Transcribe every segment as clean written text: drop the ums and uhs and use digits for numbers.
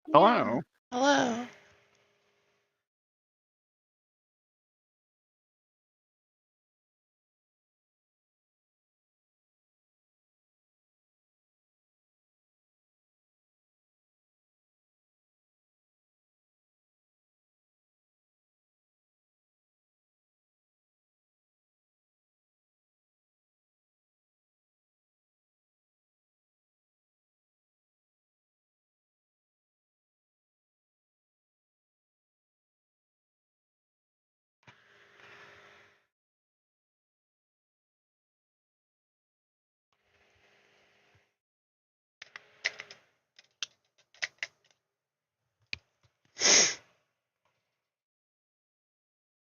Yeah. Hello. Hello.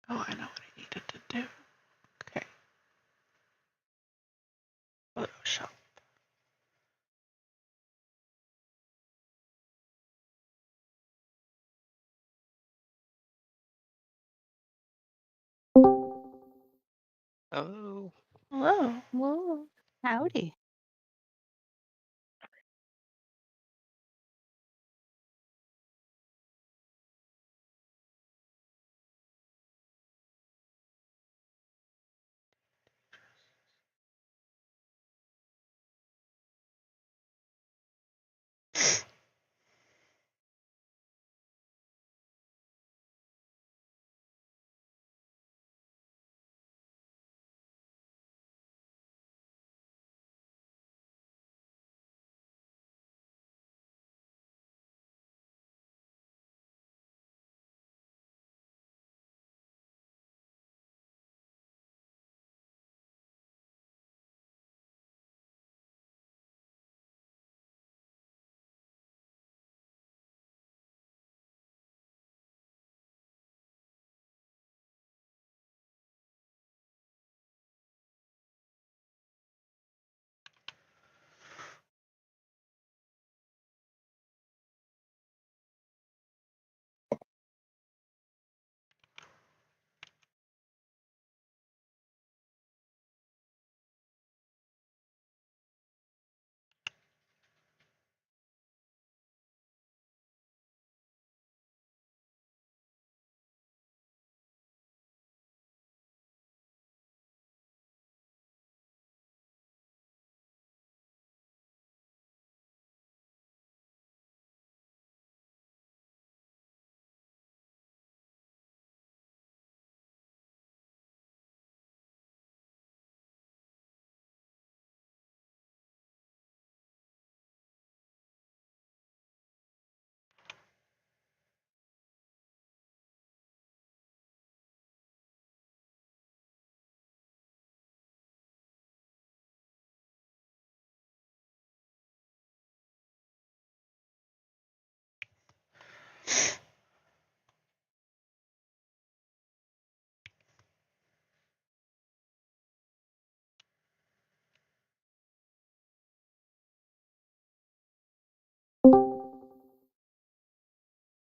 Oh, I know what I needed to do. Okay. Photoshop. Oh. Hello. Whoa. Howdy.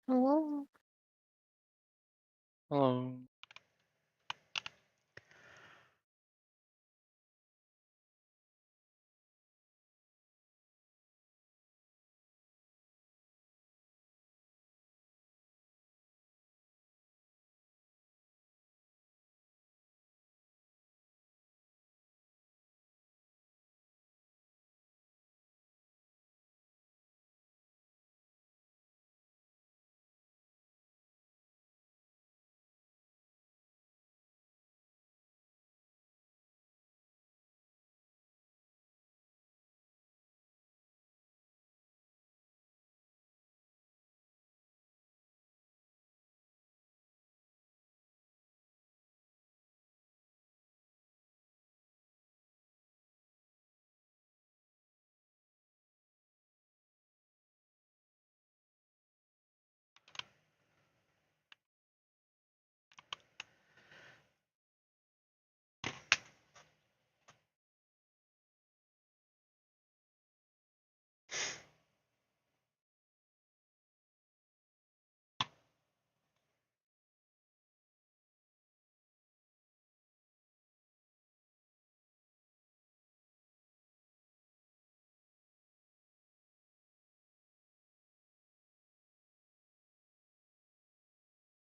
Hello. Hello.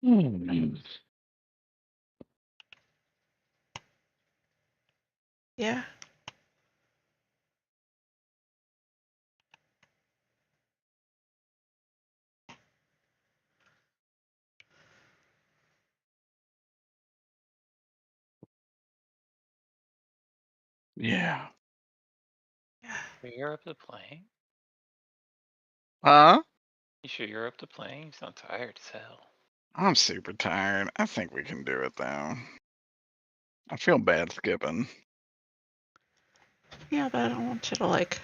Yeah. Yeah. You're up to playing? Huh? You sure you're up to playing? You sound tired as hell. I'm super tired. I think we can do it though. I feel bad skipping. Yeah, but I don't want you to like.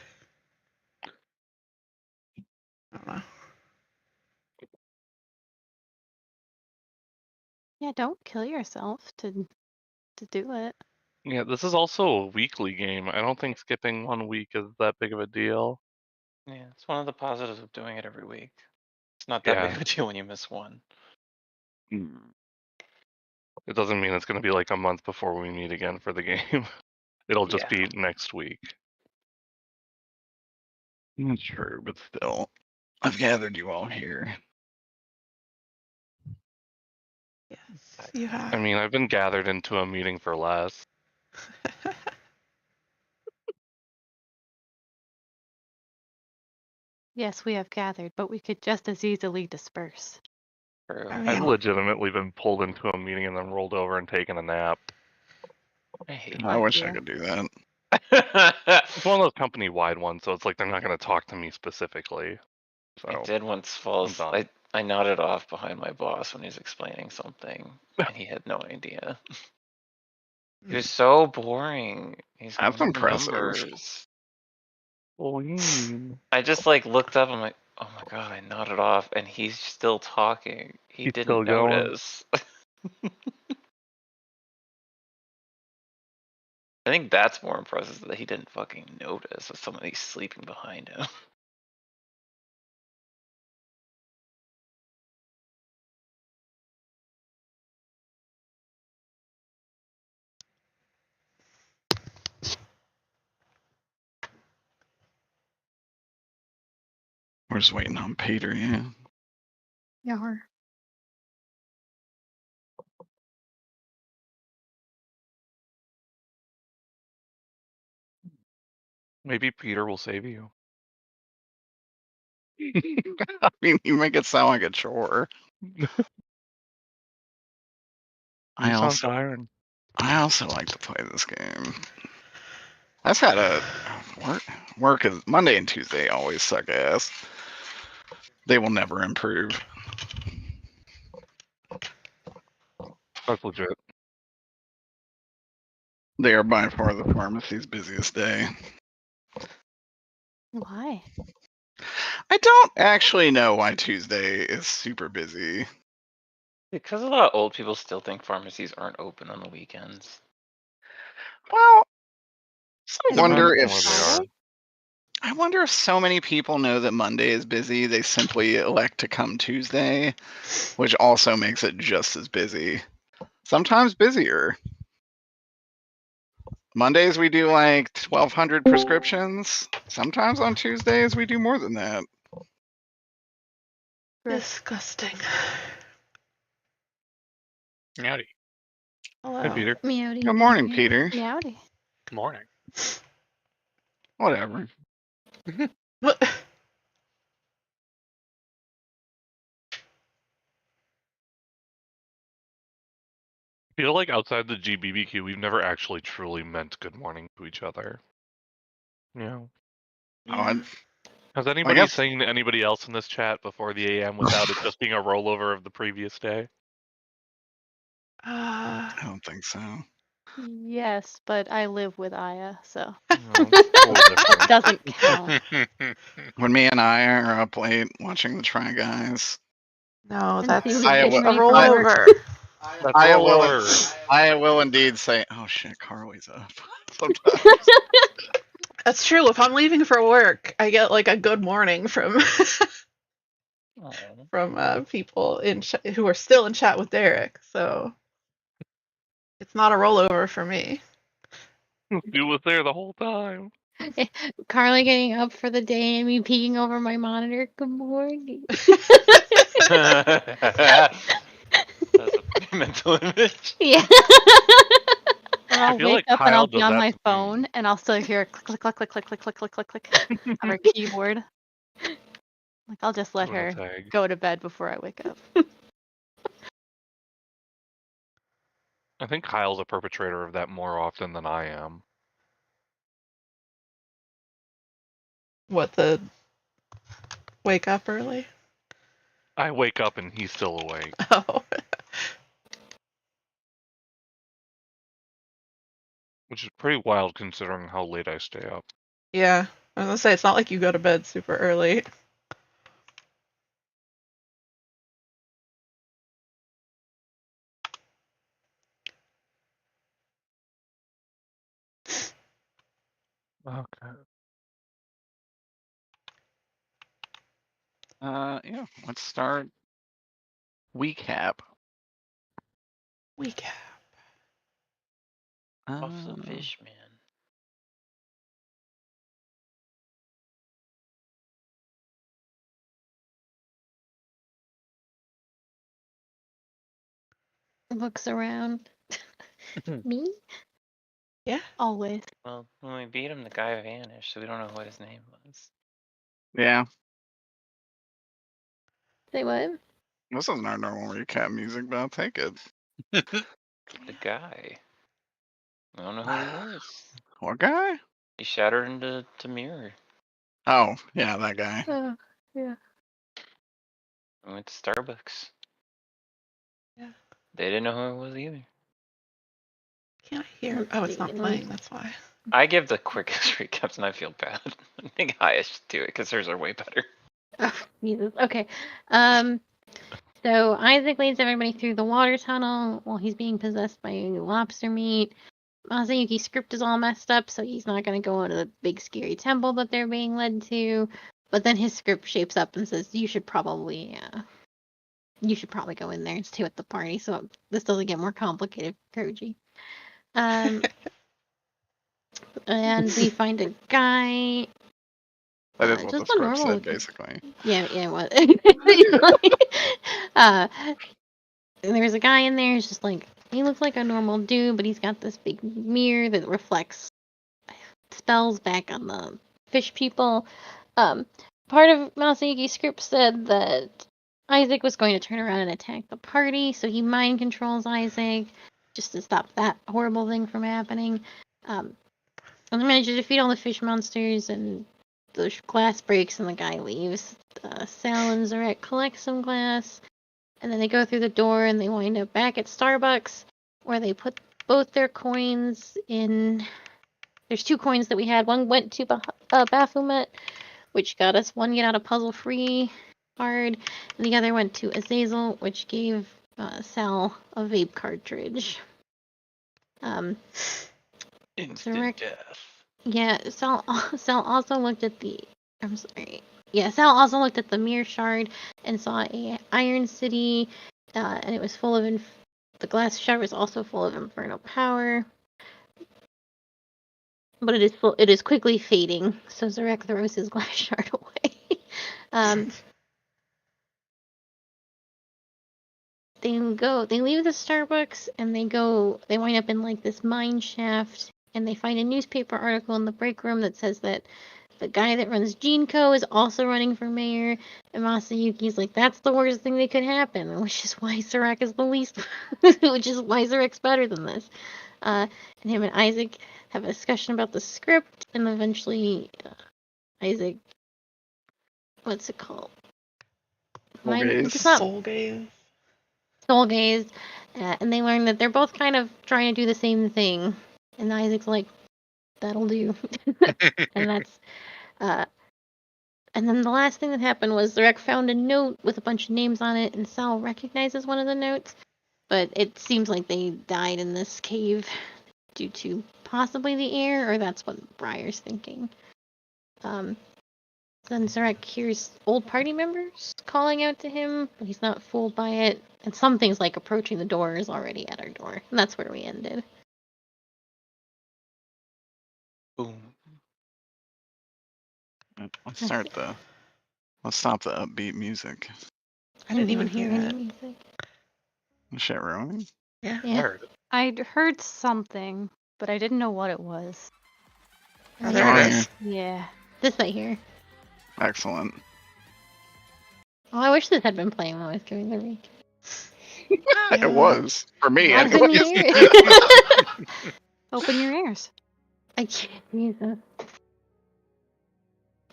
I don't know. Yeah, don't kill yourself to do it. Yeah, this is also a weekly game. I don't think skipping 1 week is that big of a deal. Yeah, it's one of the positives of doing it every week. It's not that big Yeah. of a deal when you miss one. It doesn't mean it's going to be like a month before we meet again for the game. It'll just Yeah. be next week. That's true, but still, I've gathered you all here. Yes, you have. I mean, I've been gathered into a meeting for less. Yes, we have gathered, but we could just as easily disperse. True. I I've mean, legitimately been pulled into a meeting and then rolled over and taken a nap. I hate I wish I you. could do that. It's one of those company-wide ones, so it's like they're not going to talk to me specifically. I So did once fall. I'm done. I nodded off behind my boss when he was explaining something, and he had no idea. It was so boring. He's That's going over impressive. numbers. Oh, I just like looked up. I'm like, oh my god! I nodded off, and he's still talking. He He's didn't still going. notice. I think that's more impressive that he didn't fucking notice with somebody sleeping behind him. We're just waiting on Peter, yeah. Yar. Maybe Peter will save you. I mean, you make it sound like a chore. I sound also like to play this game. I've had a work is Monday and Tuesday always suck ass. They will never improve. That's legit. They are by far the pharmacy's busiest day. Why? I don't actually know why Tuesday is super busy. Because a lot of old people still think pharmacies aren't open on the weekends. Well, I Isn't wonder it if Friday? I wonder if so many people know that Monday is busy, they simply elect to come Tuesday, which also makes it just as busy. Sometimes busier. Mondays we do like 1,200 prescriptions. Sometimes on Tuesdays we do more than that. disgusting. Howdy. Hello. Hi, Peter. Meowdy. Good morning, Peter. Meowdy. Good morning. Whatever. What? I feel like outside the GBBQ, we've never actually truly meant good morning to each other. Yeah. Yeah. Has anybody guess- saying to anybody else in this chat before the AM without it just being a rollover of the previous day? I don't think so. Yes, but I live with Aya, so No, totally it different. doesn't count. When me and I are up late watching the Try Guys, No, And that's he was I getting will- a ready for work. rollover. That's I rollover. will indeed say, oh shit, Carly's up. Sometimes. That's true. If I'm leaving for work, I get like a good morning from Oh. from people in who are still in chat with Derek. So it's not a rollover for me. You was there the whole time. Carly getting up for the day and me peeking over my monitor. Good morning. That's a mental image. Yeah. Or I'll feel wake like up and Kyle I'll be does on that my to me. phone and I'll still hear click, click, click, click, click, click, click, click, click, click on her keyboard. Like I'll just let Doing a her tag. go to bed before I wake up. I think Kyle's a perpetrator of that more often than I am. What, the wake up early? I wake up and he's still awake. Oh. Which is pretty wild considering how late I stay up. Yeah. I was gonna say, it's not like you go to bed super early. Okay. Yeah, let's start recap. Recap. Off the fish, man. Looks around. Me? Yeah. Always. Well, when we beat him, the guy vanished, so we don't know what his name was. Yeah, Say what? this isn't our normal recap music, but I'll take it. The guy. I don't know who he was. What guy? He shattered into mirror. Oh, yeah, that guy. Yeah. We went to Starbucks. Yeah. They didn't know who it was either. Can't hear. Oh, it's not playing. That's why. I give the quickest recaps and I feel bad. I think I should do it because hers are way better. Oh, Jesus. Okay. So Isaac leads everybody through the water tunnel while he's being possessed by lobster meat. Masayuki's script is all messed up, so he's not going to go into the big scary temple that they're being led to. But then his script shapes up and says, you should probably go in there and stay with the party, so this doesn't get more complicated for Koji. And we find a guy. That is what the just a script normal said, looking- basically. Yeah, what? And there's a guy in there who's just like, he looks like a normal dude, but he's got this big mirror that reflects spells back on the fish people. Part of Masayuki's script said that Isaac was going to turn around and attack the party, so he mind controls Isaac just to stop that horrible thing from happening. And they manage to defeat all the fish monsters, and the glass breaks, and the guy leaves. Sal and Zarek collect some glass, and then they go through the door, and they wind up back at Starbucks, where they put both their coins in. There's 2 coins that we had. One went to Baphomet, which got us 1 get out of puzzle free card, and the other went to Azazel, which gave Sal a vape cartridge. Instant death. Yeah, Sal also looked at the. I'm sorry. Yeah, Sal also looked at the mirror shard and saw a Iron City, and it was full of. The glass shard was also full of infernal power. But it is quickly fading, so Zarek throws his glass shard away. They leave the Starbucks and they wind up in like this mine shaft, and they find a newspaper article in the break room that says that the guy that runs GeneCo is also running for mayor, and Masayuki's like, that's the worst thing that could happen, which is why Zarek is the least, which is why Zarek's better than this. And him and Isaac have a discussion about the script, and eventually Isaac, what's it called? It's not Soul gaze. Soul gaze, and they learn that they're both kind of trying to do the same thing. And Isaac's like, "That'll do," and that's. And then the last thing that happened was Zarek found a note with a bunch of names on it, and Sal recognizes one of the notes, but it seems like they died in this cave due to possibly the air, or that's what Briar's thinking. Then Zarek hears old party members calling out to him, but he's not fooled by it. And something's like approaching the door is already at our door. And that's where we ended. Boom. Let's stop the upbeat music. I didn't even hear it. Music. Is shit rolling? Yeah. I heard it. I'd heard something, but I didn't know what it was. Oh, there it is. Yeah. This right here. Excellent. Oh, I wish this had been playing while I was doing the read. It was. For me, I couldn't anyways. hear it. Open your ears. I can't. Jesus.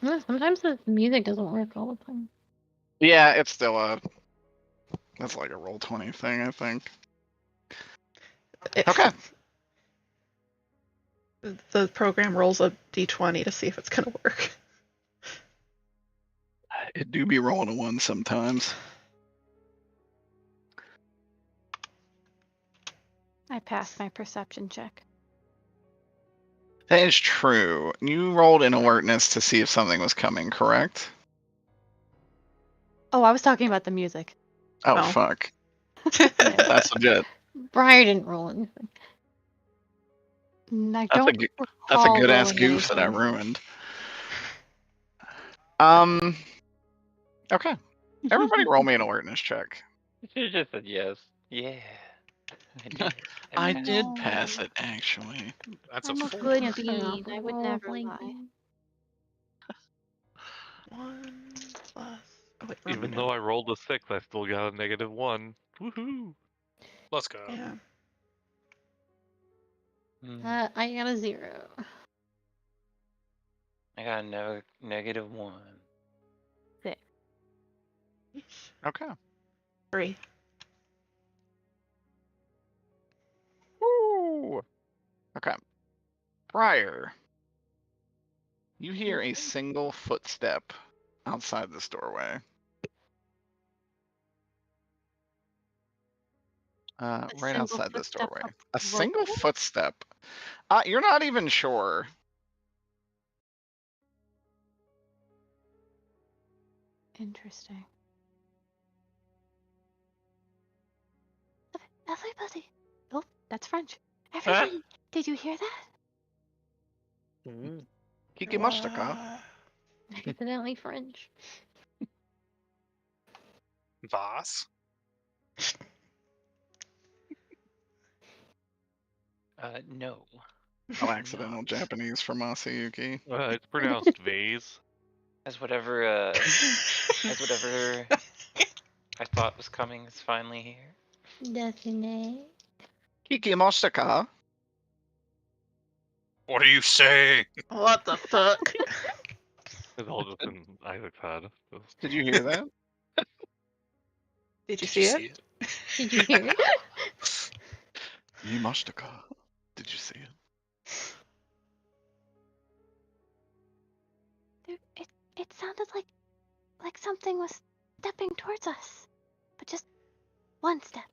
No, sometimes the music doesn't work all the time. Yeah, it's still that's like a Roll20 thing, I think. Okay. The program rolls a d20 to see if it's gonna work. It do be rolling a 1 sometimes. I passed my perception check. That is true. You rolled an alertness to see if something was coming, correct? Oh, I was talking about the music. Oh, Oh. fuck. Yeah. That's legit. Briar didn't roll anything. I That's a don't good, that's a recall good ass rolling goof that I anything. ruined. Okay. Everybody roll me an alertness check. You just said yes. Yeah. I did. I passed. did pass it, actually. That's I'm a a 4. good Can't turn off bean. the I would roll never lie. blinking. 1 plus. Oh wait, we're Even muted. though I rolled a 6, I still got a -1. Woohoo! Let's go. Yeah. Hmm. I got a 0. I got a -1. Okay. 3. Woo! Okay. Briar, you hear a single footstep outside this doorway. Right single outside this footstep doorway. up A the single road? footstep. You're not even sure. Interesting. Everybody. Oh, that's French. Everybody, did you hear that? Kiki Mustaka. Accidentally French. Voss. No. Oh, accidental Japanese from Masayuki. It's pronounced vase. As whatever I thought was coming is finally here. Definitely. Kiki Mustaka. What do you say? What the fuck? It's all just in Isaac's head. Just- Did you hear that? Did you see it? Did you hear it? Yimashitaka. Did you see it? It sounded like something was stepping towards us, but just one step.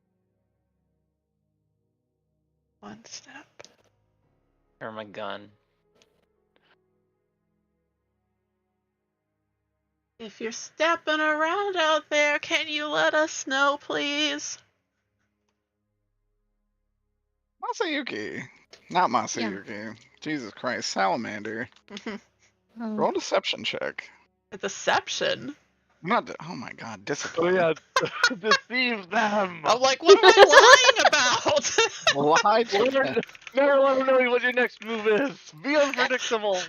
1 step. Or my gun. If you're stepping around out there, can you let us know, please? Masayuki. Not Masayuki. Jesus Christ. Salamander. Oh. Roll a deception check. A deception. Oh my god, discipline. Oh yeah, deceive them. I'm like, what am I lying about? Lie to them. Never let them know what your next move is. Be unpredictable.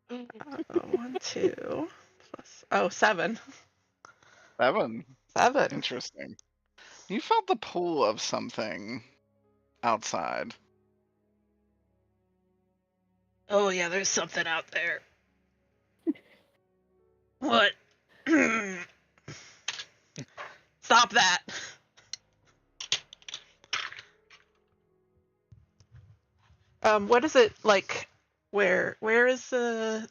1, 2 plus 7. 7. 7. Interesting. You felt the pull of something outside. Oh yeah, there's something out there. What? Stop that. What is it like? Where is the?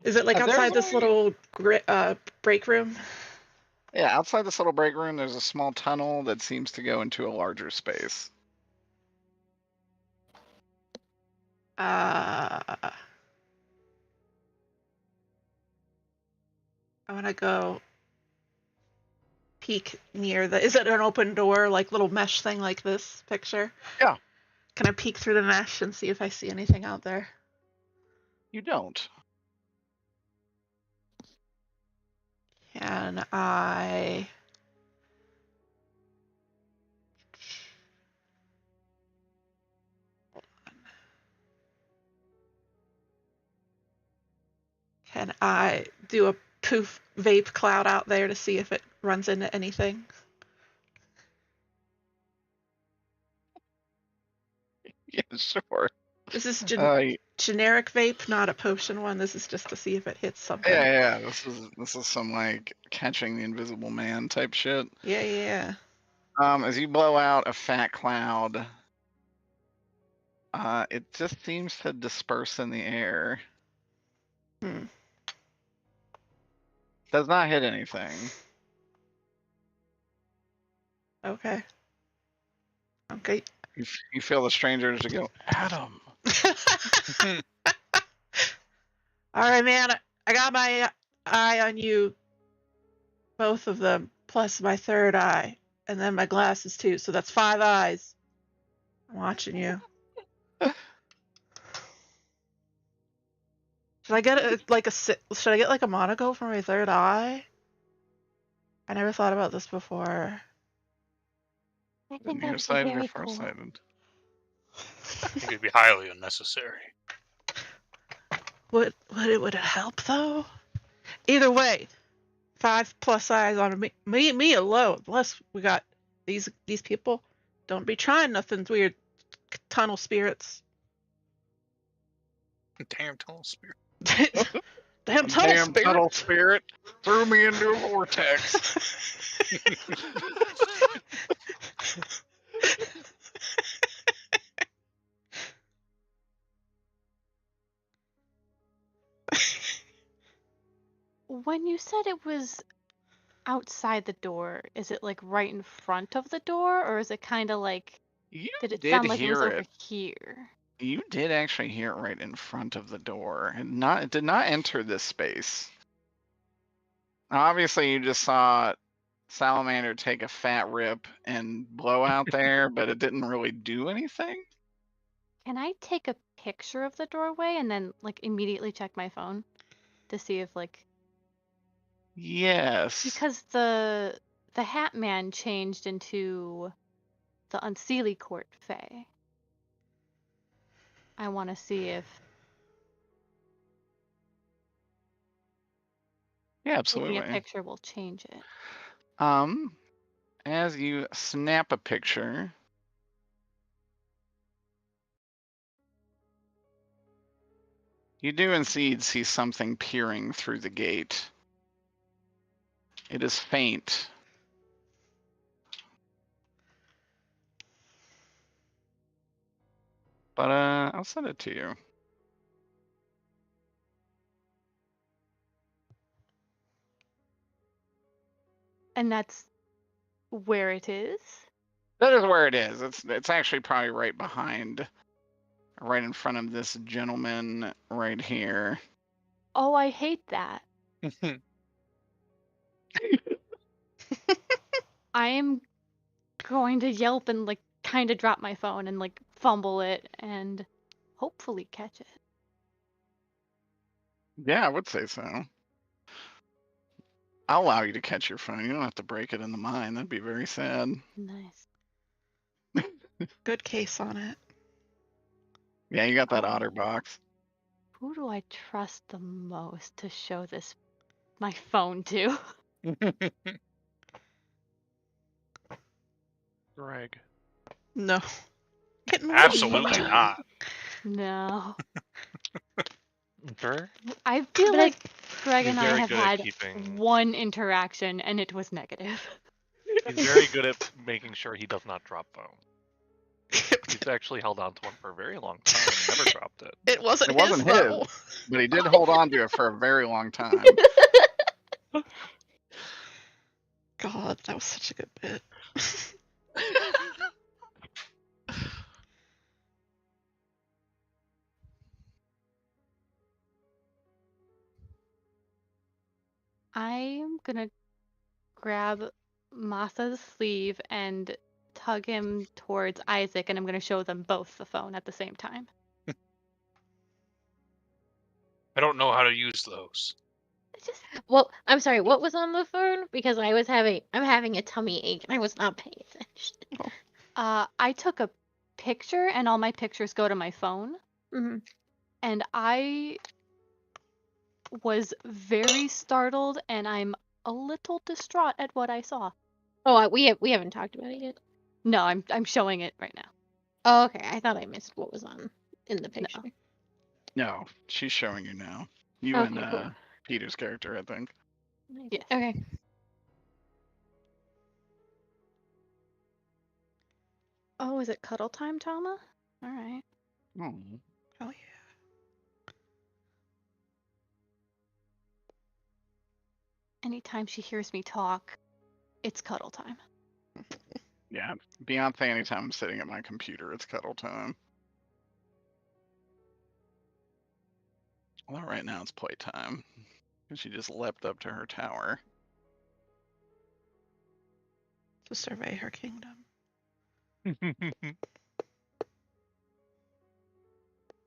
Is it like There's outside this only- little break room? Yeah, outside this little break room, there's a small tunnel that seems to go into a larger space. I want to go peek near the. Is it an open door, like little mesh thing like this picture? Yeah. Can I peek through the mesh and see if I see anything out there? You don't. Can I... Can I do a poof vape cloud out there to see if it runs into anything? Yeah, sure. This is Yeah, generic vape, not a potion one. This is just to see if it hits something. yeah. This is some like catching the invisible man type shit. Yeah. As you blow out a fat cloud, it just seems to disperse in the air. Does not hit anything. Okay. You feel the stranger to go, Adam. All right, man. I got my eye on you. Both of them, plus my third eye. And then my glasses, too. So that's 5 eyes. I'm watching you. Should I get should I get like a monocle for my third eye? I never thought about this before. I think that would be Nearsighted or very cool. farsighted? I think it'd be highly unnecessary. Would it help though? Either way, 5 plus eyes on me alone. Plus we got these people. Don't be trying nothing weird. Tunnel spirits. Damn tunnel spirit. Damn tunnel spirit. Tunnel spirit threw me into a vortex. When you said it was outside the door, is it like right in front of the door, or is it kind of like? Did it sound like it was over here? You did actually hear it right in front of the door. It did not enter this space. Obviously, you just saw Salamander take a fat rip and blow out there, but it didn't really do anything. Can I take a picture of the doorway and then like immediately check my phone to see if like? Yes. Because the Hat Man changed into the Unseelie Court Fae. I want to see if absolutely. taking a picture will change it. As you snap a picture, you do indeed see something peering through the gate. It is faint. But I'll send it to you. And that's where it is? That is where it is. It's actually probably right behind, right in front of this gentleman right here. Oh, I hate that. I am going to yelp and like kind of drop my phone and like fumble it and hopefully catch it. Yeah, I would say so. I'll allow you to catch your phone. You don't have to break it in the mine. That'd be very sad. Nice. Good case on it. Yeah, you got that otter box. Who do I trust the most to show this my phone to? Greg. No. Absolutely not. No. Sure. I feel like Greg He's and I very have good at had keeping- one interaction and it was negative. He's very good at making sure he does not drop phone. He's actually held on to one for a very long time and never dropped it. It wasn't It wasn't his, though. But he did hold on to it for a very long time. God, that was such a good bit. I'm gonna grab Masa's sleeve and tug him towards Isaac, and I'm gonna show them both the phone at the same time. I don't know how to use those. Just Well, I'm sorry. What was on the phone? Because I'm having a tummy ache and I was not paying attention. I took a picture, and all my pictures go to my phone, Mhm. and I was very startled, and I'm a little distraught at what I saw. Oh, we haven't talked about it yet. No, I'm showing it right now. Oh, okay. I thought I missed what was on in the picture. No, she's showing you now. You Okay, and cool. Peter's character, I think. Yes. Okay. Oh, is it cuddle time, Tama? All right. Oh. Oh yeah. Anytime she hears me talk, it's cuddle time. Yeah, Beyonce, anytime I'm sitting at my computer, it's cuddle time. Well, right now it's playtime. She just leapt up to her tower. To survey her kingdom.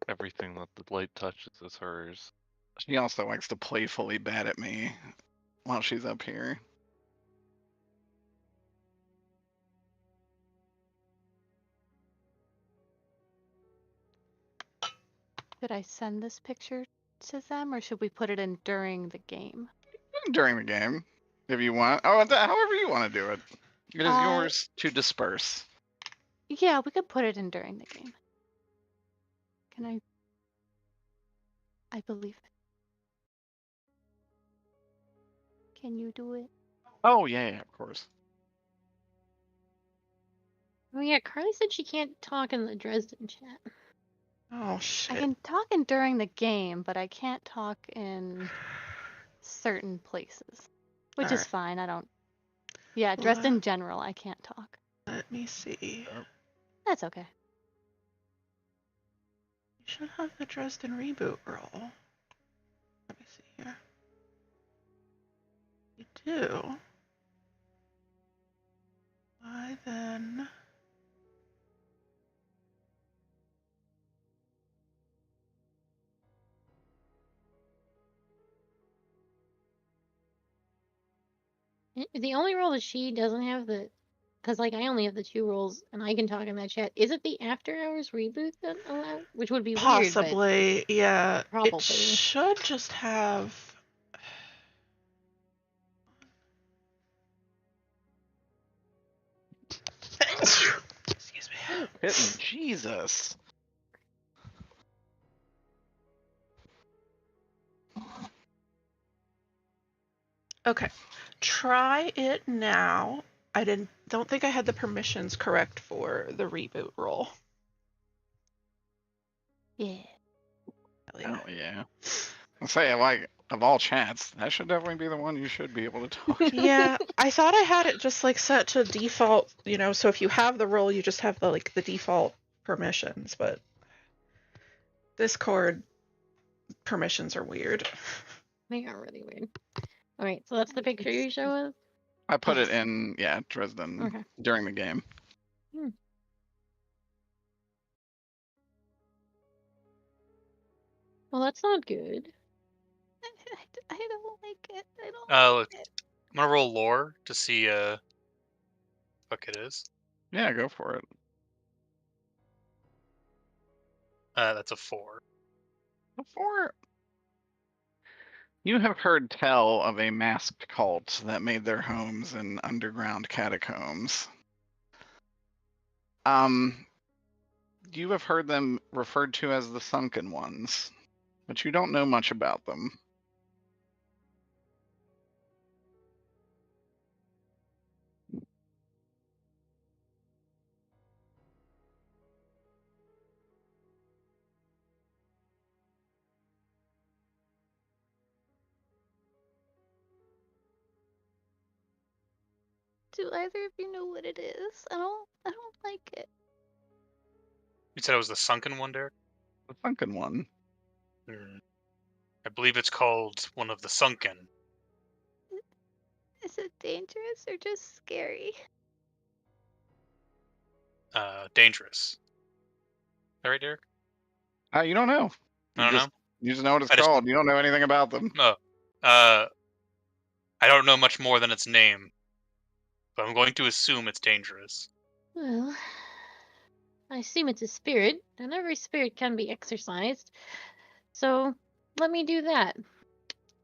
Everything that the light touches is hers. She also likes to playfully bat at me while she's up here. Should I send this picture to them, or should we put it in during the game? During the game, if you want. Oh, however you want to do it. It is yours to disperse. Yeah, we could put it in during the game. Can I believe it. Can you do it? Oh, yeah, of course. Oh yeah, Carly said she can't talk in the Dresden chat. Oh I shit. can talk in during the game, but I can't talk in certain places, which is Alright. fine. I don't. Yeah, Well, dressed in general, I can't talk. Let me see. That's okay. You should have the Dresden reboot roll. Let me see here. You do. Why then? The only role that she doesn't have because like I only have the 2 roles and I can talk in that chat. Is it the After Hours reboot that allow? Which would be weird, Possibly, yeah. Probably. It should just have. Excuse me. Hitting Jesus. Okay, try it now. I don't think I had the permissions correct for the reboot roll. Yeah. Hell yeah. Oh, yeah. I say, like, of all chats, that should definitely be the one you should be able to talk. Yeah, I thought I had it just like set to default, so if you have the role, you just have the default permissions, but Discord permissions are weird. They are really weird. All right, so that's the picture you show us. I put it in, Dresden Okay. during the game. Well, that's not good. I don't like it. I don't Look, like it. I'm gonna roll lore to see what it is. Yeah, go for it. That's a 4. Before you have heard tell of a masked cult that made their homes in underground catacombs. You have heard them referred to as the Sunken Ones, but you don't know much about them. Do either of you know what it is? I don't like it. You said it was the sunken one, Derek? The Sunken One. I believe it's called one of the sunken. Is it dangerous or just scary? Dangerous. Is that right, Derek? You don't know. I don't know. You just know what it's I just- called. You don't know anything about them. Oh, I don't know much more than its name, but I'm going to assume it's dangerous. Well, I assume it's a spirit, and every spirit can be exorcised. So let me do that.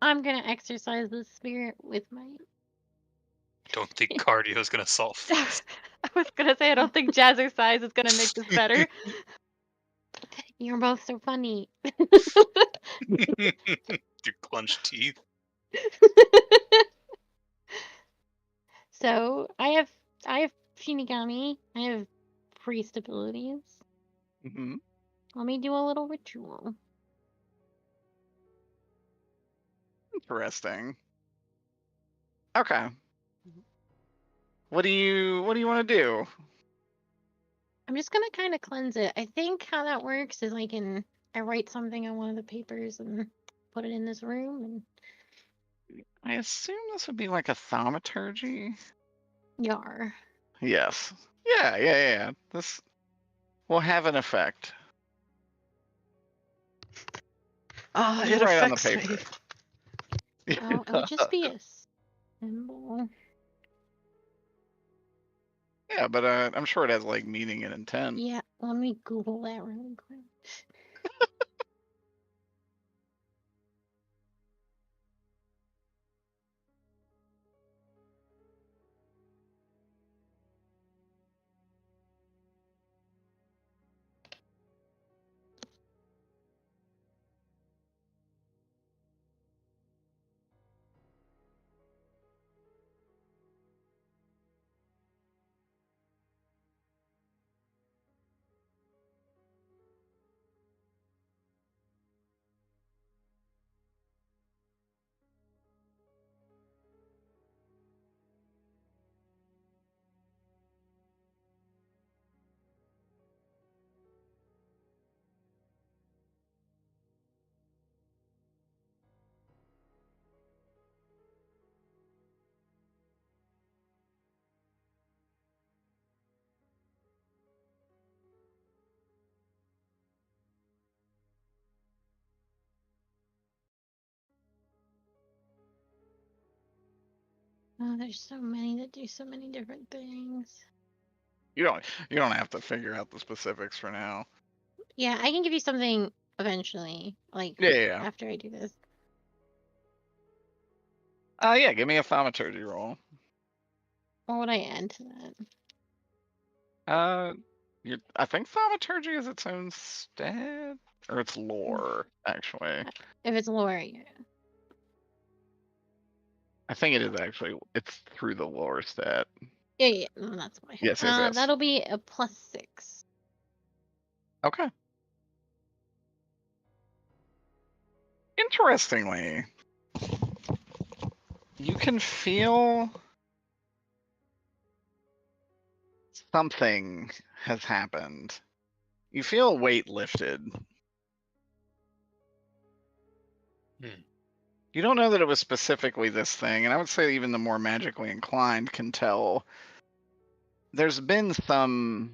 I'm gonna exercise the spirit with my. Don't think cardio is gonna solve this. I was gonna say I don't think jazzercise is gonna make this better. You're both so funny. Your clenched teeth. So I have Shinigami. I have priest abilities. Hmm. Let me do a little ritual. Interesting. Okay. What do you want to do? I'm just gonna kind of cleanse it. I think how that works is I write something on one of the papers and put it in this room and I assume this would be like a thaumaturgy. yar. Yes. Yeah. This will have an effect. Ah, What do you it write on the affects me. paper? Oh, it would just be a symbol. Yeah, but I'm sure it has like meaning and intent. Yeah, let me Google that really quick. Oh, there's so many that do so many different things. You don't have to figure out the specifics for now. Yeah, I can give you something eventually, like Yeah. after I do this. Yeah, give me a thaumaturgy roll. What would I add to that? I think thaumaturgy is its own stat, or it's lore, actually. If it's lore, yeah. I think it is actually. It's through the lore stat. Yeah, no, that's why. Yes. That'll be a +6. Okay. Interestingly, you can feel something has happened. You feel a weight lifted. You don't know that it was specifically this thing, and I would say even the more magically inclined can tell there's been some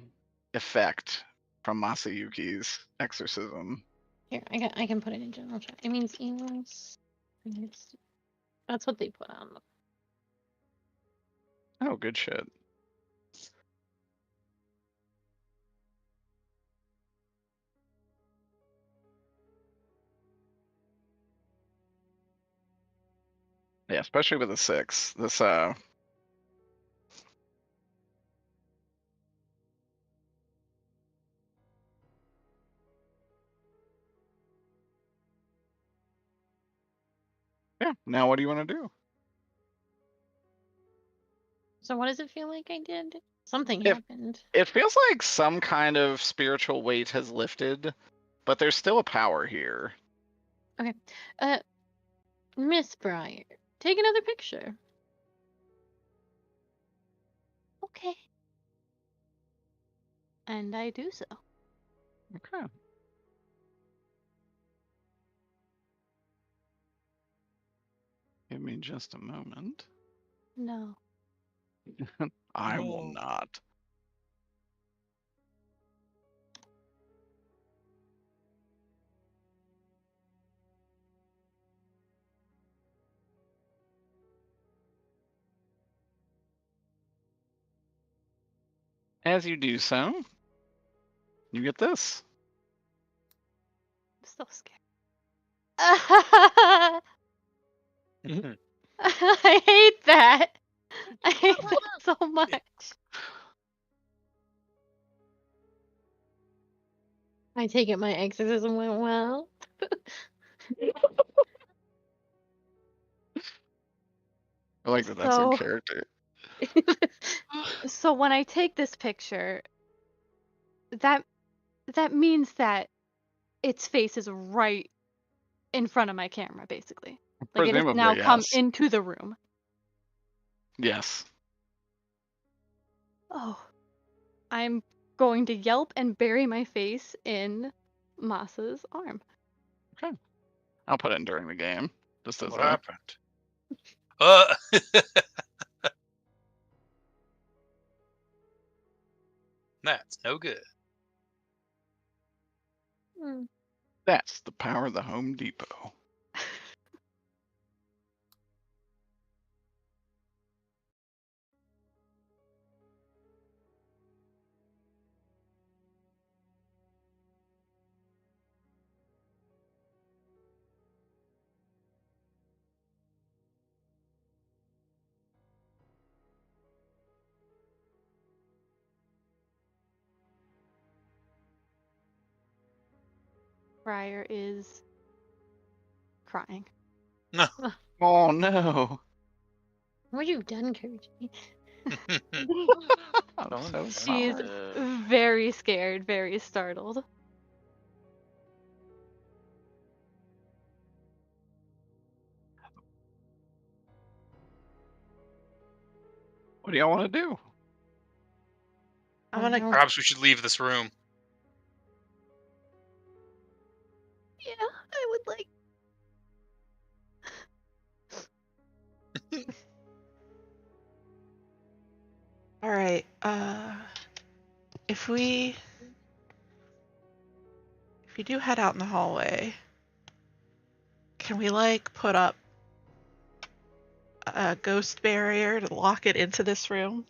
effect from Masayuki's exorcism. Here, I can put it in general chat. It means emails. That's what they put on them. Oh, good shit. Yeah, especially with a 6. This yeah, now what do you want to do? So what does it feel like I did? Something If- happened. It feels like some kind of spiritual weight has lifted, but there's still a power here. Okay. Miss Breyer, take another picture. Okay. And I do so. Okay. Give me just a moment. No. I will No. not. As you do so, you get this. I'm so scared. Mhm. I hate that. I hate that so much. I take it my exorcism went well. I like that that's in So- character. So when I take this picture, that means that its face is right in front of my camera, basically. Like it has Presumably, now come yes. into the room. Yes. Oh, I'm going to yelp and bury my face in Masa's arm. Okay. I'll put it during the game. Just as What a... happened? That's no good. Hmm. That's the power of the Home Depot. Briar is crying. Oh no! What you done, Koji? I'm Don't so She is sorry. very scared, very startled. What do y'all want to do? I want to. Perhaps we should leave this room. Yeah, I would like. All right. If we do head out in the hallway, can we like put up a ghost barrier to lock it into this room?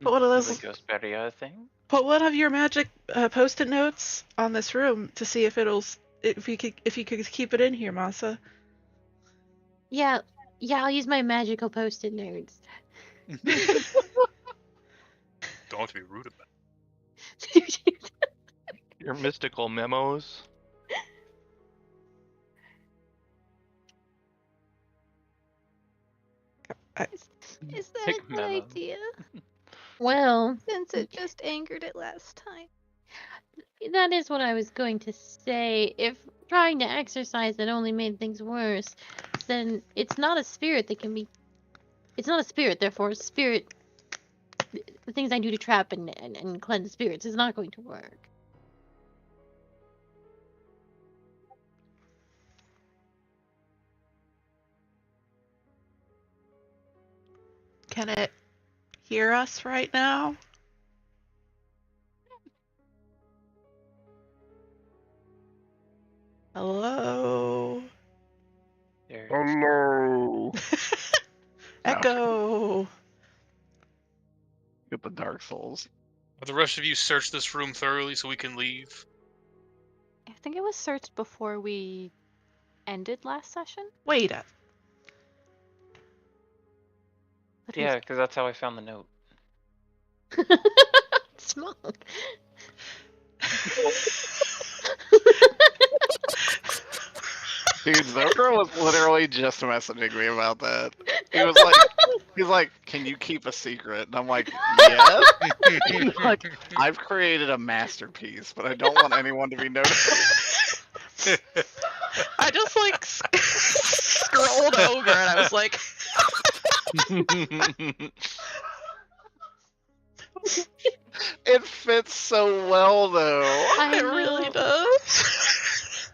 Put one of Is those. the ghost barrier thing? Put one of your magic post-it notes on this room to see if you could keep it in here, Masa. Yeah, I'll use my magical post-it notes. Don't have to be rude about Your mystical memos. Is that Pick a good memo. idea? Well, Since it just angered it last time. that is what I was going to say. If trying to exercise it only made things worse, then it's not a spirit that can be. It's not a spirit, therefore, spirit. The things I do to trap and cleanse spirits is not going to work. Can it hear us right now? Hello? There's Hello. Echo. Get the Dark Souls. Have the rest of you search this room thoroughly so we can leave? I think it was searched before we ended last session. Wait. But yeah, because that's how I found the note. Smoke. Dude, Zokra was literally just messaging me about that. He's like, can you keep a secret? And I'm like, yes. He's like, I've created a masterpiece, but I don't want anyone to be noticed. I just like scrolled over and I was like, It fits so well, though. it really does.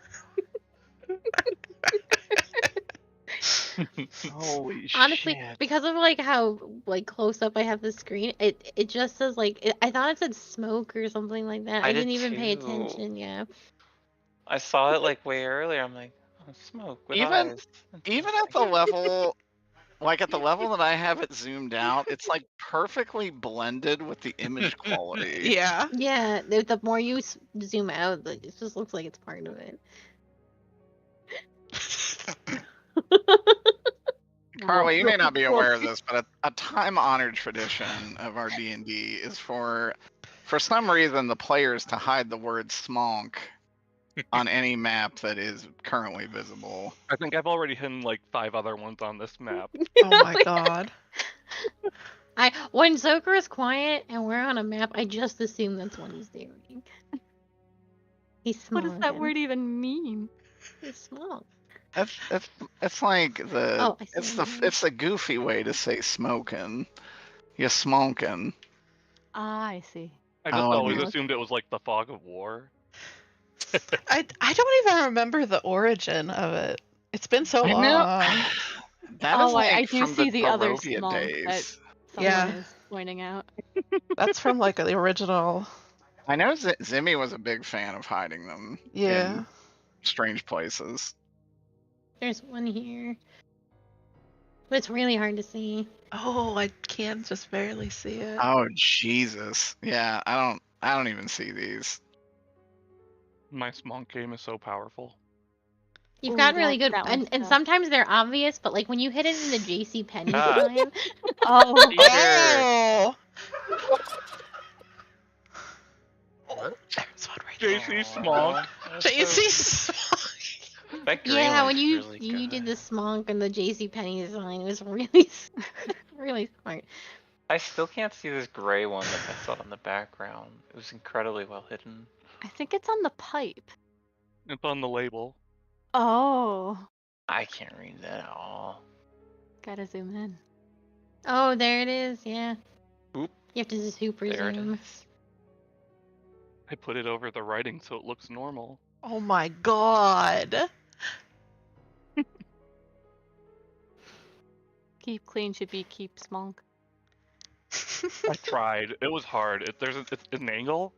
Holy Honestly, shit. because of like how like close up I have the screen, it just says like I thought it said smoke or something like that. I I did didn't even pay too. attention. Yeah. I saw it like way earlier. I'm like, oh, smoke with Even- eyes. Even at the level like at the level that I have it zoomed out, it's like perfectly blended with the image quality. Yeah. Yeah, the more you zoom out, it just looks like it's part of it. Carly, you may not be Well, aware of this, but a time-honored tradition of our D&D is for some reason, the players to hide the word smonk on any map that is currently visible. I think I've already hidden like 5 other ones on this map. Oh my god. When Zoker is quiet and we're on a map, I just assume that's what he's doing. He's what smoking. does that word even mean? He's smoke. It's like Oh, I see it's what the you mean. it's the goofy way to say smoking. You're smoking. Ah, I see. I just Oh, and always you- assumed it was like the fog of war. I don't even remember the origin of it. It's been so I know. long. That is Oh, like I do from see the other Barovia smonk that days. someone Yeah. is pointing out. That's from like the original. I know Zimmy was a big fan of hiding them Yeah. in strange places. There's one here. But it's really hard to see. Oh, I can just barely see it. Oh Jesus! Yeah, I don't even see these. My smonk game is so powerful. You've Ooh, got really that- good, that one's and tough. sometimes they're obvious, but like when you hit it in the JC Penney Ah. sign, Oh, Peter. Oh! What? There's one right there. JC smonk. JC That green yeah, when one's you really you did good. the smonk and the JC Penney sign, it was really really smart. I still can't see this gray one that I saw in the background. It was incredibly well hidden. I think it's on the pipe. It's on the label. Oh, I can't read that at all. gotta zoom in. Oh, there it is. Yeah. Oop. You have to super There it zoom. is. I put it over the writing so it looks normal. Oh my god. Keep clean should be keep smonk. I tried. It was hard. It's an angle,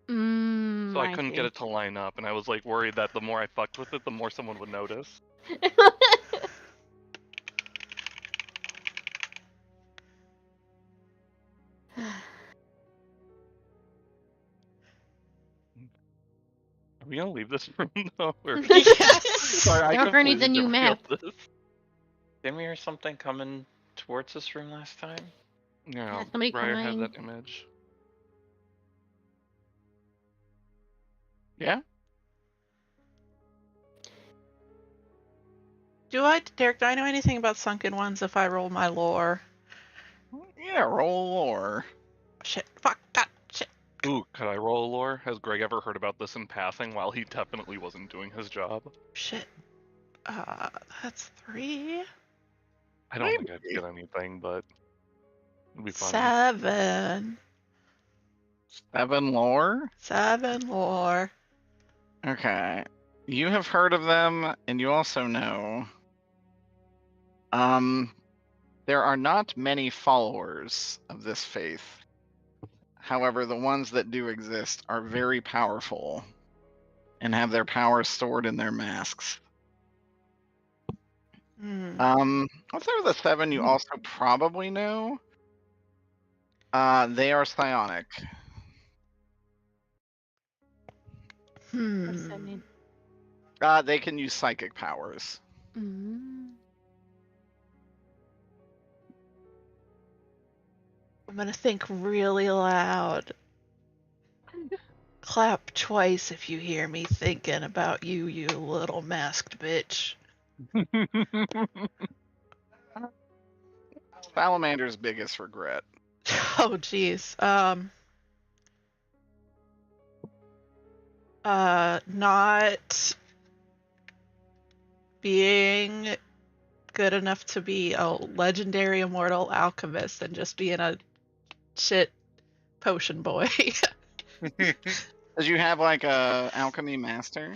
so I couldn't get it to line up, and I was like worried that the more I fucked with it, the more someone would notice. Are we gonna leave this room though? Or... Yes. Sorry, I Joker needs a completely new map. derailed this. Didn't we hear something coming towards this room last time? Yeah, somebody Briar had crying. that image. Yeah. Derek, do I know anything about sunken ones if I roll my lore? Yeah, roll lore. Shit. Fuck that. Shit. Ooh, could I roll a lore? Has Greg ever heard about this in passing while he definitely wasn't doing his job? Shit. That's 3. I don't think I'd get anything, but it'd be fun. 7. 7 lore. 7 lore. Okay. You have heard of them, and you also know. There are not many followers of this faith. However, the ones that do exist are very powerful and have their power stored in their masks. Outside of the 7 you also probably know. They are psionic. What does that mean? They can use psychic powers. Mm. I'm gonna think really loud. Clap twice if you hear me thinking about you, you little masked bitch. Salamander's biggest regret. Oh jeez. Not being good enough to be a legendary immortal alchemist and just being a shit potion boy. Did you have like a alchemy master?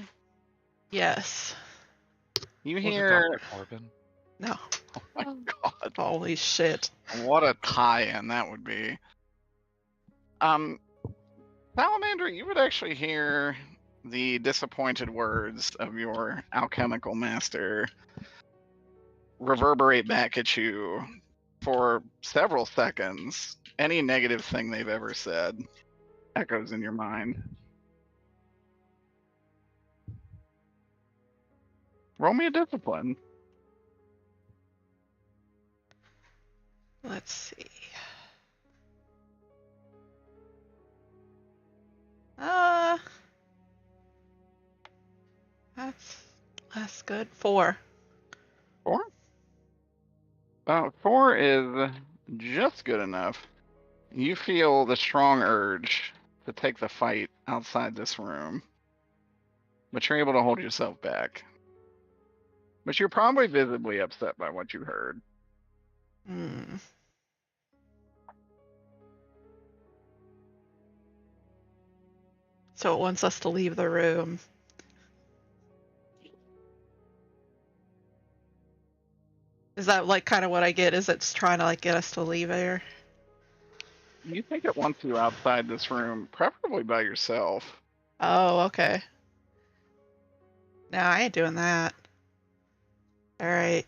Yes. You Was it hear? Dr. Corbin? No. Oh my god! Holy shit. What a tie-in that would be. Salamander, you would actually hear the disappointed words of your alchemical master. reverberate back at you for several seconds. Any negative thing they've ever said echoes in your mind. Roll me a discipline. Let's see. That's good. 4. 4? 4 is just good enough. You feel the strong urge to take the fight outside this room, but you're able to hold yourself back. But you're probably visibly upset by what you heard. So it wants us to leave the room. Is that like kind of what I get? Is it's trying to like get us to leave there? You think it wants you outside this room, preferably by yourself. Oh, okay. No, I ain't doing that. Alright.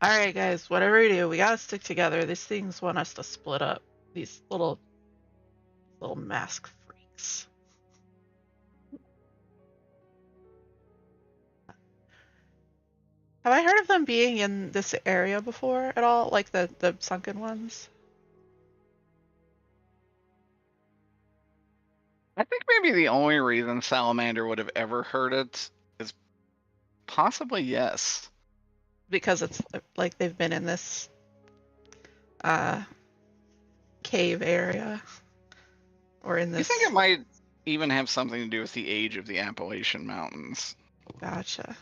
Alright, guys, whatever we do, we gotta stick together. These things want us to split up. These little mask freaks. Have I heard of them being in this area before at all? Like the sunken ones? I think maybe the only reason Salamander would have ever heard it is possibly yes. Because it's like they've been in this cave area. Or in this. You think it might even have something to do with the age of the Appalachian Mountains? Gotcha.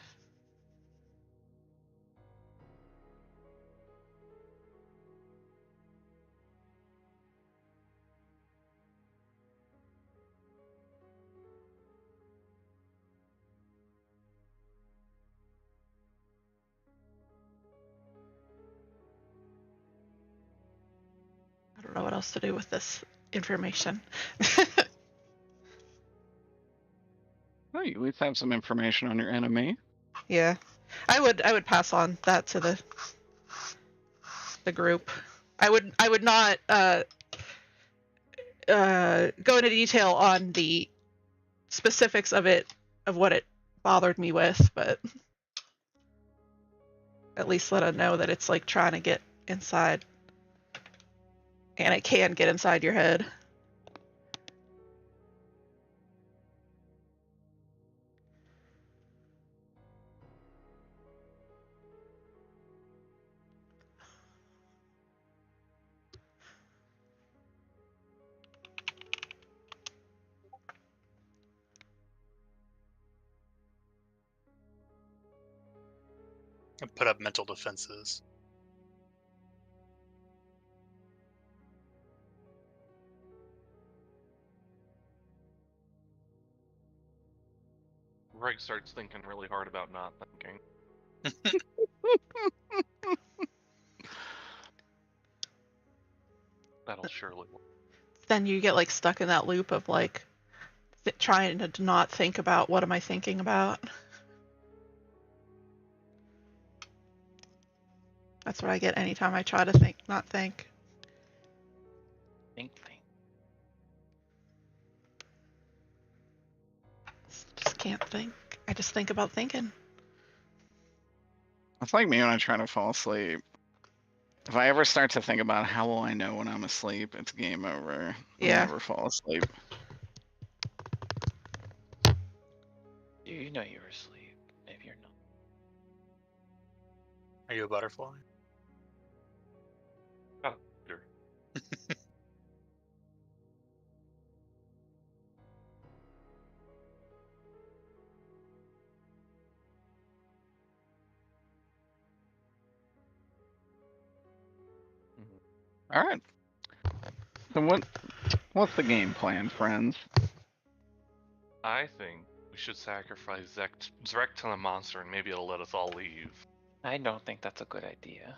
I don't know what else to do with this information. Well, you at least have some information on your enemy. Yeah, I would pass on that to the group. I would not go into detail on the specifics of what it bothered me with, but at least let it know that it's like trying to get inside, and it can get inside your head. And put up mental defenses. Greg starts thinking really hard about not thinking. That'll surely work. Then you get like stuck in that loop of like trying to not think about what am I thinking about. That's what I get anytime I try to not think. Think. Just can't think. I just think about thinking. It's like me when I try to fall asleep. If I ever start to think about how will I know when I'm asleep, it's game over. Yeah. I'll never fall asleep. You know you're asleep. Maybe you're not. Are you a butterfly? Oh, sure. All right. So what's the game plan, friends? I think we should sacrifice Zrek to the monster and maybe it'll let us all leave. I don't think that's a good idea.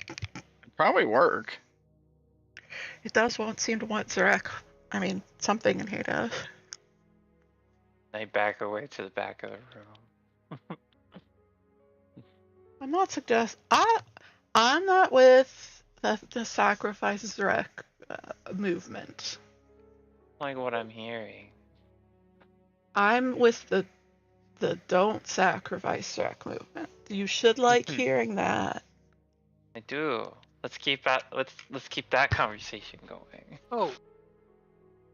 It'd probably work. It does seem to want Zarek. I mean, something in here does. I back away to the back of the room. not I'm not with the sacrifices wreck movement. Like what I'm hearing. I'm with the don't sacrifice wreck movement. You should like hearing that. I do. Let's keep that. Let's keep that conversation going. Oh,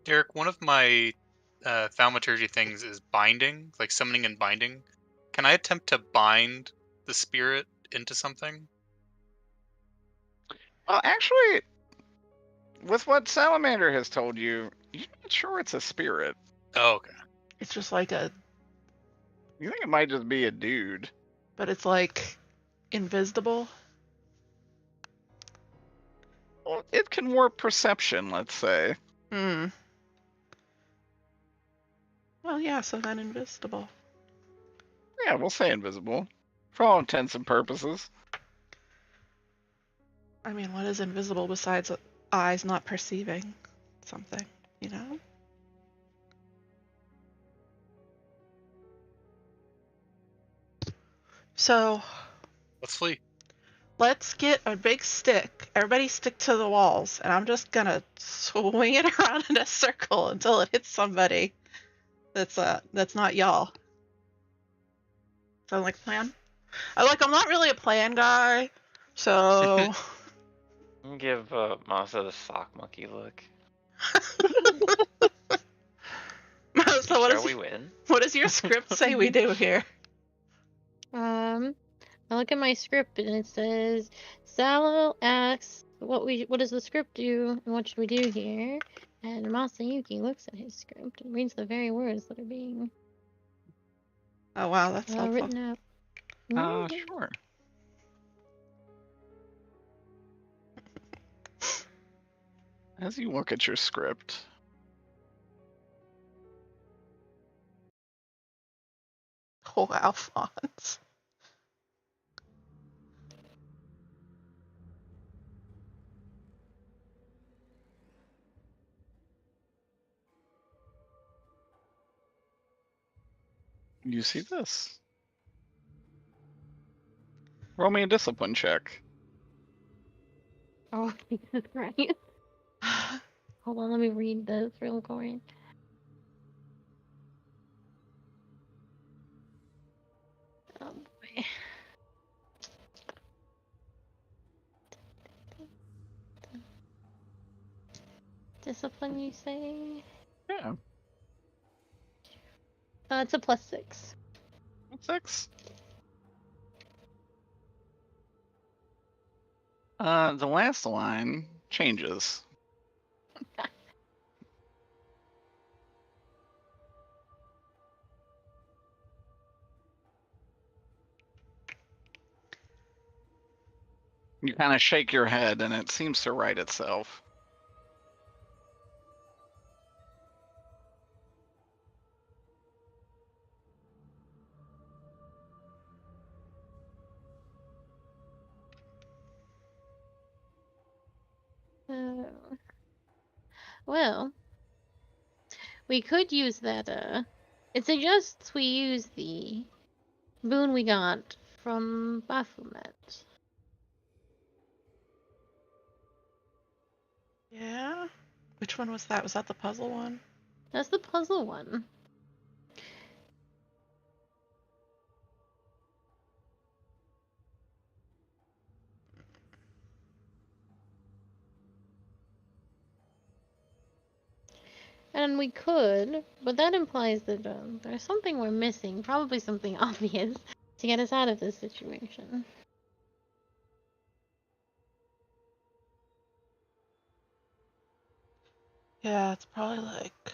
Derek, one of my thaumaturgy things is binding, like summoning and binding. Can I attempt to bind the spirit into something? Well, actually, with what Salamander has told you, you're not sure it's a spirit. Oh, okay. It's just like a. You think it might just be a dude. But it's like invisible. Well, it can warp perception, let's say. Well, yeah, so then invisible. Yeah, we'll say invisible. For all intents and purposes. I mean, what is invisible besides eyes not perceiving something, you know? So, Let's flee. let's get a big stick. Everybody stick to the walls, and I'm just gonna swing it around in a circle until it hits somebody that's not y'all. Sound like a plan? I'm not really a plan guy, so Give Masa the sock monkey look. So We win? What does your script say we do here? I look at my script and it says, Salo asks what does the script do and what should we do here? And Masayuki looks at his script and reads the very words that are being Oh wow, that's helpful. written out. Sure. As you look at your script, Oh, Alphonse. you see this. Roll me a discipline check. Oh, Jesus Christ. Hold on, let me read this real quick. Oh boy. Discipline, you say? Yeah. It's a +6. 6. The last line changes. You kind of shake your head and it seems to right itself. Well, we could use that, it suggests we use the boon we got from Baphomet. Yeah? Which one was that? Was that the puzzle one? That's the puzzle one. And we could, but that implies that there's something we're missing, probably something obvious, to get us out of this situation. Yeah, it's probably like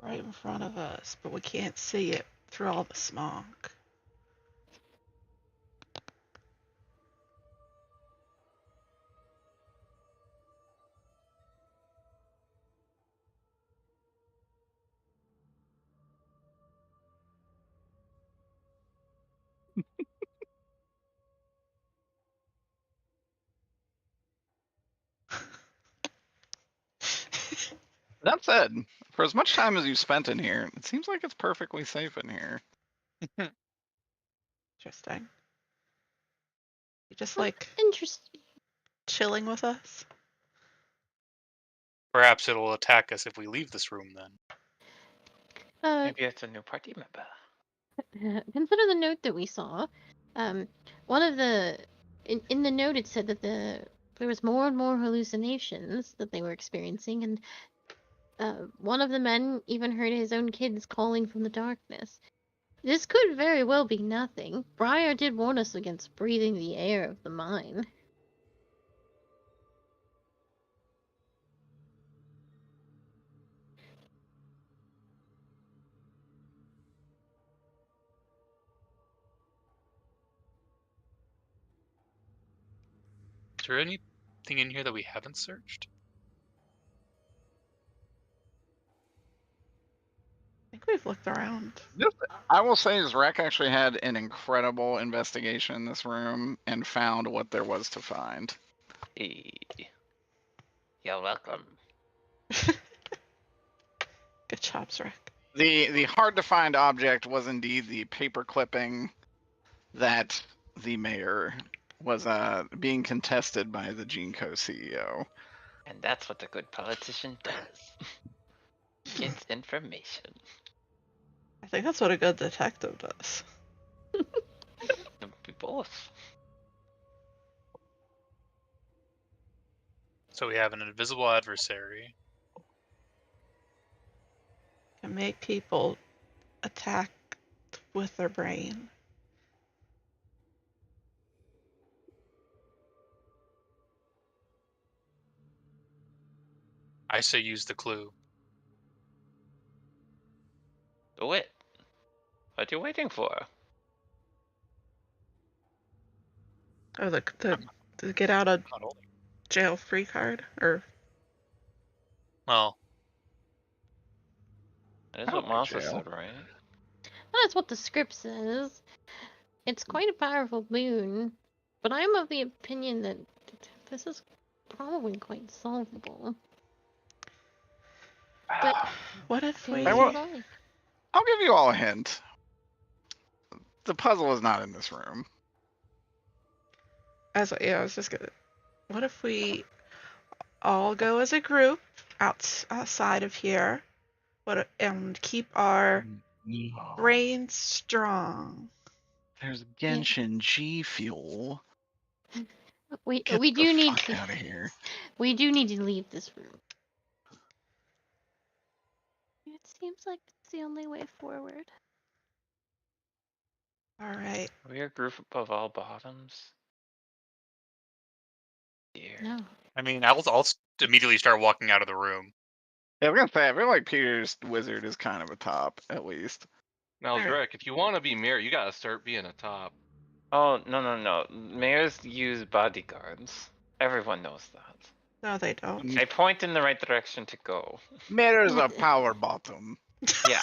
right in front of us, but we can't see it through all the smog. That said, for as much time as you spent in here, it seems like it's perfectly safe in here. Interesting. Just like Interesting. chilling with us. Perhaps it'll attack us if we leave this room then. Maybe it's a new party member. Consider the note that we saw. One of the in the note it said that there was more and more hallucinations that they were experiencing, and one of the men even heard his own kids calling from the darkness. This could very well be nothing. Briar did warn us against breathing the air of the mine. Is there anything in here that we haven't searched? I think we've looked around. I will say Zrek actually had an incredible investigation in this room and found what there was to find. Hey. You're welcome. Good job, Zrek. The hard to find object was indeed the paper clipping that the mayor was being contested by the GeneCo CEO. And that's what a good politician does. Gets information. I think that's what a good detective does. Be both. So we have an invisible adversary. Can make people attack with their brain. I say use the clue. Do it. What are you waiting for? Oh, the get out of Not only. jail free card? Or Well, That is Oh, what Masa jail. said, right? That's what the script says. It's quite a powerful boon, but I'm of the opinion that this is probably quite solvable. But what if we... I'll give you all a hint. The puzzle is not in this room. I was just gonna... What if we all go as a group outside of here, and keep our brains strong? There's Genshin G Fuel. We Get do the need fuck to out of here. we do need to leave this room. It seems like it's the only way forward. All right. Are we a group of all bottoms? Dear. No. I mean, I'll immediately start walking out of the room. Yeah, I was gonna say, I feel like Peter's wizard is kind of a top, at least. Now, Alright. Drek, if you want to be mayor, you gotta start being a top. Oh, no. Mayors use bodyguards. Everyone knows that. No, they don't. I point in the right direction to go. Mirror's a power bottom. Yeah.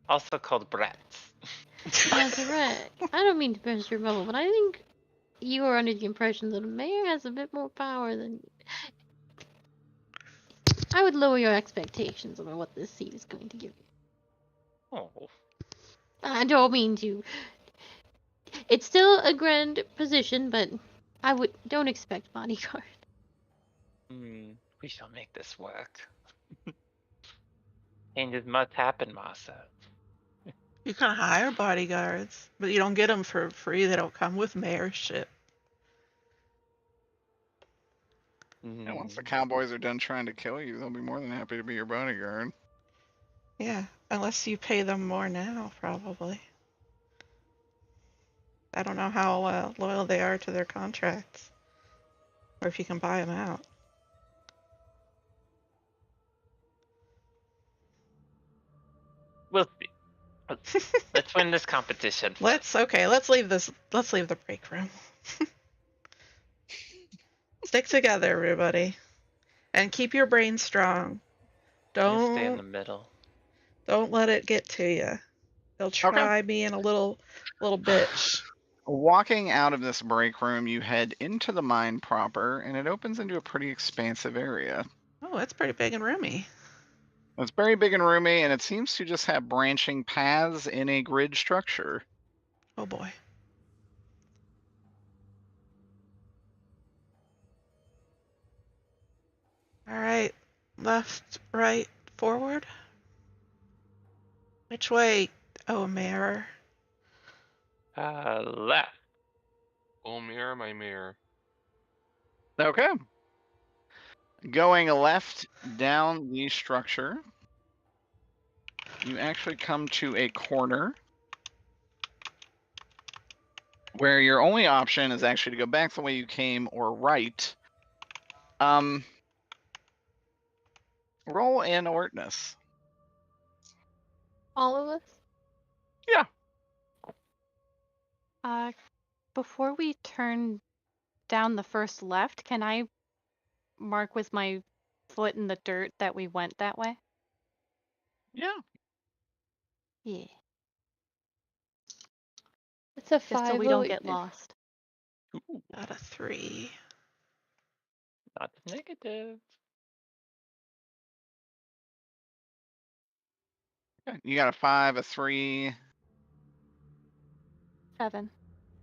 Also called brats. Correct. I don't mean to burst your bubble, but I think you are under the impression that a mayor has a bit more power than. I would lower your expectations on what this seat is going to give you. Oh. I don't mean to. It's still a grand position, but don't expect bodyguard. We shall make this work. Changes must happen, Masa. You can hire bodyguards, but you don't get them for free. They don't come with mayorship. And once the cowboys are done trying to kill you, they'll be more than happy to be your bodyguard. Yeah, unless you pay them more now, probably. I don't know how loyal they are to their contracts, or if you can buy them out. We'll see. Let's win this competition. Let's leave the break room. Stick together, everybody, and keep your brain strong. Don't stay in the middle. Don't let it get to you. They'll try being a little bitch. Walking out of this break room, you head into the mine proper, and it opens into a pretty expansive area. Oh, it's pretty big and roomy. It's very big and roomy, and it seems to just have branching paths in a grid structure. Oh boy. Left, right, forward? Which way, oh mirror? Left. Oh, mirror, my mirror. Okay. Going left down the structure, you actually come to a corner where your only option is actually to go back the way you came or right. Roll an alertness. All of us? Yeah. Before we turn down the first left, can I mark with my foot in the dirt that we went that way? Yeah. Yeah. It's a Just 5. so we don't get lost. Ooh. Got a 3. Not negative. Okay. You got a 5, a 3, 7.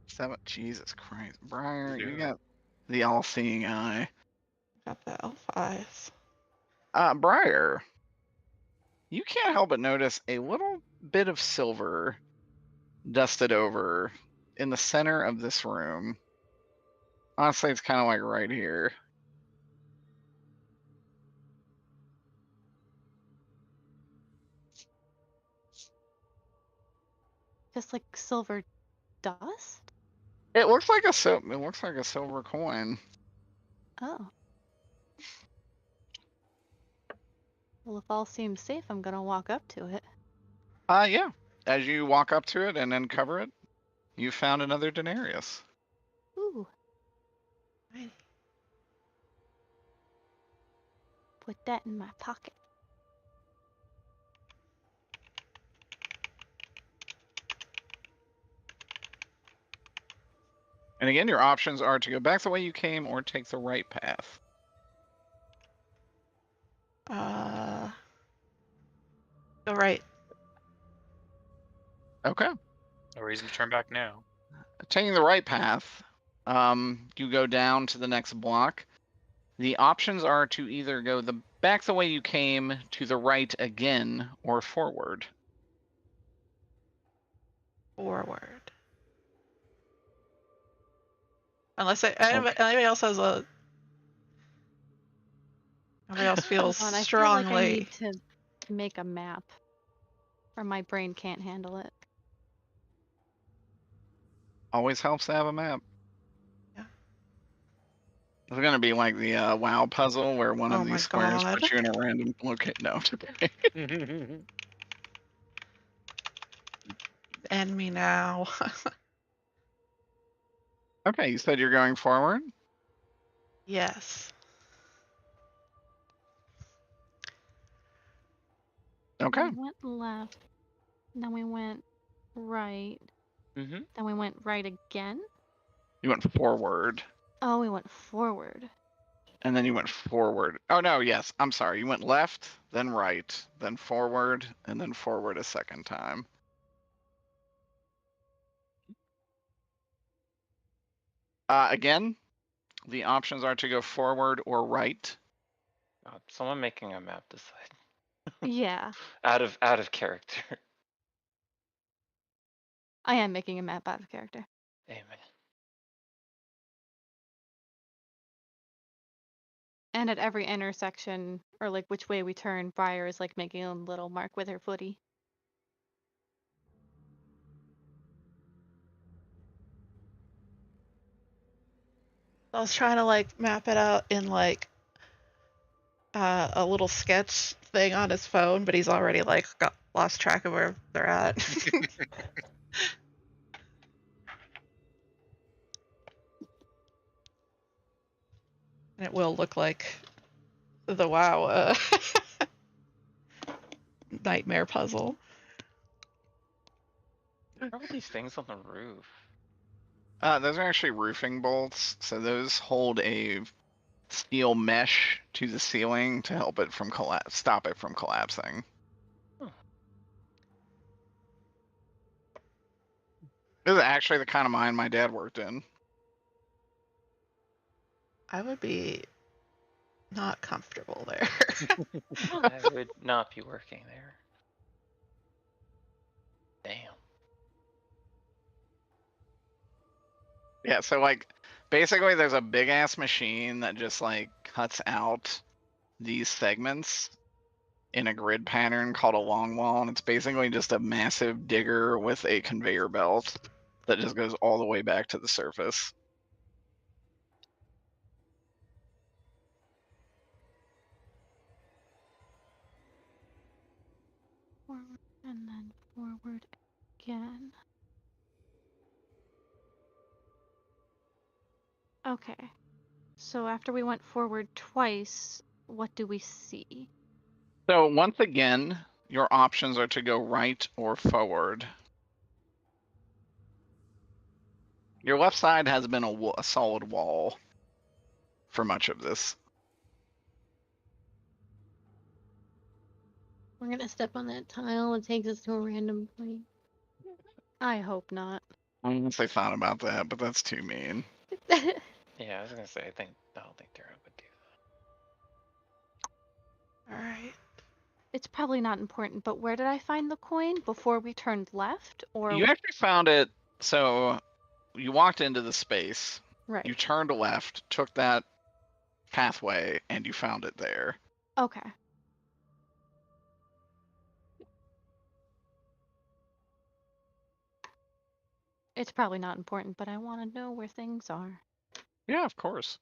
7. Jesus Christ. Briar, you Yeah. got the all-seeing eye. Got the L5s. Briar, you can't help but notice a little bit of silver dusted over in the center of this room. Honestly, it's kind of like right here. Just like silver dust? It looks like a silver coin. Oh. Well, if all seems safe, I'm gonna walk up to it. Yeah. As you walk up to it and then cover it, you found another denarius. Ooh. Right. Put that in my pocket. And again, your options are to go back the way you came or take the right path. Go right. Okay. No reason to turn back now. Taking the right path, you go down to the next block. The options are to either go back the way you came, to the right again, or forward. Forward. Unless anybody else has a. Nobody else feels Hold on, I strongly. feel like I need to make a map. Or my brain can't handle it. Always helps to have a map. Yeah. It's going to be like the WoW puzzle where one Oh of my these squares God. puts you in a random location. No. End me now. Okay, you said you're going forward? Yes. Okay. We went left. Then we went right. Mm-hmm. Then we went right again. You went forward. Oh, we went forward. And then you went forward. Oh, no, yes. I'm sorry. You went left, then right, then forward, and then forward a second time. Again, the options are to go forward or right. Someone making a map decide. Yeah. out of character. I am making a map out of character. Amen. And at every intersection, or like which way we turn, Briar is like making a little mark with her footy. I was trying to like map it out in like a little sketch thing on his phone, but he's already like lost track of where they're at. And it will look like the WoW nightmare puzzle. What are all these things on the roof? Those are actually roofing bolts, so those hold a steel mesh to the ceiling to help it from stop it from collapsing. This is actually the kind of mine my dad worked in. I would be not comfortable there. I would not be working there. Damn. Yeah, so like basically there's a big ass machine that just like cuts out these segments in a grid pattern called a long wall, and it's basically just a massive digger with a conveyor belt that just goes all the way back to the surface. Forward and then forward again. Okay. So after we went forward twice, what do we see? So once again, your options are to go right or forward. Your left side has been a solid wall for much of this. We're gonna step on that tile that takes us to a random point. I hope not. I honestly thought about that, but that's too mean. Yeah, I was gonna say I don't think Tara would do All right. It's probably not important, but where did I find the coin? Before we turned left? Or You actually found it, so you walked into the space, right. you turned left, took that pathway, and you found it there. Okay. It's probably not important, but I want to know where things are. Yeah, of course.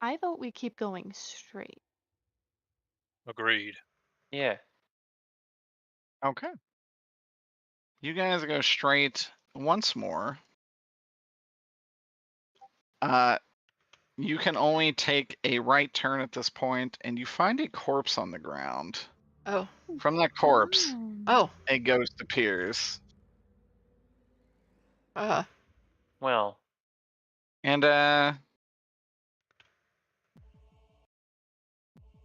I vote we keep going straight. Agreed. that. Yeah. Okay. You guys go straight once more. You can only take a right turn at this point, and you find a corpse on the ground. Oh. From that corpse, Oh. a ghost appears. Well. And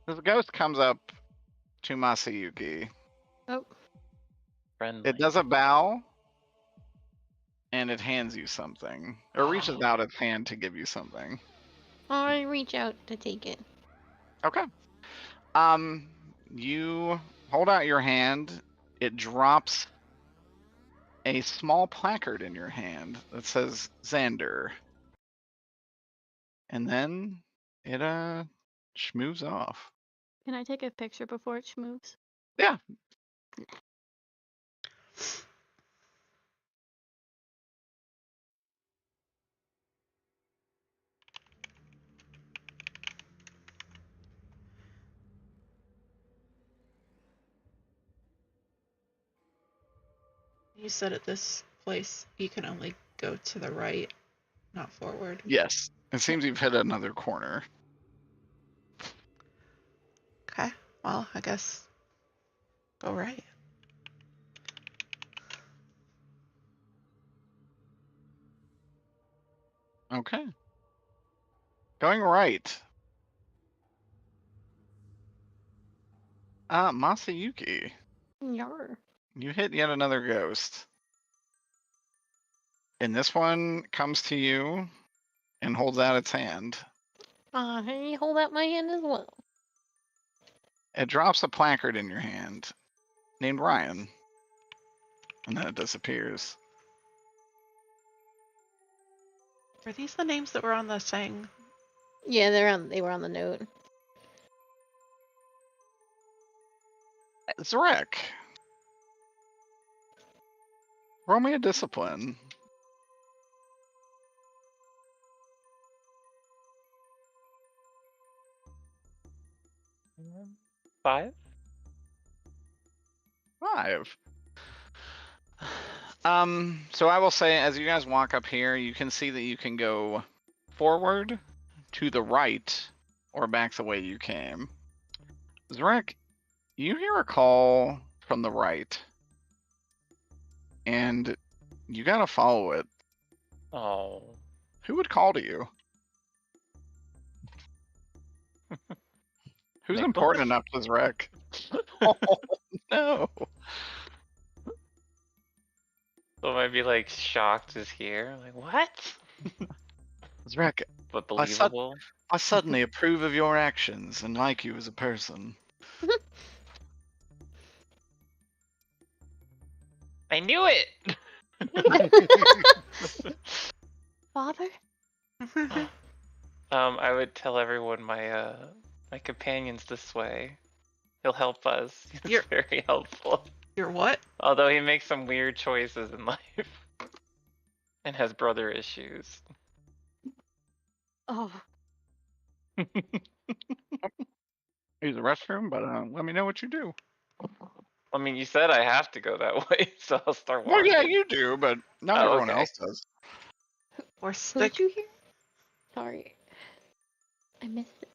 this ghost comes up to Masayuki. Oh. Friendly. It does a bow, and it hands you something. Or reaches out its hand to give you something. I reach out to take it. Okay. You hold out your hand. It drops a small placard in your hand that says Xander. And then it schmoves off. Can I take a picture before it moves? Yeah. You said at this place you can only go to the right, not forward. Yes. It seems you've hit another corner. Okay. Well, I guess go right. Okay. Going right. Masayuki. Yar. You hit yet another ghost. And this one comes to you and holds out its hand. I hold out my hand as well. It drops a placard in your hand named Ryan. And then it disappears. Were these the names that were on the thing? Yeah, they were on the note. Zarek. Roll me a discipline. 5? 5. So I will say, as you guys walk up here, you can see that you can go forward, to the right, or back the way you came. Zarek, you hear a call from the right, and you gotta follow it. Oh. Who would call to you? Who's Nicholas? important enough to Zarek? Oh, no. So I might be like shocked is here. Like, what? Zrek, but I believable. suddenly approve of your actions and like you as a person. I knew it. Father? I would tell everyone my my companion's this way. He'll help us. He's You're- very helpful. You're what? Although he makes some weird choices in life and has brother issues. Oh, Use the restroom, but let me know what you do. I mean, you said I have to go that way, so I'll start Well, walking. yeah, you do, but not Oh, everyone okay. else does. Or Who stick. did you hear? Sorry. I missed it.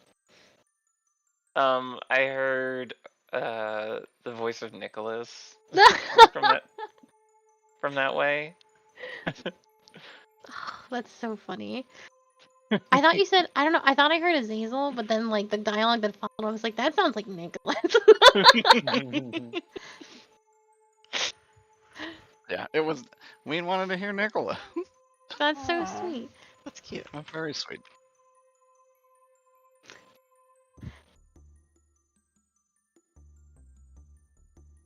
I heard the voice of Nicholas from that way. That's so funny. I thought you said, I don't know, I thought I heard Azazel, but then like the dialogue that followed, I was like, that sounds like Nicholas. Yeah, it was. We wanted to hear Nicola. That's so Aw. sweet. That's cute. That's very sweet.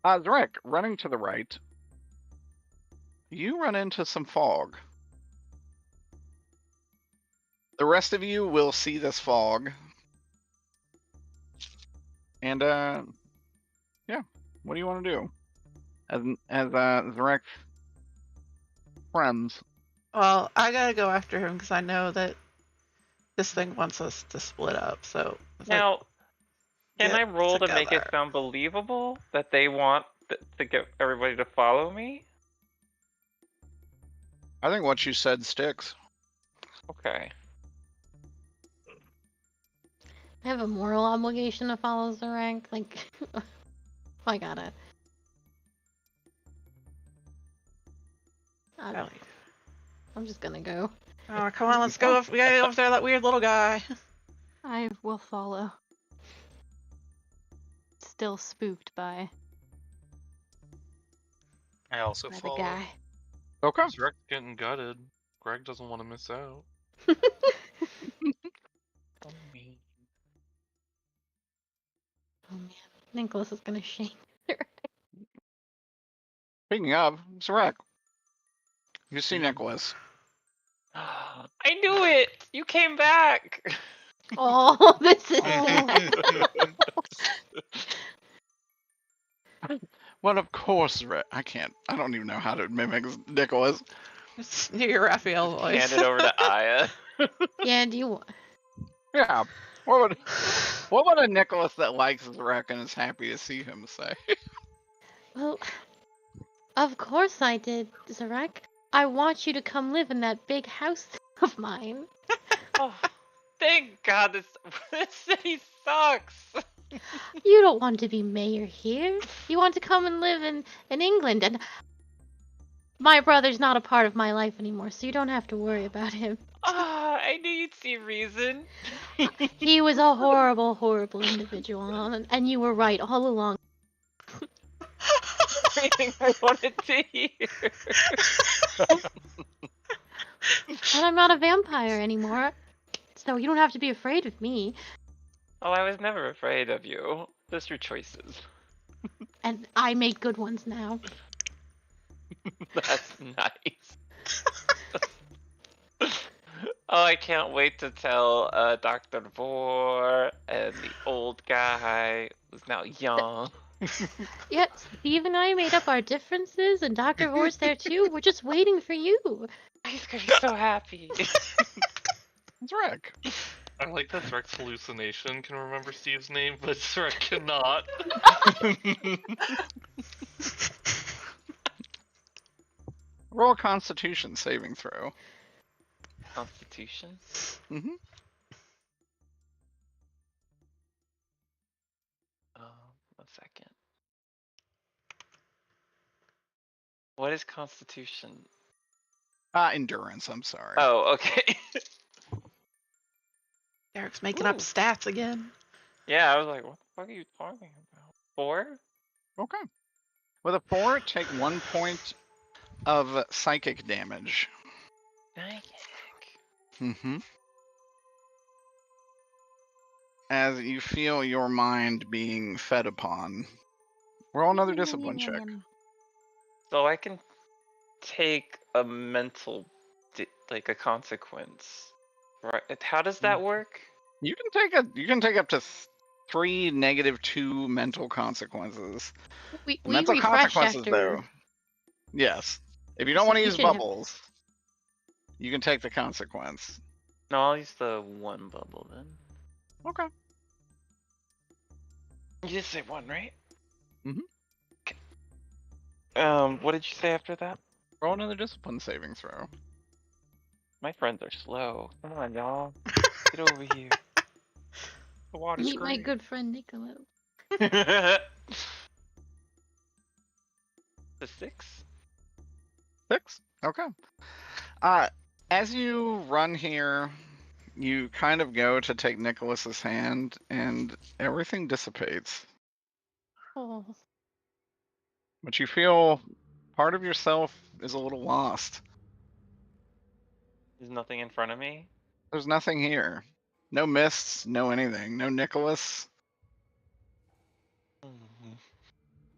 Zrek, running to the right, you run into some fog. The rest of you will see this fog. And, yeah, what do you want to do? As Zrek's friends. Well, I gotta go after him because I know that this thing wants us to split up. So it's like, Now, can get I roll to make it together. sound believable that they want to get everybody to follow me? I think what you said sticks. Okay. I have a moral obligation to follow Zarek. Like, I gotta. Oh, I'm just gonna go. oh, come on, let's go. We gotta go after that weird little guy. I will follow. Still spooked by I also By the follow. guy. Okay. Zrek's getting gutted. Greg doesn't want to miss out. Oh man, Nicholas is gonna shame. Speaking of, Zrek, you see Nicholas. I knew it! You came back! Oh, this is sad. Well, of course, Zrek. I don't even know how to mimic Nicholas. Just hear your Raphael voice. Hand it over to Aya. Yeah, do you want? Yeah. What would a Nicholas that likes Zrek and is happy to see him say? Well, of course I did, Zarek. I want you to come live in that big house of mine. Oh, thank God this city sucks! You don't want to be mayor here. You want to come and live in England, and my brother's not a part of my life anymore, so you don't have to worry about him. Ah, I knew you'd see reason. He was a horrible, horrible individual, and you were right all along. Everything I wanted to hear. And I'm not a vampire anymore, so you don't have to be afraid of me. Oh, I was never afraid of you. Just your choices. And I make good ones now. That's nice. Oh, I can't wait to tell Dr. Vor and the old guy who's now young. Yeah, Steve and I made up our differences, and Dr. Vor's there too. We're just waiting for you. He's gonna be so happy. Zrek. I like that Zrek's hallucination can remember Steve's name, but Zrek cannot. Roll a Constitution saving throw. Constitution? Mm-hmm. One second. What is Constitution? Endurance, I'm sorry. Oh, okay. Derek's making up stats again. Yeah, I was like, what the fuck are you talking about? 4? Okay. With a 4, take 1 point of psychic damage. Psychic. Mm-hmm. As you feel your mind being fed upon. Roll another discipline check. So I can take a mental, like a consequence, right? How does that work? You can take up to 3 -2 mental consequences. We Mental refresh consequences, after. though. Yes. If you don't So want to we use should have bubbles, you can take the consequence. No, I'll use the one bubble then. Okay. You just say one, right? Mhm. Okay. What did you say after that? Roll another discipline saving throw. My friends are slow. Come on, y'all. Get over here. The water's Meet my great. good friend Niccolo. The 6? 6? Okay. As you run here, you kind of go to take Nicholas's hand, and everything dissipates. Oh. But you feel part of yourself is a little lost. There's nothing in front of me. There's nothing here. No mists, no anything. No Nicholas.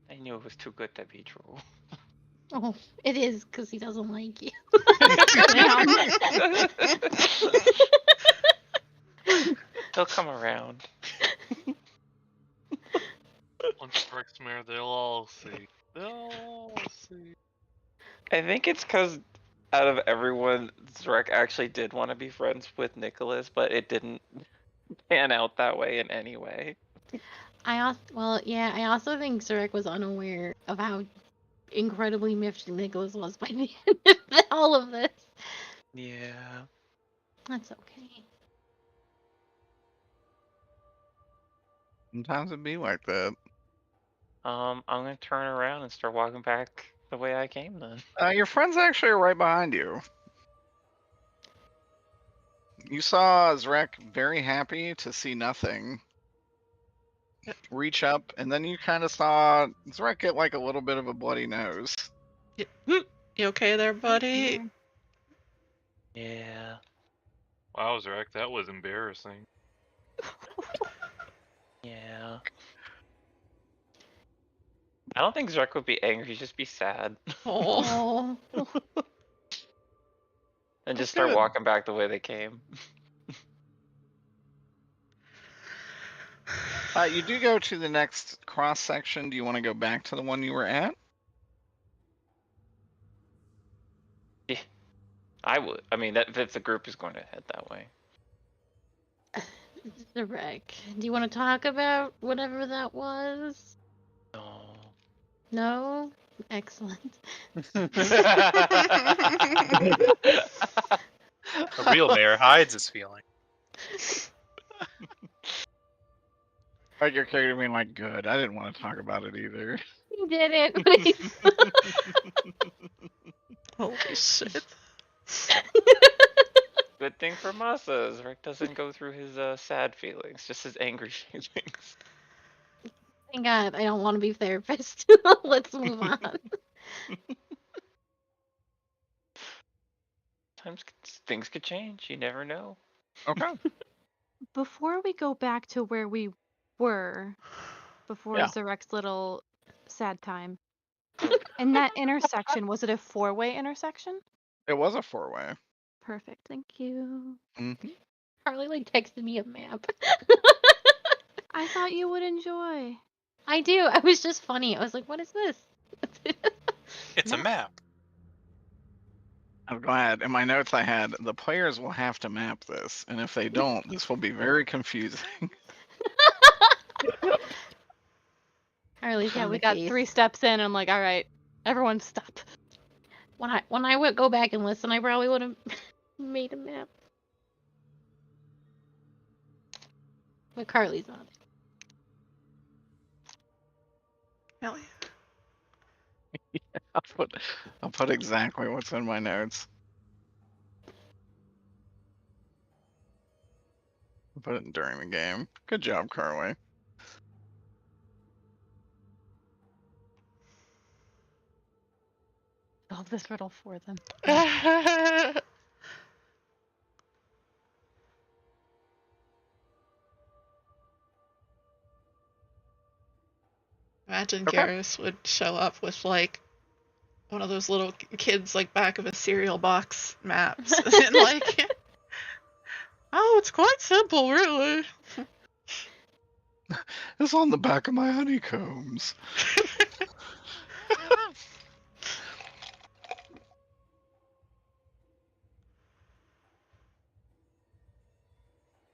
I knew it was too good to be true. Oh, it is because he doesn't like you. He'll come around. Once Rick's mayor, they'll all see. They'll all see. I think it's because out of everyone, Zarek actually did want to be friends with Nicholas, but it didn't pan out that way in any way. I also think Zurich was unaware of how incredibly miffed Nicholas was by the end of all of this. Yeah. That's okay. Sometimes it be like that. I'm gonna turn around and start walking back the way I came then. Your friends actually are right behind you. You saw Zrek very happy to see nothing. Reach up, and then you kind of saw Zrek get like a little bit of a bloody nose. You okay there, buddy? Yeah. Wow, Zarek, that was embarrassing. Yeah. I don't think Zarek would be angry, he'd just be sad. Oh. And just That's start good. walking back the way they came. You do go to the next cross section. Do you want to go back to the one you were at? Yeah. I would. I mean, if the group is going to head that way. Zurich, do you want to talk about whatever that was? No. No? Excellent. A real mayor hides his feeling. Like your character being like, good. I didn't want to talk about it either. He didn't. But he's... Holy shit. Good thing for Masa, Zarek doesn't go through his sad feelings, just his angry feelings. Thank God, I don't want to be a therapist. Let's move on. Sometimes things could change. You never know. Okay. Before we go back to where we were, before Yeah. Zarek's little sad time, in that intersection, was it a 4-way intersection? It was a 4-way. Perfect, thank you. Mm-hmm. Harley like texted me a map. I thought you would enjoy. I do. I was just funny. I was like, what is this? It's a map. I'm glad. In my notes I had, the players will have to map this, and if they don't, this will be very confusing. Harley's Yeah, on we my got face. 3 steps in, and I'm like, all right, everyone stop. When I would go back and listen, I probably would have made a map. But Carly's on it. Hell yeah. I'll put exactly what's in my notes. I'll put it during the game. Good job, Carly. Solve this riddle for them. Imagine Okay. Garrus would show up with like one of those little kids like back of a cereal box maps and like, oh, it's quite simple, really. It's on the back of my honeycombs.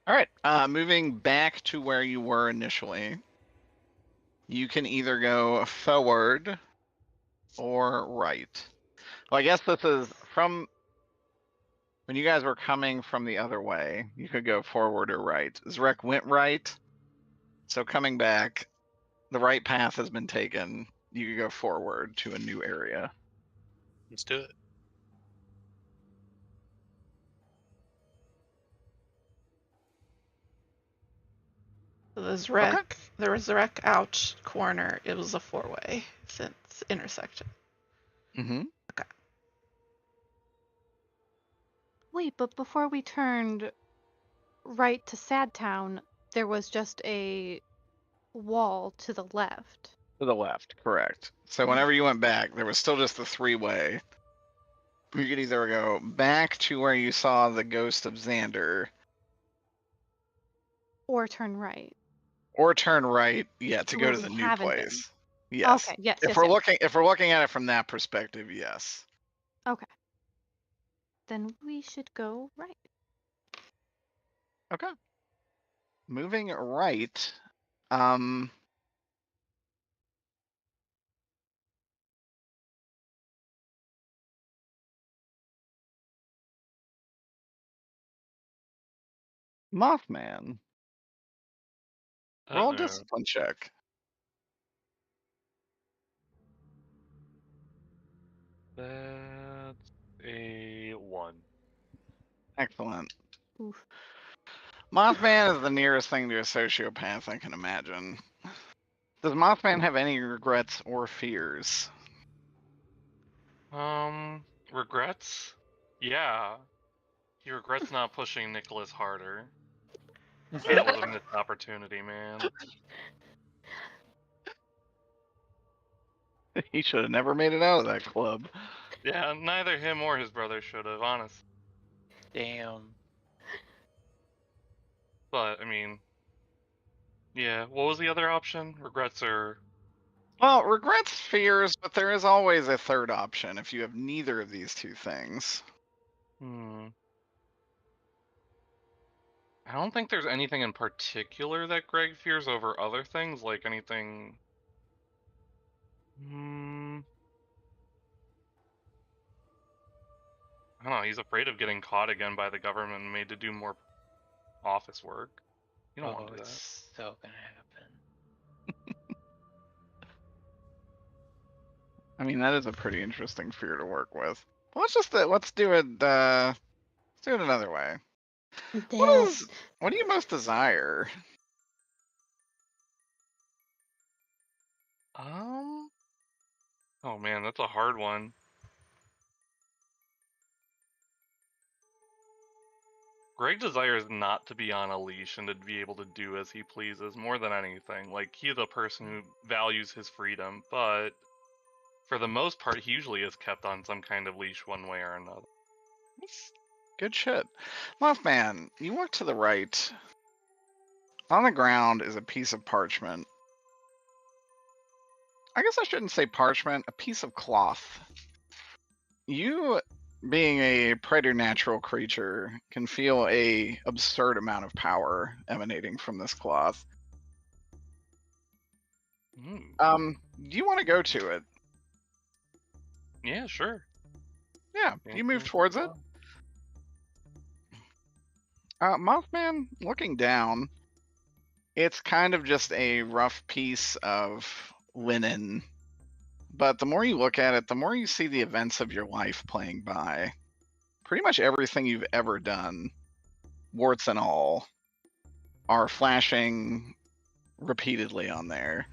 All right. Moving back to where you were initially, you can either go forward or right. Well, I guess this is from when you guys were coming from the other way. You could go forward or right. Zrek went right, so coming back, the right path has been taken. You could go forward to a new area. Let's do it. So the Zrek out corner, it was a 4-way since intersection. Mm-hmm. Okay. Wait, but before we turned right to Sad Town, there was just a wall to the left. To the left, correct. So whenever you went back, there was still just the 3-way. You could either go back to where you saw the ghost of Xander, Or turn right. or turn right, to go Where to we the new haven't been. place. Yes. Okay, yes, If yes, we're yes. looking at it from that perspective, yes. Okay. Then we should go right. Okay. Moving right. Mothman. Roll a discipline check. That's a 1. Excellent. Oof. Mothman is the nearest thing to a sociopath I can imagine. Does Mothman have any regrets or fears? Regrets? Yeah. He regrets not pushing Nicholas harder. That was a missed opportunity, man. He should have never made it out of that club. Yeah, neither him or his brother should have, honest. Damn. But, I mean, yeah, what was the other option? Regrets or... Well, regrets, fears, but there is always a third option if you have neither of these two things. I don't think there's anything in particular that Greg fears over other things, like anything... I don't know, he's afraid of getting caught again by the government and made to do more office work. You don't want to do that. It's so gonna happen. I mean, that is a pretty interesting fear to work with. Well, let's do it another way. What do you most desire? Oh man, that's a hard one. Greg desires not to be on a leash and to be able to do as he pleases more than anything. Like, he's a person who values his freedom, but for the most part, he usually is kept on some kind of leash one way or another. That's good shit. Mothman, you walk to the right. On the ground is a piece of parchment. I guess I shouldn't say parchment, a piece of cloth. You, being a preternatural creature, can feel a absurd amount of power emanating from this cloth. Do you want to go to it? Yeah, sure. Yeah, you move towards it. Mothman, looking down, it's kind of just a rough piece of linen. But the more you look at it, the more you see the events of your life playing by. Pretty much everything you've ever done, warts and all, are flashing repeatedly on there.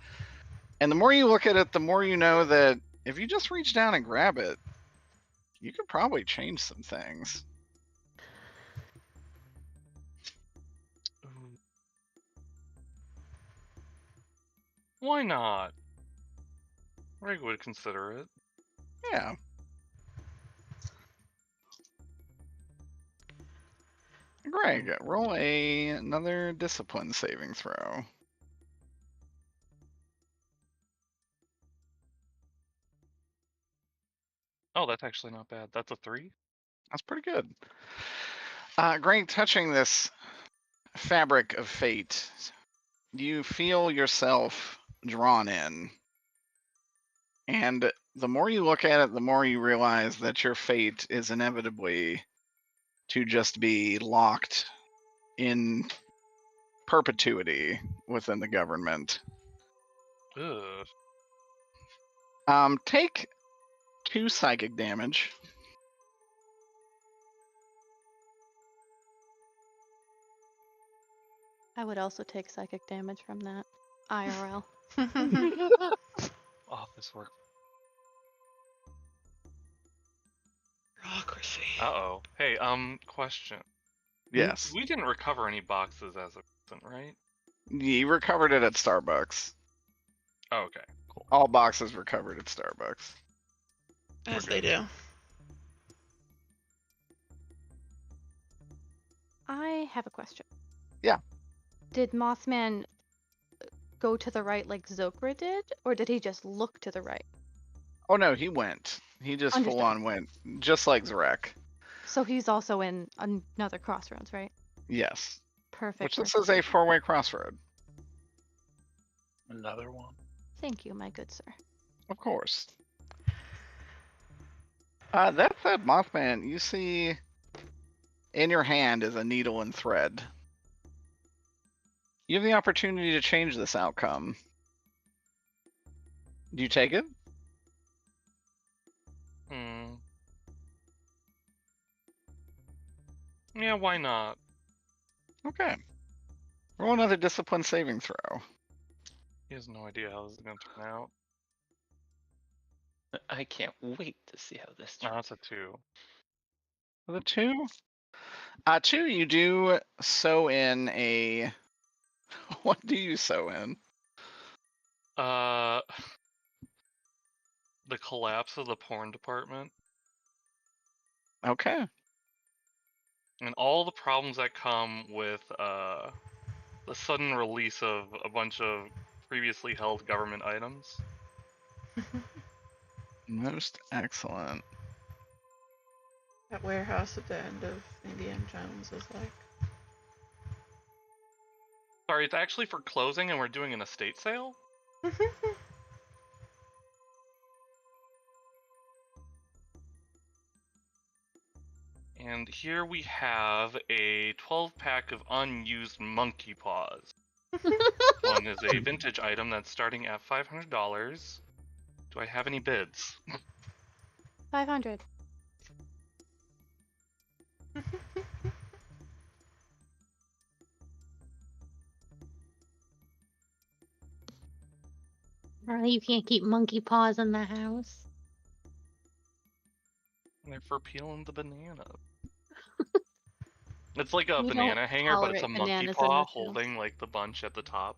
And the more you look at it, the more you know that if you just reach down and grab it, you could probably change some things. Why not? Greg would consider it. Yeah. Greg, roll another discipline saving throw. Oh, that's actually not bad. That's a 3. That's pretty good. Greg, touching this fabric of fate, you feel yourself drawn in. And the more you look at it, the more you realize that your fate is inevitably to just be locked in perpetuity within the government. Ugh. Take 2 psychic damage. I would also take psychic damage from that. IRL. Office work. Bureaucracy. Uh-oh. Hey, question. Yes. We didn't recover any boxes as a present, right? You recovered it at Starbucks. Oh, okay. Cool. All boxes recovered at Starbucks. As they do. I have a question. Yeah. Did Mothman go to the right like Zokra did, or did he just look to the right? Oh no, he went. He just Understood. full on went, just like Zarek. So he's also in another crossroads, right? Yes. Perfect. Which this is a 4-way crossroad. Another one. Thank you, my good sir. Of course. That said, Mothman, you see in your hand is a needle and thread. You have the opportunity to change this outcome. Do you take it? Yeah, why not? Okay. Roll another discipline saving throw. He has no idea how this is going to turn out. I can't wait to see how this No, turns. that's a 2. The 2? 2, you do sew in a... What do you sew in? The collapse of the porn department. Okay. And all the problems that come with the sudden release of a bunch of previously held government items. Most excellent. That warehouse at the end of Indiana Jones is like. Sorry, it's actually for closing and we're doing an estate sale? And here we have a 12-pack of unused monkey paws. One is a vintage item that's starting at $500. Do I have any bids? 500. Charlie, you can't keep monkey paws in the house. They're for peeling the banana. It's like a We don't banana hanger, but it's a tolerate monkey bananas in paw this house. holding like the bunch at the top.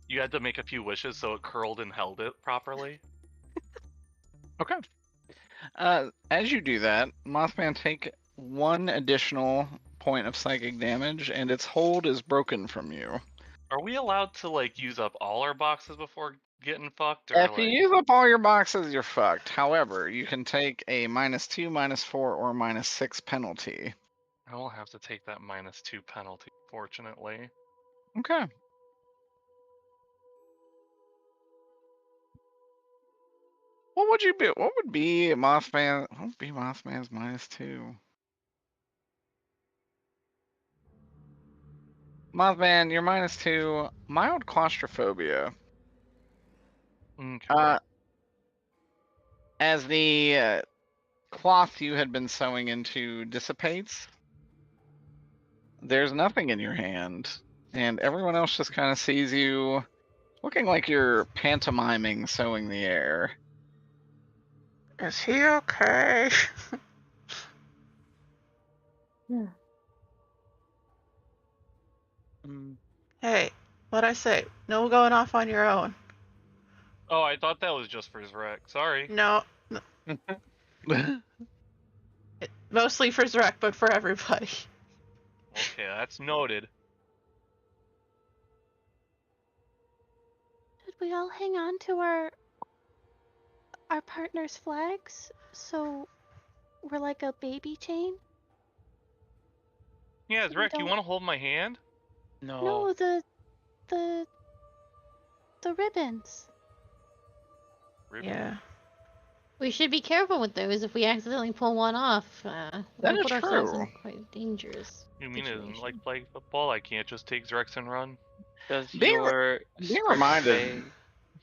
You had to make a few wishes so it curled and held it properly. Okay. As you do that, Mothman, take 1 additional point of psychic damage, and its hold is broken from you. Are we allowed to like use up all our boxes before getting fucked? Or If like... you use up all your boxes, you're fucked. However, you can take a -2, -4, or -6 penalty. I will have to take that -2 penalty, fortunately. Okay. What would you be? What would be Mothman? What would be Mothman's -2? Mothman, you're -2. Mild claustrophobia. Okay. As the cloth you had been sewing into dissipates, there's nothing in your hand, and everyone else just kind of sees you looking like you're pantomiming sewing the air. Is he okay? Yeah. Hey, what'd I say? No going off on your own. Oh, I thought that was just for Zrek. Sorry. No, mostly for Zrek, but for everybody. Okay, that's noted. Should we all hang on to our partner's flags so we're like a baby chain? Yeah, So we Zrek, you don't- want to hold my hand? No. No, the ribbons. Ribbon. Yeah. We should be careful with those. If we accidentally pull one off, That we'll is put ourselves in true. quite dangerous You mean it isn't like situation. flag football? I can't just take Zrex and run? Does Being your Being script reminded say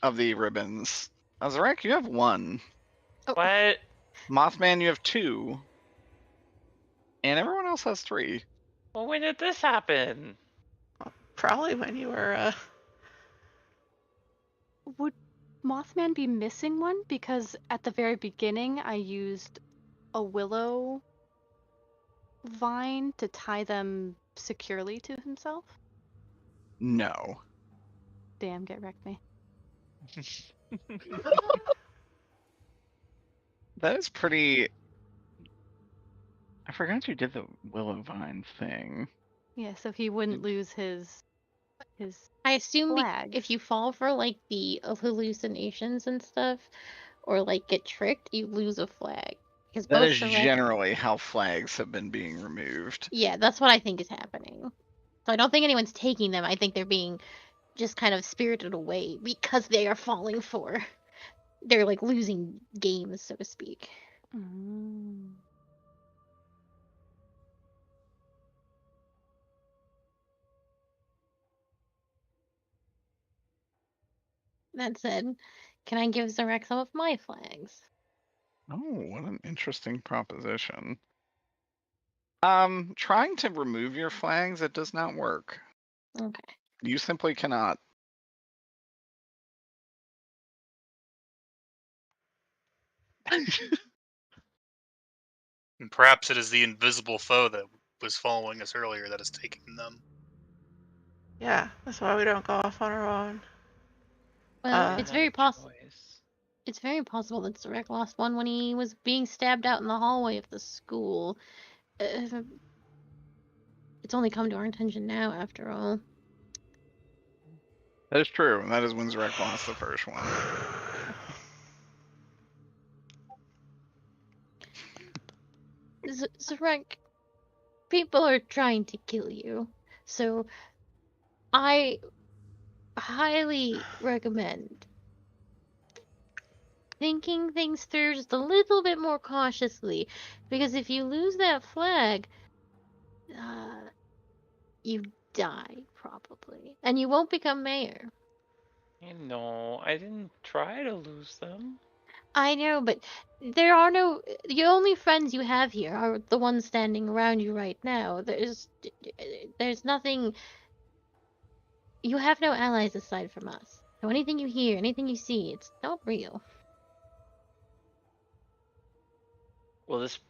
of the ribbons. Zarek, you have 1. what? Mothman, you have 2. And everyone else has 3. Well, when did this happen? Probably when you were Would Mothman be missing one? Because at the very beginning, I used a willow vine to tie them securely to himself. No. Damn, get wrecked me. That is pretty. I forgot you did the Willow Vine thing. Yeah, so he wouldn't lose his I assume flag. if you fall for like the hallucinations and stuff, or like get tricked, you lose a flag. Because That both is Zarek- generally how flags have been being removed. Yeah, that's what I think is happening. So I don't think anyone's taking them. I think they're being just kind of spirited away because they are falling for. They're like losing games, so to speak. Mm. That said, can I give Zarek some of my flags? Oh, what an interesting proposition. Trying to remove your flags, it does not work. Okay. You simply cannot. And perhaps it is the invisible foe that was following us earlier that is taking them. yeah. That's why we don't go off on our own. Well, Uh, it's very possible. Choice. It's very possible that Zarek lost one when he was being stabbed out in the hallway of the school. Uh, it's only come to our attention now, after all. That is true. That is when Zarek lost the first one. Zarek, people are trying to kill you, so I highly recommend thinking things through just a little bit more cautiously, because if you lose that flag, you die probably, and you won't become mayor. You know, I didn't try to lose them. I know, but there are no. The only friends you have here are the ones standing around you right now. There's nothing. You have no allies aside from us. So anything you hear, anything you see, it's not real. Will this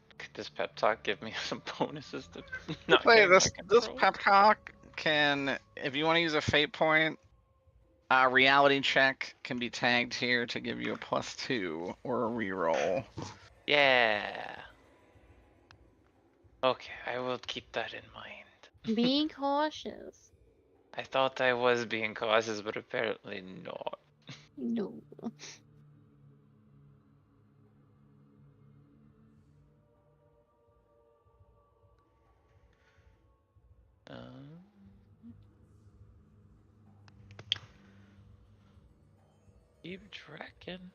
pep talk give me some bonuses to not Say getting this out of this control? pep talk can, if you want to use a fate point, a reality check can be tagged here to give you a +2 or a reroll. Yeah. Okay, I will keep that in mind. Be cautious. I thought I was being cautious, but apparently not. No. Um, keep tracking.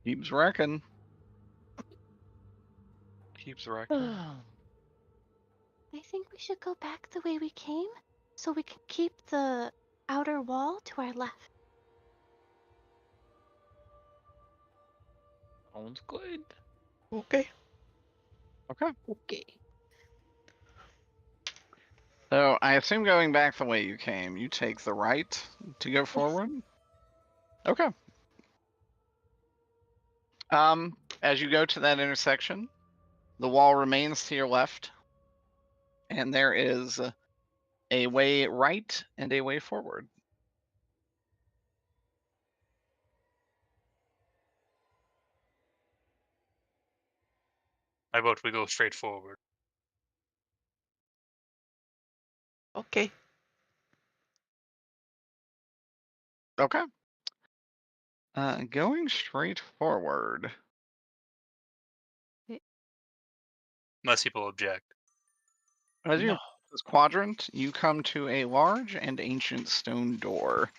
Keeps wrecking. Keeps wrecking. I think we should go back the way we came so we can keep the outer wall to our left. Sounds good. Okay. Okay. Okay. So I assume going back the way you came, you take the right to go forward. Okay. As you go to that intersection, the wall remains to your left, and there is a way right and a way forward. I vote we go straight forward. Okay. Okay. Going straight forward. Unless people object. As you No. approach this quadrant, you come to a large and ancient stone door.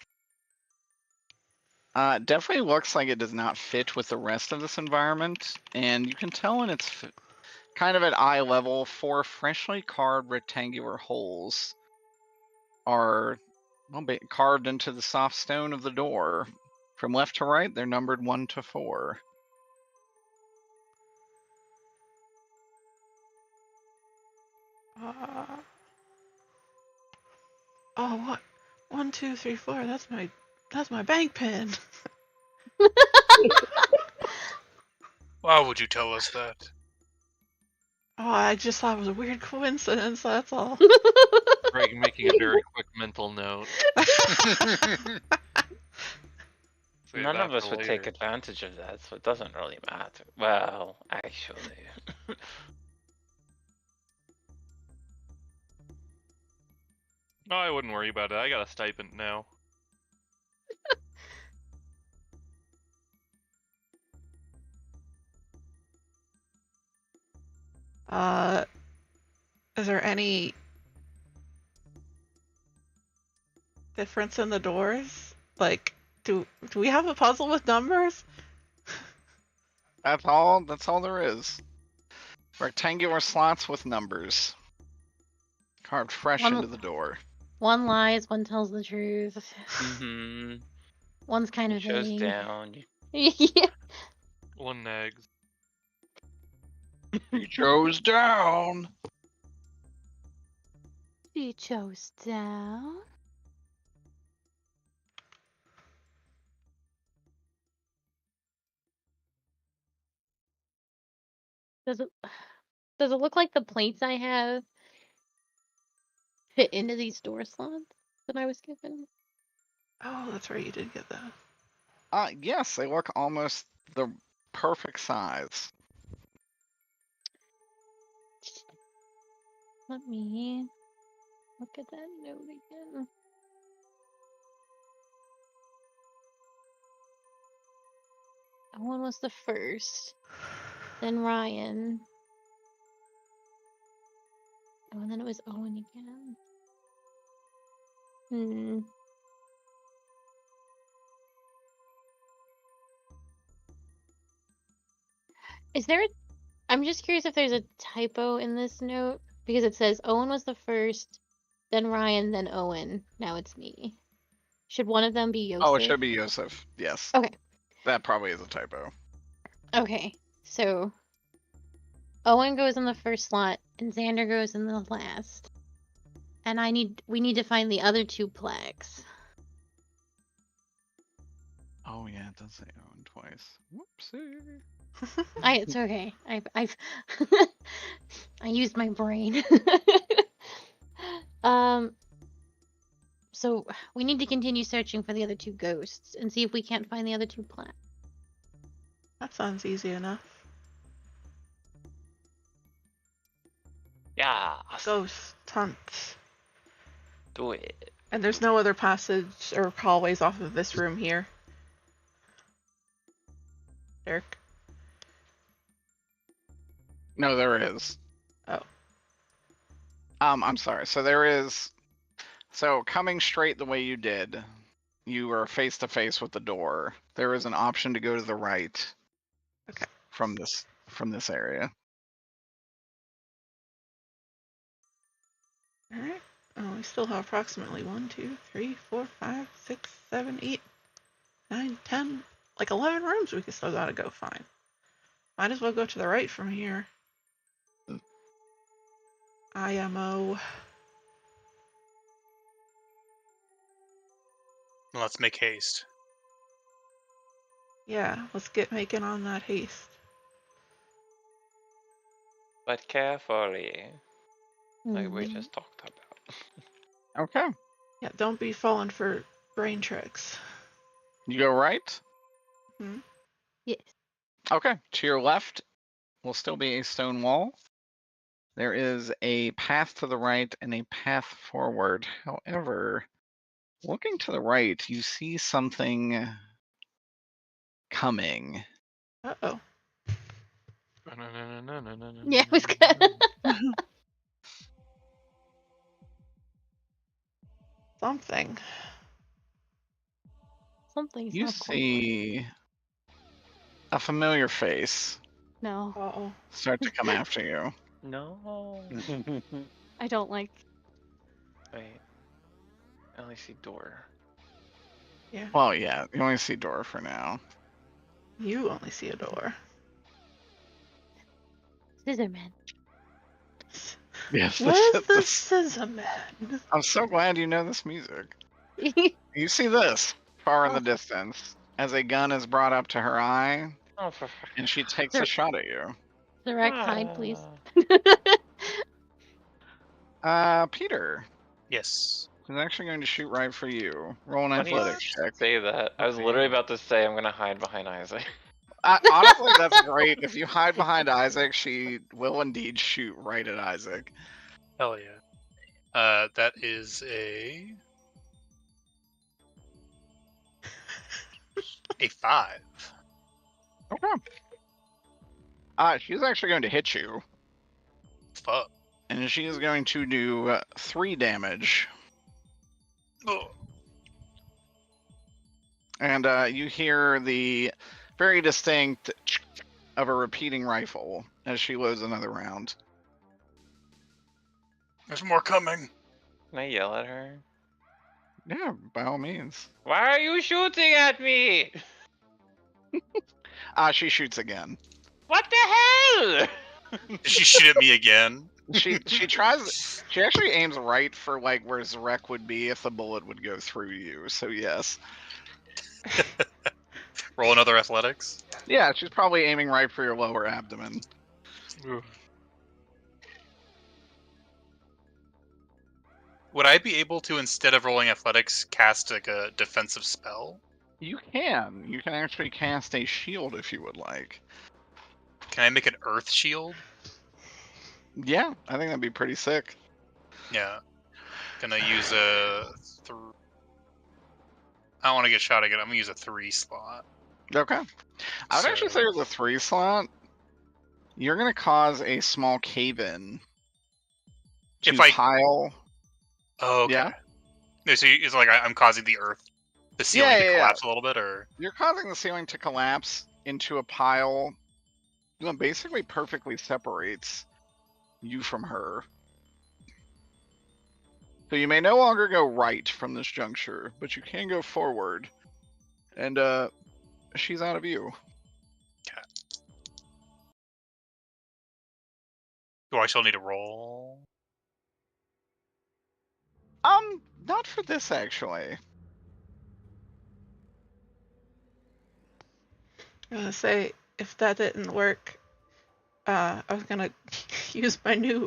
Definitely looks like it does not fit with the rest of this environment, and you can tell in its kind of at eye level, 4 freshly carved rectangular holes are carved into the soft stone of the door. From left to right, they're numbered 1 to 4. Oh, what? 1, 2, 3, 4. That's my bank pin. Why would you tell us that? Oh, I just thought it was a weird coincidence. That's all. Greg making a very quick mental note. Save None that of us for would take later. advantage of that, so it doesn't really matter. Well, actually. No, I wouldn't worry about it. I got a stipend now. Is there any difference in the doors? Like, do we have a puzzle with numbers? That's all there is. Rectangular slots with numbers. Carved fresh into the door. One lies, one tells the truth. Mm-hmm. One's kind He of shows vague. down. Yeah. One nags. He chose down. She chose down. Does it look like the plates I have fit into these door slots that I was given? Oh, that's right. You did get that. Yes, they look almost the perfect size. Let me look at that note again. Owen was the first, then Ryan. Oh, and then it was Owen again. Is there I'm just curious if there's a typo in this note, because it says Owen was the first, then Ryan, then Owen. Now it's me. Should one of them be Yosef? Oh, it should be Yosef. Yes. Okay. That probably is a typo. Okay. So Owen goes in the first slot and Xander goes in the last. And we need to find the other 2 plaques. Oh yeah, it does say Owen twice. Whoopsie. It's okay. I've I used my brain. So we need to continue searching for the other 2 ghosts and see if we can't find the other 2 plaques. That sounds easy enough. Yeah. Ghost hunt. Do it. And there's no other passage or hallways off of this room here. Derek? No, there is. Oh. I'm sorry. So there is. So coming straight the way you did, you are face to face with the door. There is an option to go to the right. Okay. From this area. Alright. Oh, we still have approximately 1, 2, 3, 4, 5, 6, 7, 8, 9, 10, like 11 rooms we still gotta go find. Might as well go to the right from here. IMO. Let's make haste. Yeah, let's get making on that haste. But carefully. Like we Mhm. just talked about. Okay. Yeah, don't be falling for brain tricks. You go right. Hmm? Yes. Okay. To your left will still be a stone wall. There is a path to the right and a path forward. However, looking to the right, you see something coming. Uh-oh. Yeah, it was good. Something. Something's You not quite. see a familiar face No, Uh-oh. start to come after you. No. I don't like. Wait. I only see door. Yeah. Well, yeah, you only see door for now. You only see a door. Scissorman. Yes, What is the Scissor Man? I'm so glad you know this music. You see this far in the distance as a gun is brought up to her eye, Oh, for fuck's and she takes Sir- a shot at you. Direct hide, please. Peter Yes. is actually going to shoot right for you. Roll an Funny you athletics check. say that. I was literally about to say I'm gonna hide behind Isaac. Honestly, that's great. If you hide behind Isaac, she will indeed shoot right at Isaac. Hell yeah. That is a 5. Okay. She's actually going to hit you, Fuck. and she is going to do 3 damage. Oh. And you hear the very distinct of a repeating rifle as she loads another round. There's more coming. Can I yell at her? Yeah, by all means. Why are you shooting at me? She shoots again. What the hell? Did she shoot at me again? She tries. She actually aims right for like where Zarek would be if the bullet would go through you. So yes. Roll another athletics. Yeah, she's probably aiming right for your lower abdomen. Would I be able to, instead of rolling athletics, cast like a defensive spell? You can. You can actually cast a shield if you would like. Can I make an earth shield? Yeah, I think that'd be pretty sick. Yeah. Can I use a... I don't want to get shot again. I'm going to use a 3 slot. Okay. I would actually say with a 3 slot, you're going to cause a small cave-in to If I- pile. Oh, okay. Yeah. No, so it's like I'm causing the earth, the ceiling to collapse a little bit, or? You're causing the ceiling to collapse into a pile that basically perfectly separates you from her. So you may no longer go right from this juncture, but you can go forward. And she's out of view. Do I still need to roll? Not for this actually. I'm gonna say if that didn't work, I was gonna use my new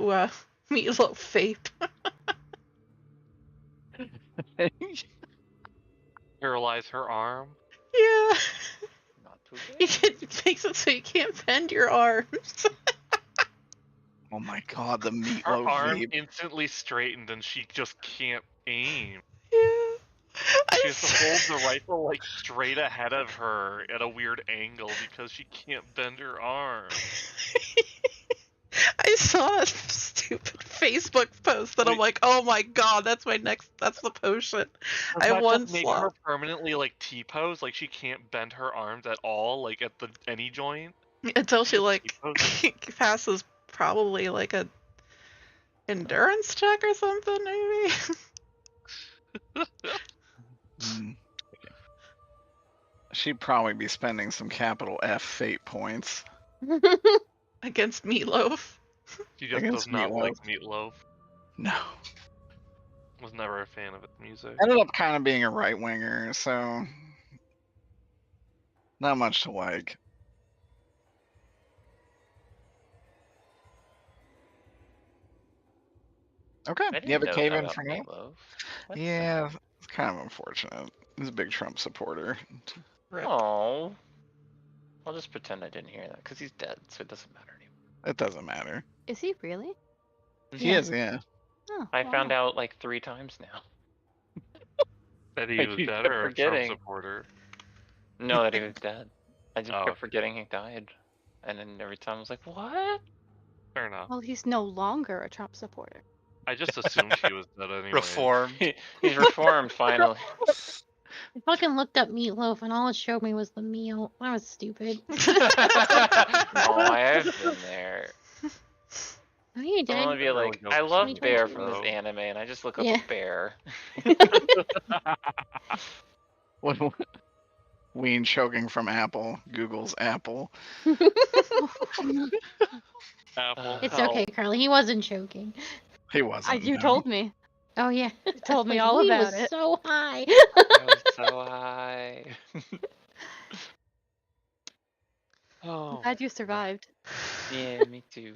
meatloaf vape. Paralyze her arm. Yeah. Not too You bad. can fix it so you can't bend your arms. Oh my god, the Her meatloaf arm vape. instantly straightened and she just can't aim. Yeah. She has to hold the rifle like straight ahead of her at a weird angle because she can't bend her arm. I saw a stupid Facebook post and I'm like, oh my god, that's the potion. Does I have that one just make slot. her permanently like T-pose, like she can't bend her arms at all, like at the any joint? Until she like T-pose? passes probably like a endurance check or something, maybe. She'd probably be spending some capital F fate points. Against Meatloaf. She just Against does not Meatloaf. like Meatloaf. No. Was never a fan of its music. Ended up kind of being a right winger, so not much to like. Okay, I didn't you have a know cave that in about for now? Meatloaf. What? Yeah, it's kind of unfortunate. He's a big Trump supporter. Rip. Oh. I'll just pretend I didn't hear that because he's dead, so it doesn't matter anymore. It doesn't matter. Is he really? He is, yeah. Oh, I found wow. out like 3 times now. That he I was keep dead kept or a Trump forgetting. supporter? No, that he was dead. I just Oh, kept okay. forgetting he died. And then every time I was like, what? Fair enough. Well, he's no longer a Trump supporter. I just assumed he was dead anyway. Reformed. He's reformed finally. I fucking looked up meatloaf and all it showed me was the meal. That was stupid. Oh, I have been there. Oh, you did? Someone would be Really like, go I for love some Bear meatloaf, from this though. anime, and I just look Yeah. up Bear. When Ween choking from Apple. Google's Apple. Apple. It's Help. okay, Carly. He wasn't joking. He wasn't. You no. told me. Oh yeah. You told me Like, all we about was it. so high. I was so high. I'm Oh, glad you survived. yeah, me too.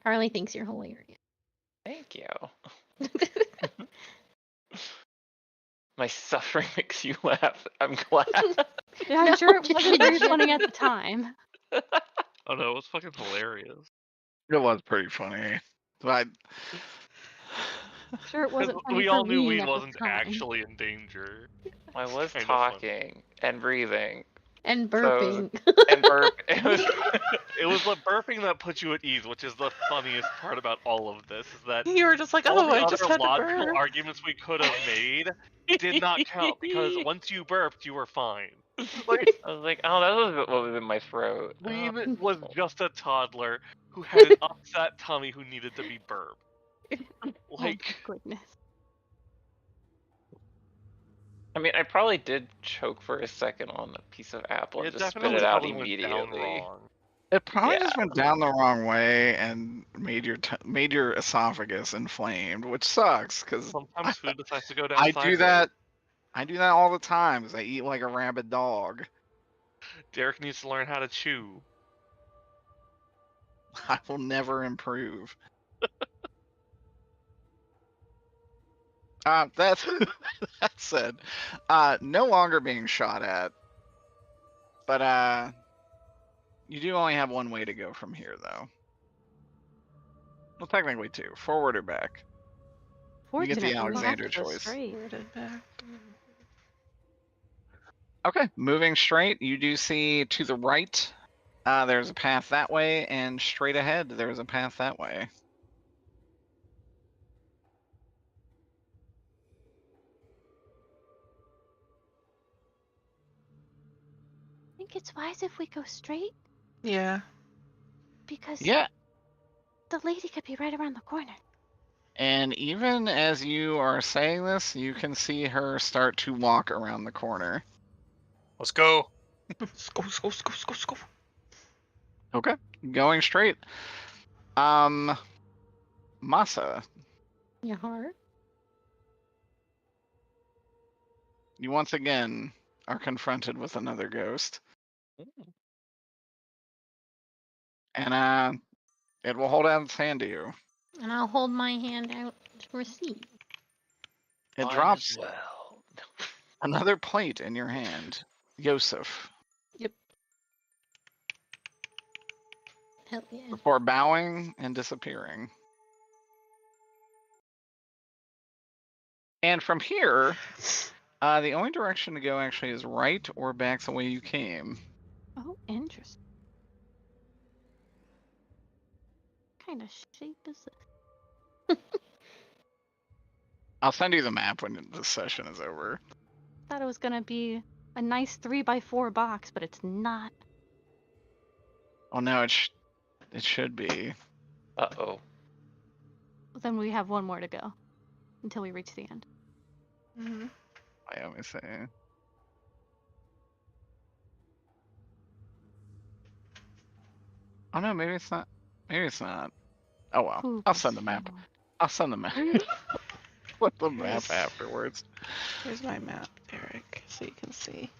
Carly thinks you're hilarious. Thank you. My suffering makes you laugh. I'm glad. Yeah, I'm No, sure it just wasn't very kidding. funny at the time. Oh no, it was fucking hilarious. It was pretty funny. But I'm sure it 'Cause wasn't funny we for all knew Ween Ween at the wasn't time. actually in danger. I was Kind of funny. talking and breathing And So- burping. and burp. It was It was the burping that put you at ease, which is the funniest part about all of this. Is that You were just like, all oh, the I just other had to logical burp. arguments we could have made did not count because once you burped, you were fine. Like, I was like, oh, that was what was in my throat. Ween was just a toddler who had an upset tummy who needed to be burped. Like, Oh, goodness. I mean, I probably did choke for a second on a piece of apple and it just spit definitely it out probably went down immediately. wrong. it probably Yeah. just went down the wrong way and made your esophagus inflamed, which sucks because Sometimes food decides to go down I do sideways. that. I do that all the time. 'Cause I eat like a rabid dog. Derek needs to learn how to chew. I will never improve. That's that said, no longer being shot at. But you do only have one way to go from here, though. Well, technically two: forward or back. You get the Fortunately, Alexander we'll have to go choice. straight. Forward and back. Okay, moving straight, you do see to the right. There's a path that way, and straight ahead, there's a path that way. I think it's wise if we go straight Yeah. because Yeah, the lady could be right around the corner. and even as you are saying this, you can see her start to walk around the corner. Let's go. Let's go, let's go, let's go, let's go, let's go. Okay, going straight. Masa, Your heart. you once again are confronted with another ghost. And it will hold out its hand to you. And I'll hold my hand out to receive. It Mine drops as well. another plate in your hand. Yosef. Hell yeah. Before bowing and disappearing. And from here, the only direction to go actually is right or back the way you came. Oh, interesting. What kind of shape is this? I'll send you the map when this session is over. Thought it was gonna be a nice 3x4 box, but it's not. Oh no, it should be. Uh-oh. Then we have one more to go until we reach the end. Mm-hmm. Let me see. Oh no, maybe it's not. Maybe it's not. Oh well. Poop I'll is send the map. found. I'll send the map. Put the map afterwards. Here's my map, Eric, so you can see.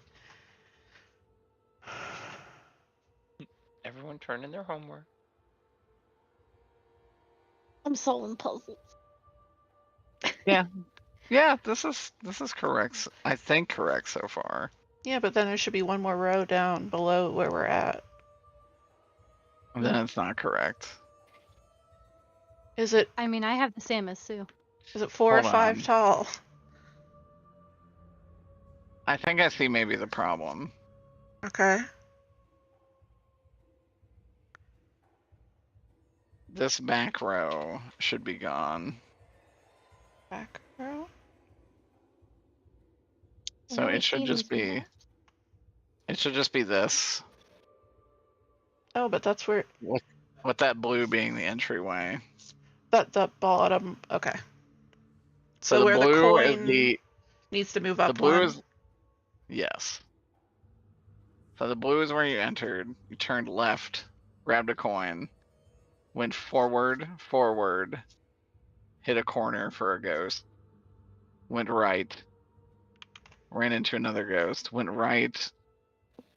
Everyone turn in their homework. I'm solving puzzles. Yeah, this is correct. I think correct so far. Yeah, but then there should be one more row down below where we're at. Then it's not correct. Is it I mean, I have the same as Sue. 4 or Hold 5 on. tall? I think I see maybe the problem. Okay. This back row should be gone. Back row. So Well, it should Stevens just be. left. It should just be this. Oh, but that's where With that blue being the entryway. the bottom. Okay. So So the where the blue is coin the needs to move up blue one. is yes. So the blue is where you entered. You turned left, grabbed a coin, went forward, hit a corner for a ghost, went right, ran into another ghost, went right.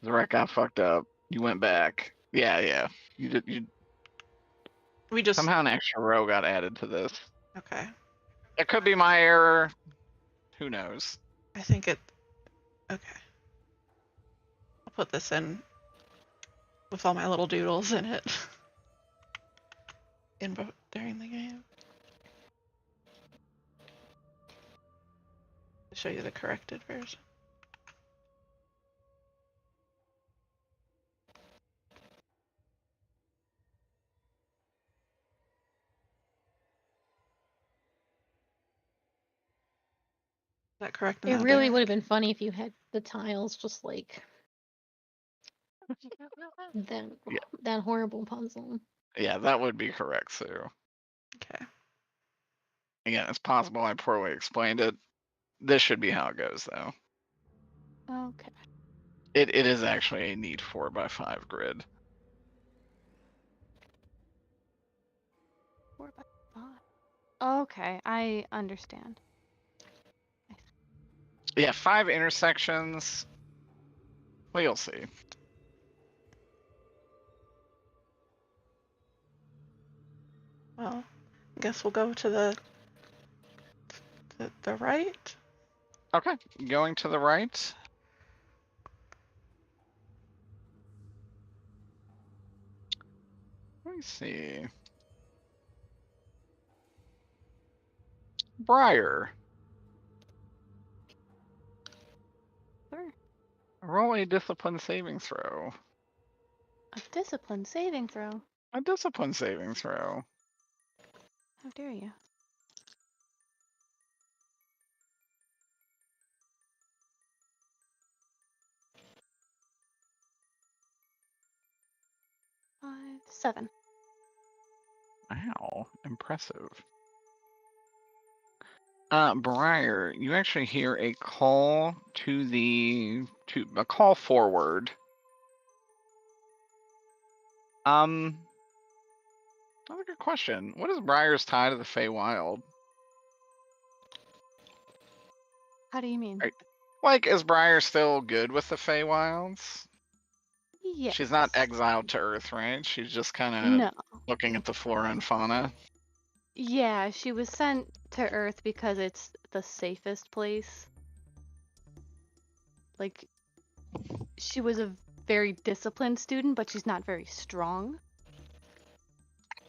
The wreck got fucked up. You went back. Yeah. You We just somehow an extra row got added to this. okay. It could be my error. Who knows? I think it. Okay. I'll put this in with all my little doodles in it. During the game. To show you the corrected version. Is that correct? It in that really other- would have been funny if you had the tiles just like that Yeah. that horrible puzzle. Yeah, that would be correct, Sue. Okay. Again, it's possible I poorly explained it. This should be how it goes, though. Okay. It is actually a neat 4x5 grid. 4 by 5. Okay, I understand. Yeah, 5 intersections. Well, you'll see. Well, I guess we'll go to the right. Okay, going to the right. Let me see. Briar. Sure. Roll a discipline saving throw. A discipline saving throw. A discipline saving throw. How dare you? Five, 7. Wow, impressive. Briar, you actually hear a call to a call forward. That's a good question. What is Briar's tie to the Feywild? How do you mean? Right. Like, is Briar still good with the Feywilds? Yes. She's not exiled to Earth, right? She's just kind of No. looking at the flora and fauna. Yeah, she was sent to Earth because it's the safest place. Like, she was a very disciplined student, but she's not very strong.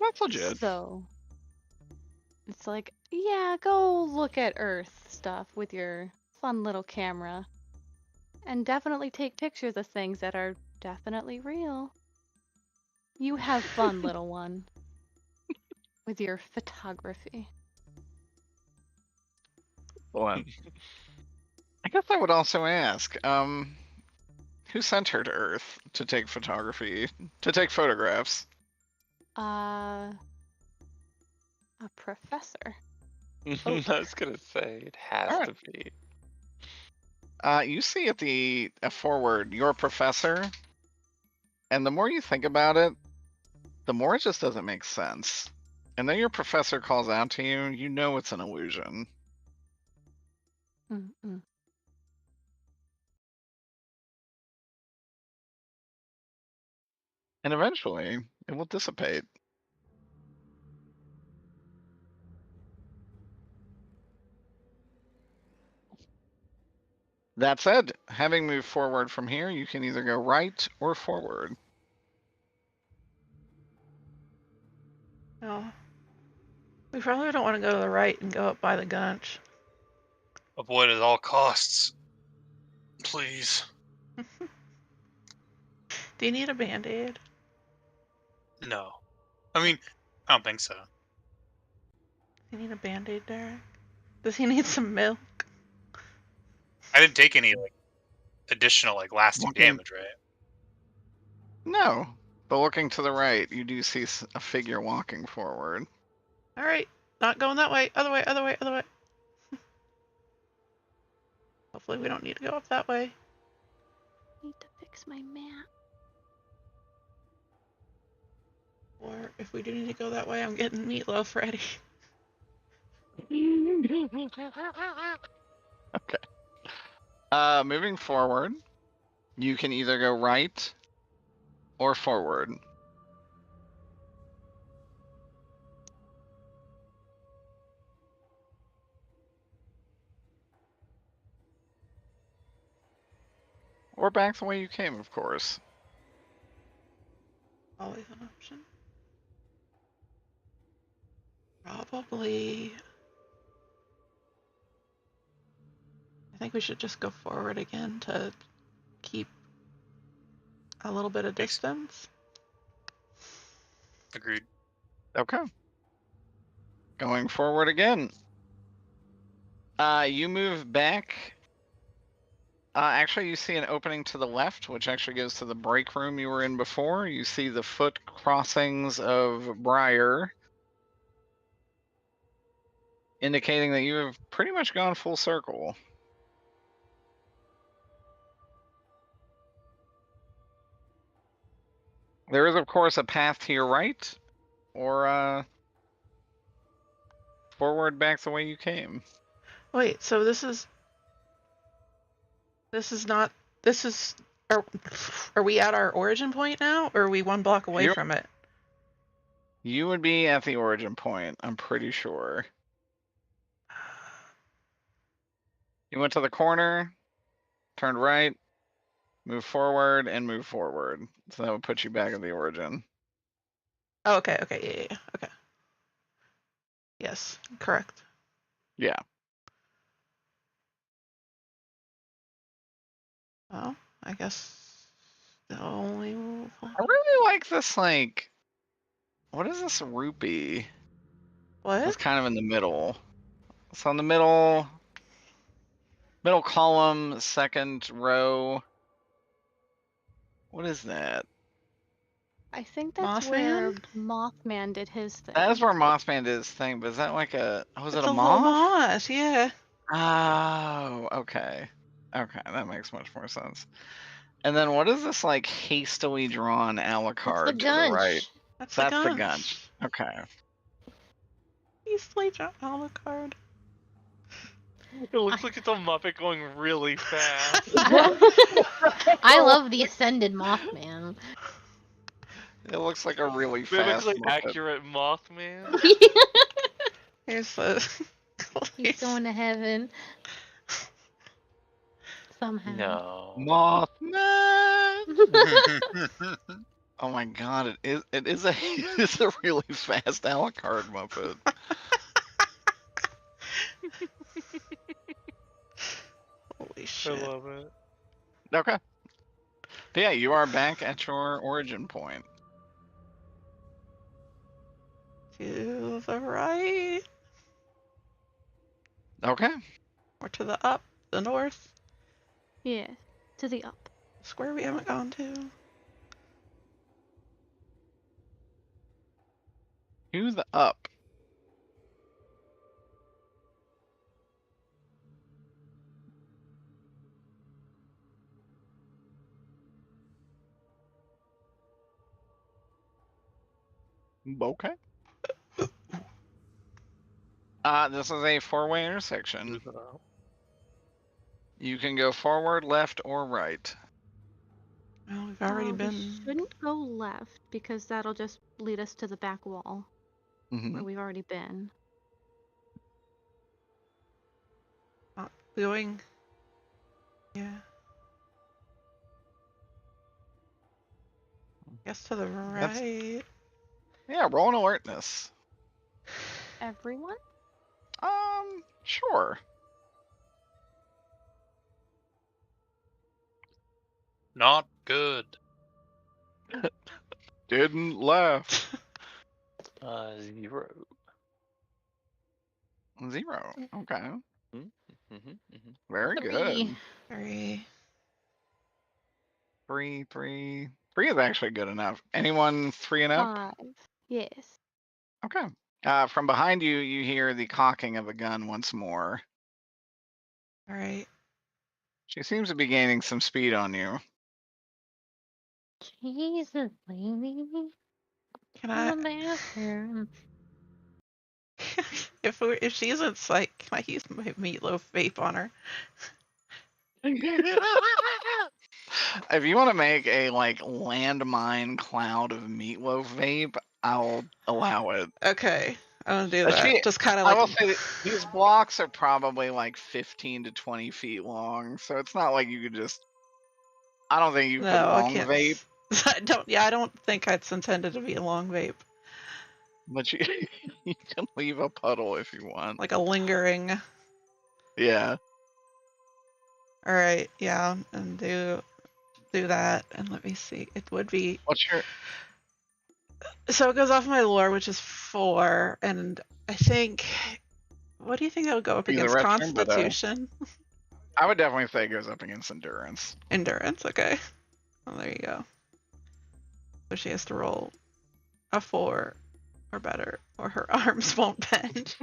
That's legit. So, it's like, yeah, go look at Earth stuff with your fun little camera. And definitely take pictures of things that are definitely real. You have fun, little one. With your photography. Well, I guess I would also ask, who sent her to Earth to take photographs? A professor. I was gonna say it has Alright. to be. You see at the forward, your professor, and the more you think about it, the more it just doesn't make sense. And then your professor calls out to you, you know it's an illusion. Mm-mm. And eventually, it will dissipate. That said, having moved forward from here, you can either go right or forward. No. We probably don't want to go to the right and go up by the gunch. Avoid at all costs. Please. Do you need a band-aid? No. I mean, I don't think so. Do you need a band-aid, Derek? Does he need some milk? I didn't take any like additional like lasting Looking- damage, right? No, but looking to the right, you do see a figure walking forward. All right, not going that way. Other way, other way, other way. Hopefully we don't need to go up that way. Need to fix my map. Or if we do need to go that way, I'm getting meatloaf ready. Okay. Moving forward, you can either go right or forward. Or back the way you came, of course. Always an option. Probably. I think we should just go forward again to keep a little bit of distance. Agreed. Okay. Going forward again. You move back. Actually, you see an opening to the left, which actually goes to the break room you were in before. You see the foot crossings of Briar, indicating that you have pretty much gone full circle. There is, of course, a path to your right, or forward back the way you came. Wait, so this is not. This is. Are we at our origin point now, or are we one block away from it? You would be at the origin point, I'm pretty sure. You went to the corner, turned right, move forward, and move forward. So that would put you back at the origin. Oh, okay, okay, yeah, okay. Yes, correct. Yeah. Well, I guess the only move. I really like this, like, what is this rupee? What? It's kind of in the middle. It's on the middle column, second row. What is that? I think that's where Mothman? Mothman did his thing. That is where Mothman did his thing, but is that like a, oh, is it It's a a little moth? moth, yeah. Oh, okay. Okay, that makes much more sense. And then what is this, like, hastily drawn Alucard It's the to the right? gunch. That's That's the the gunch. gunch. Okay. He's sleep Alucard. It looks like it's a Muppet going really fast. I love the ascended Mothman. It looks like a really It looks fast like Muppet. accurate Mothman. Here's the. He's going to heaven. Somehow. No. Mothman! Oh my god, it is a it is a really fast Alucard Muppet. Holy I shit. love it. Okay. But yeah, you are back at your origin point. To the right. Okay. Or to the up, the north. Yeah, to the up. Square we haven't gone to. To the up. Okay. This is a four-way intersection. You can go forward, left, or right. Well, we've already We been. shouldn't go left because that'll just lead us to the back wall Mm-hmm. where we've already been. Going. Yeah. Guess to the right. Yeah, roll an alertness. Everyone? Sure. Not good. Didn't laugh. 0. 0. Okay. Mm-hmm. Very 3. good. 3. 3, 3. 3 is actually good enough. Anyone 3 and up? 5. Yes. Okay. From behind you, you hear the cocking of a gun once more. All right. She seems to be gaining some speed on you. Jesus, lady. Can In I? the bathroom. If she's in sight, can I use my meatloaf vape on her? If you want to make a landmine cloud of meatloaf vape, I'll allow it. Okay, I'm gonna do But that. Just kind of I like. will say that these blocks are probably like 15 to 20 feet long, so it's not like you could just. I don't think you could No, I long can't. vape, I don't. Yeah, I don't think it's intended to be a long vape. but you you can leave a puddle if you want. Like a lingering. Yeah. All right. Yeah, and do that. And let me see. It would be. What's your? So it goes off my lore, which is 4, and I think. What do you think that would go up Be the against? restroom, but, Constitution? I would definitely say it goes up against endurance. Endurance. Okay. Well, there you go. So she has to roll a 4 or better, or her arms won't bend.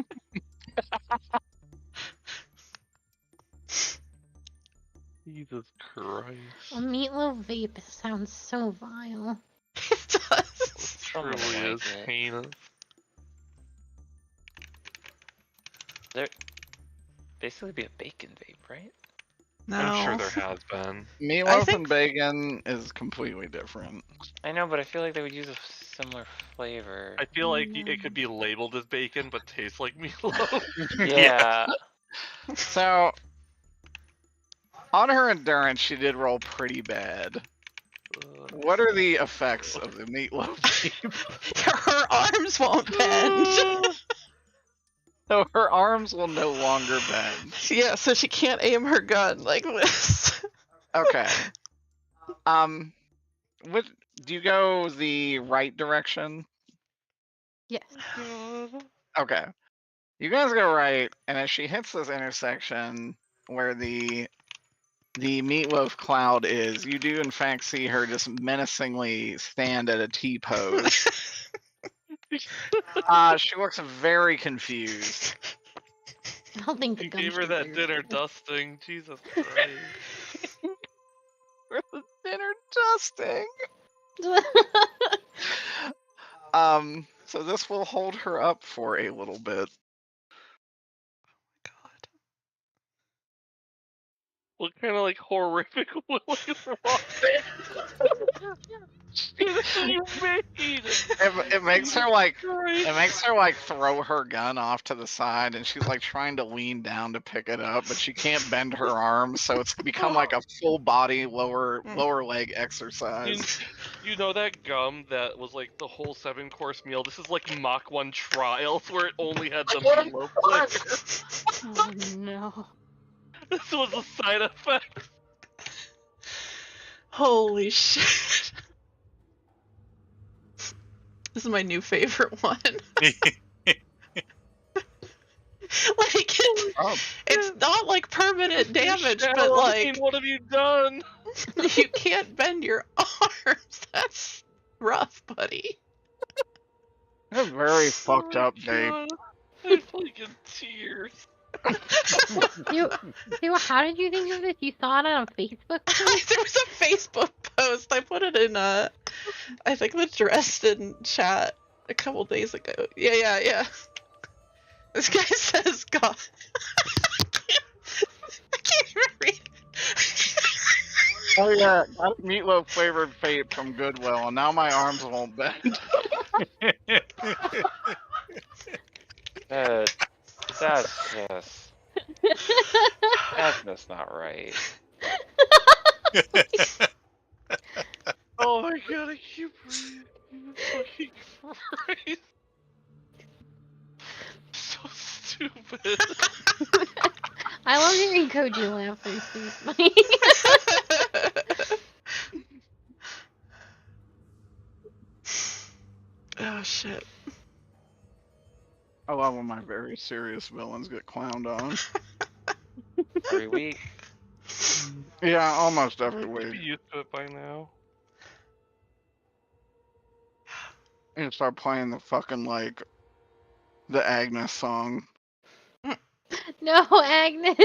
Jesus Christ. A meatloaf vape sounds so vile. It does. Someone Truly like is it. heinous. There basically be a bacon vape, right? No. I'm sure there has been. Meatloaf think- and bacon is completely different. I know, but I feel like they would use a similar flavor. I feel like it could be labeled as bacon, but tastes like meatloaf. Yeah. So, on her endurance, she did roll pretty bad. What are the effects of the meatloaf vape? Her arms won't bend. So her arms will no longer bend. Yeah, so she can't aim her gun like this. Okay. What do you go the right direction? Yes. Okay. You guys go right, and as she hits this intersection where the meatloaf cloud is, you do in fact see her just menacingly stand at a T pose. She looks very confused. I don't think the You gun gave her should that be dinner removed. dusting. Jesus Christ. For the dinner dusting. So this will hold her up for a little bit. God. What kind of horrific Willy Wonka? You made It makes her like Christ. it makes her like throw her gun off to the side, and she's like trying to lean down to pick it up, but she can't bend her arms, so it's become like a full body lower leg exercise. You know that gum that was like the whole 7-course meal? This is like Mach 1 trials where it only had the meatloaf flavor. Oh no. This was a side effect. Holy shit. This is my new favorite one. It's not like permanent damage, but like what have you done? you can't bend your arms. That's rough, buddy. That's very fucked up, babe. God. I'm like in tears. How did you think of this? You saw it on a Facebook post? There was a Facebook post. I put it in I think the Dresden chat a couple days ago. Yeah. This guy says God. I can't even read. Oh yeah, got meatloaf flavored vape from Goodwill, and now my arms won't bend. That's just not right. Oh my god, I can't you breathe? You fucking Christ. So stupid. I love hearing Koji laugh. They're so funny. Oh shit. I love when my very serious villains get clowned on. Every week. Yeah, almost every You'd be week. used to it by now. And start playing the fucking, like, the Agnes song. No, Agnes.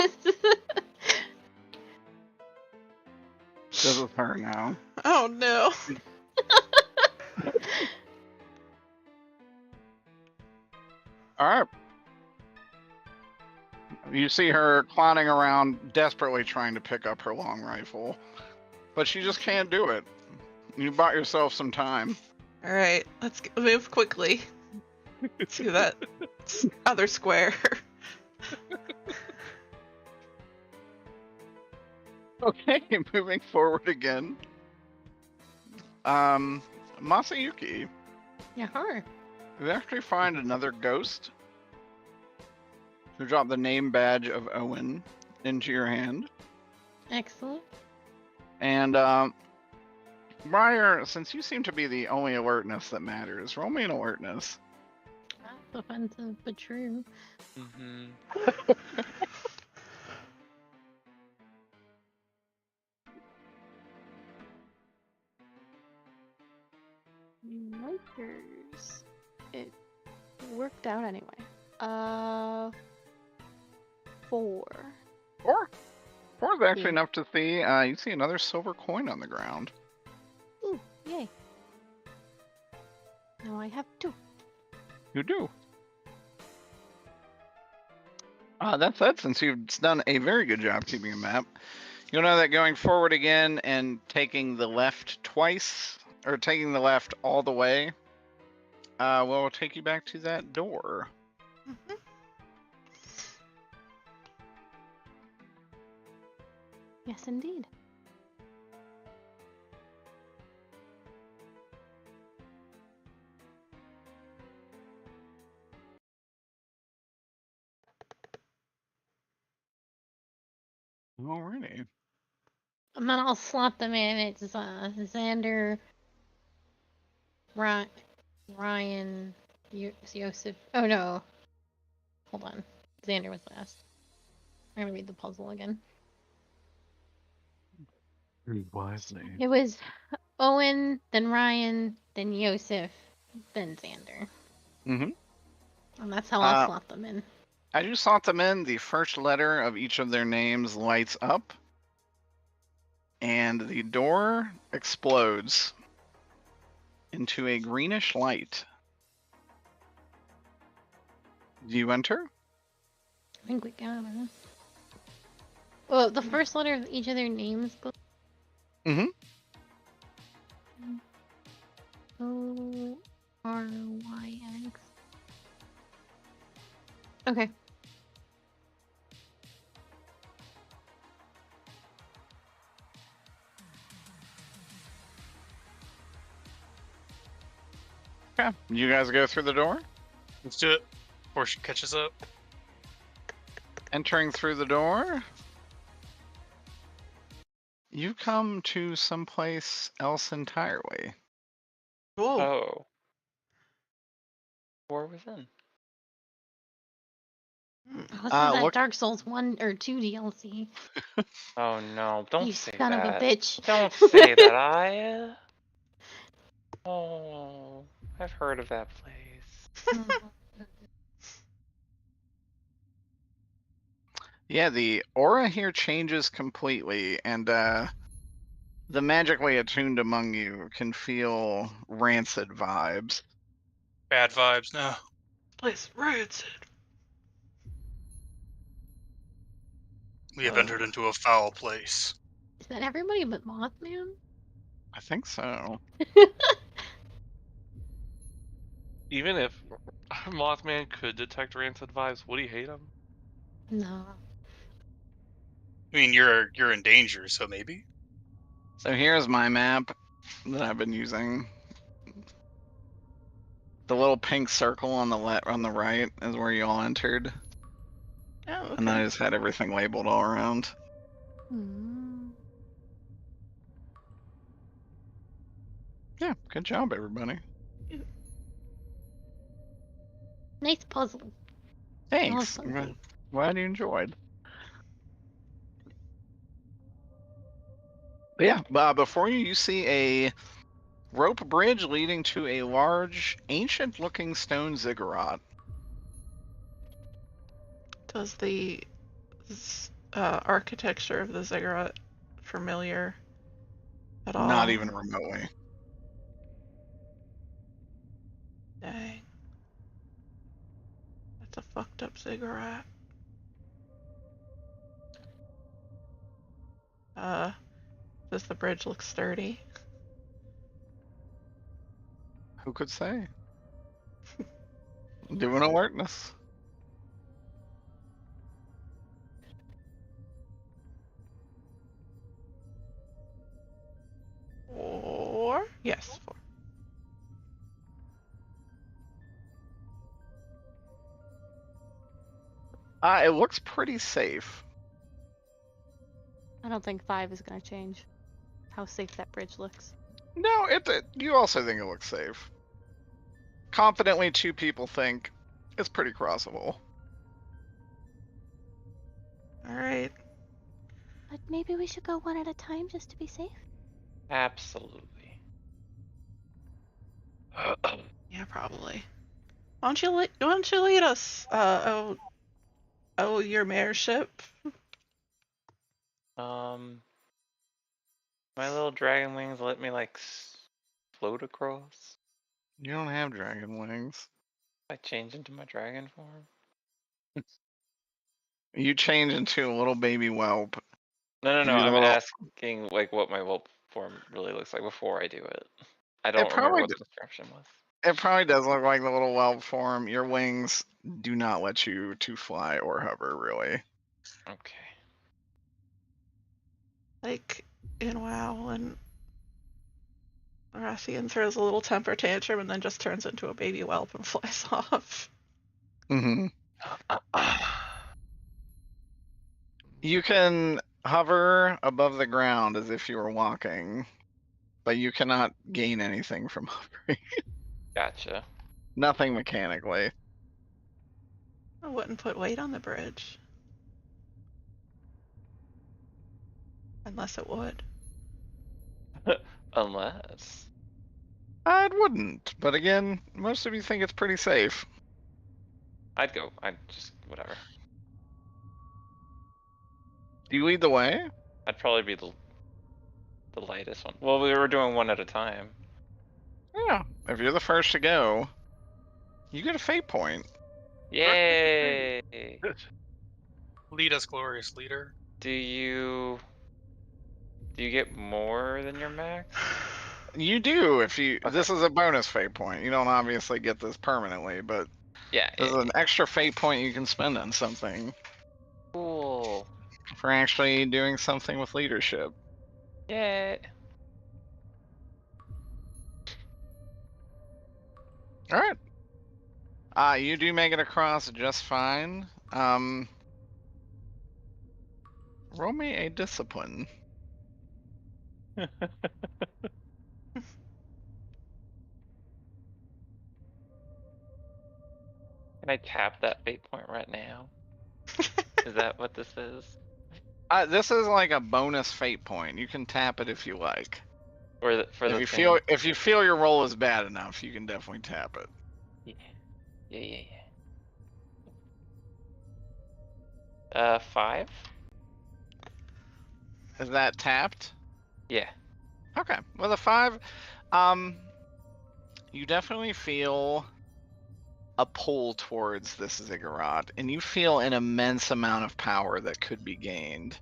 This is her now. Oh no. Alright. You see her clowning around, desperately trying to pick up her long rifle. But she just can't do it. You bought yourself some time. All right, let's move quickly to that other square. Okay, moving forward again. Masayuki, Yeah, her. you actually find another ghost who dropped the name badge of Owen into your hand. Excellent. And, Briar, since you seem to be the only alertness that matters, roll me an alertness. That's offensive, but true. Mm-hmm. Micers. It worked out anyway. 4. Four is actually Yeah. enough to see, you see another silver coin on the ground. Ooh, yay. Now I have 2. You do. That's it, since you've done a very good job keeping a map. You'll know that going forward again and taking the left twice, or taking the left all the way, will take you back to that door. Yes, indeed. Alrighty. And then I'll slot them in. It's Xander, Ryan, Yosef. Oh no. Hold on. Xander was last. I'm gonna read the puzzle again. Read wisely. It was Owen, then Ryan, then Yosef, then Xander. Mm-hmm. And that's how I'll slot them in. As you slot them in, the first letter of each of their names lights up, and the door explodes into a greenish light. Do you enter? I think we got it. Well, the first letter of each of their names. Mm-hmm. O-R-Y-X. Okay. Okay. You guys go through the door? Let's do it before she catches up. Entering through the door, you come to someplace else entirely. Cool. Oh. War within. Oh, this is Uh, that look- Dark Souls 1 or 2 DLC. Oh no! Don't You say son that. of a bitch. Don't say that. Oh, I've heard of that place. Yeah, the aura here changes completely, and the magically attuned among you can feel rancid vibes. Bad vibes, no. Place rancid. We have entered into a foul place. Is that everybody but Mothman? I think so. Even if Mothman could detect rancid vibes, would he hate him? No. I mean, you're in danger, so maybe. So here's my map that I've been using. The little pink circle on the right is where you all entered, Oh, and then I okay. just had everything labeled all around. Hmm. Yeah, good job, everybody. Nice puzzle. Thanks. Awesome. Glad you enjoyed. But yeah, before you see a rope bridge leading to a large, ancient-looking stone ziggurat. Does the architecture of the ziggurat familiar at all? Not even remotely. Dang. That's a fucked up ziggurat. Does the bridge look sturdy? Who could say? Do an alertness. Or yes, 4. It looks pretty safe. I don't think 5 is gonna change how safe that bridge looks. No, you also think it looks safe. Confidently, 2 people think it's pretty crossable. All right. But maybe we should go one at a time just to be safe. Absolutely. Yeah, probably. Why don't you lead us? Your mayorship. My little dragon wings let me like float across. You don't have dragon wings. I change into my dragon form. You change into a little baby whelp. No. Do the I'm little- asking like what my whelp form really looks like before I do it. I don't remember probably what the description was. It probably does look like the little whelp form. Your wings do not let you to fly or hover, really. Okay. Like in WoW, when Rathian throws a little temper tantrum and then just turns into a baby whelp and flies off. Mm-hmm. You can hover above the ground as if you were walking, but you cannot gain anything from hovering. Gotcha. Nothing mechanically. I wouldn't put weight on the bridge. Unless it would. Unless. I wouldn't, but again, most of you think it's pretty safe. I'd go. I'd just whatever. Do you lead the way? I'd probably be the lightest one. Well, we were doing one at a time. Yeah. If you're the first to go, you get a fate point. Yay! Lead us, glorious leader. Do you get more than your max? You do if you. Okay. This is a bonus fate point. You don't obviously get this permanently, but Yeah. this is an extra fate point you can spend on something Cool. for actually doing something with leadership. Yay. All right. You do make it across just fine. Roll me a discipline. Can I tap that fate point right now? Is that what this is? This is like a bonus fate point. You can tap it if you like. Or for the If you feel your roll is bad enough, you can definitely tap it. Yeah. 5? Is that tapped? Yeah. Okay. With a 5, you definitely feel a pull towards this ziggurat, and you feel an immense amount of power that could be gained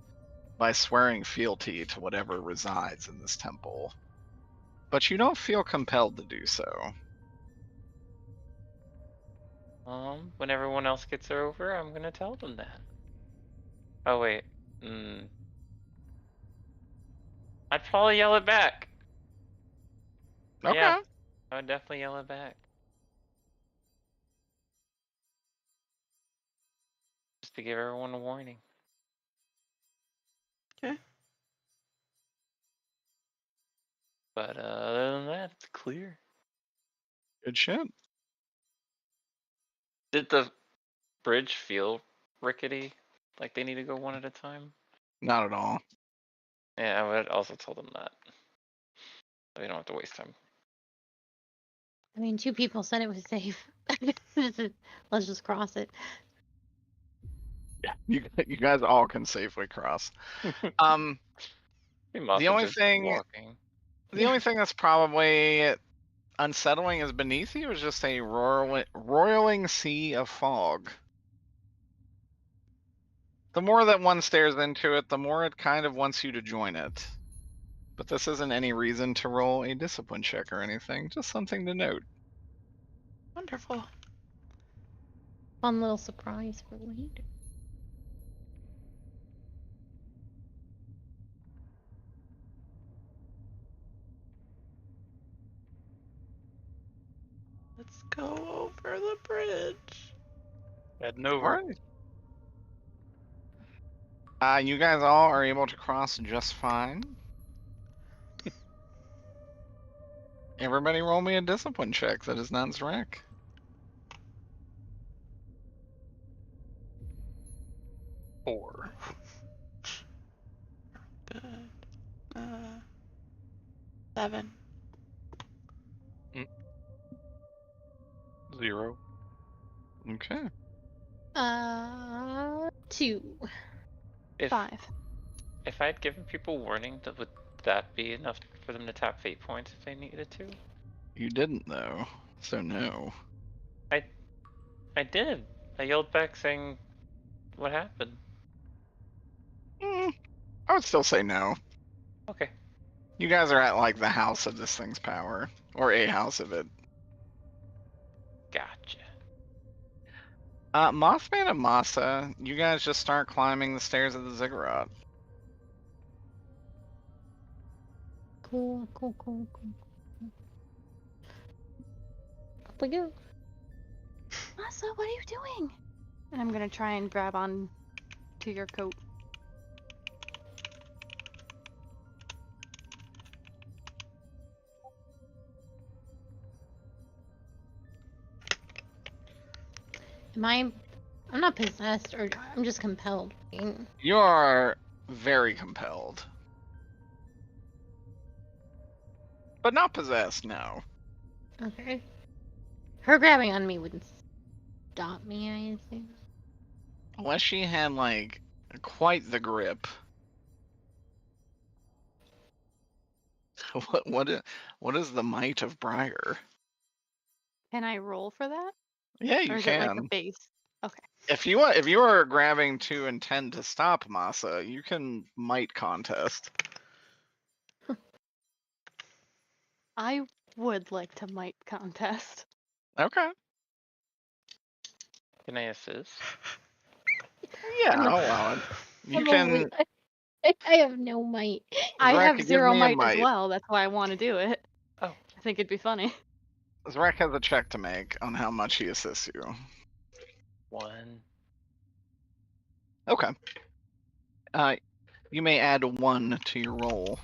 by swearing fealty to whatever resides in this temple. But you don't feel compelled to do so. When everyone else gets over, I'm gonna tell them that. Oh wait. I'd probably yell it back. Okay. Yeah, I would definitely yell it back. just to give everyone a warning. Okay. But other than that, it's clear. Good shit. Did the bridge feel rickety? Like they need to go one at a time? Not at all. Yeah, I would also tell them that. So we don't have to waste time. I mean, 2 people said it was safe. Let's just cross it. Yeah, you guys all can safely cross. The only thing, walking. the only thing that's probably unsettling is beneath you is just a roiling sea of fog. The more that one stares into it, the more it kind of wants you to join it. But this isn't any reason to roll a discipline check or anything, just something to note. Wonderful. Fun little surprise for later. Let's go over the bridge. Heading over. Alright. You guys all are able to cross just fine. Everybody roll me a discipline check that is not Zrek. Four. Good. 7. 0. Okay. 2. If 5. if I'd given people warning, would that be enough for them to tap fate points if they needed to? You didn't though, so no. I did. I yelled back saying, "What happened?" I would still say no. Okay. You guys are at like the house of this thing's power, or a house of it. Gotcha. Mothman and Masa, you guys just start climbing the stairs of the ziggurat. Cool. Up we go. Masa, what are you doing? And I'm gonna try and grab on to your coat. I'm not possessed, or I'm just compelled. You are very compelled. But not possessed, no. Okay. Her grabbing on me wouldn't stop me, I assume. Unless she had like quite the grip. What is the might of Briar? Can I roll for that? Yeah, Or you is it like a can. base? Okay. If you are grabbing to intend to stop Masa, you can might contest. I would like to might contest. Okay. Can I assist? Yeah, I'm I'll allow it. You I'm can. only- I have no might. I Zrek, have give 0 me a might as might. well. That's why I want to do it. Oh. I think it'd be funny. Zrek has a check to make on how much he assists you. 1. Okay. You may add 1 to your roll.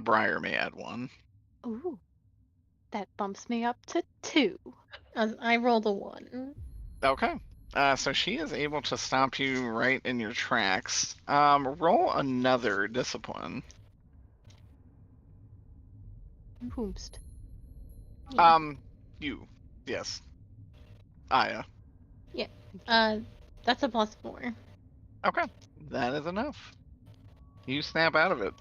Briar may add 1. Ooh. That bumps me up to 2. I rolled a 1. Okay. So she is able to stop you right in your tracks. Roll another discipline. Whomst. Yeah. You. Yes. Aya. That's a +4. Okay. That is enough. You snap out of it.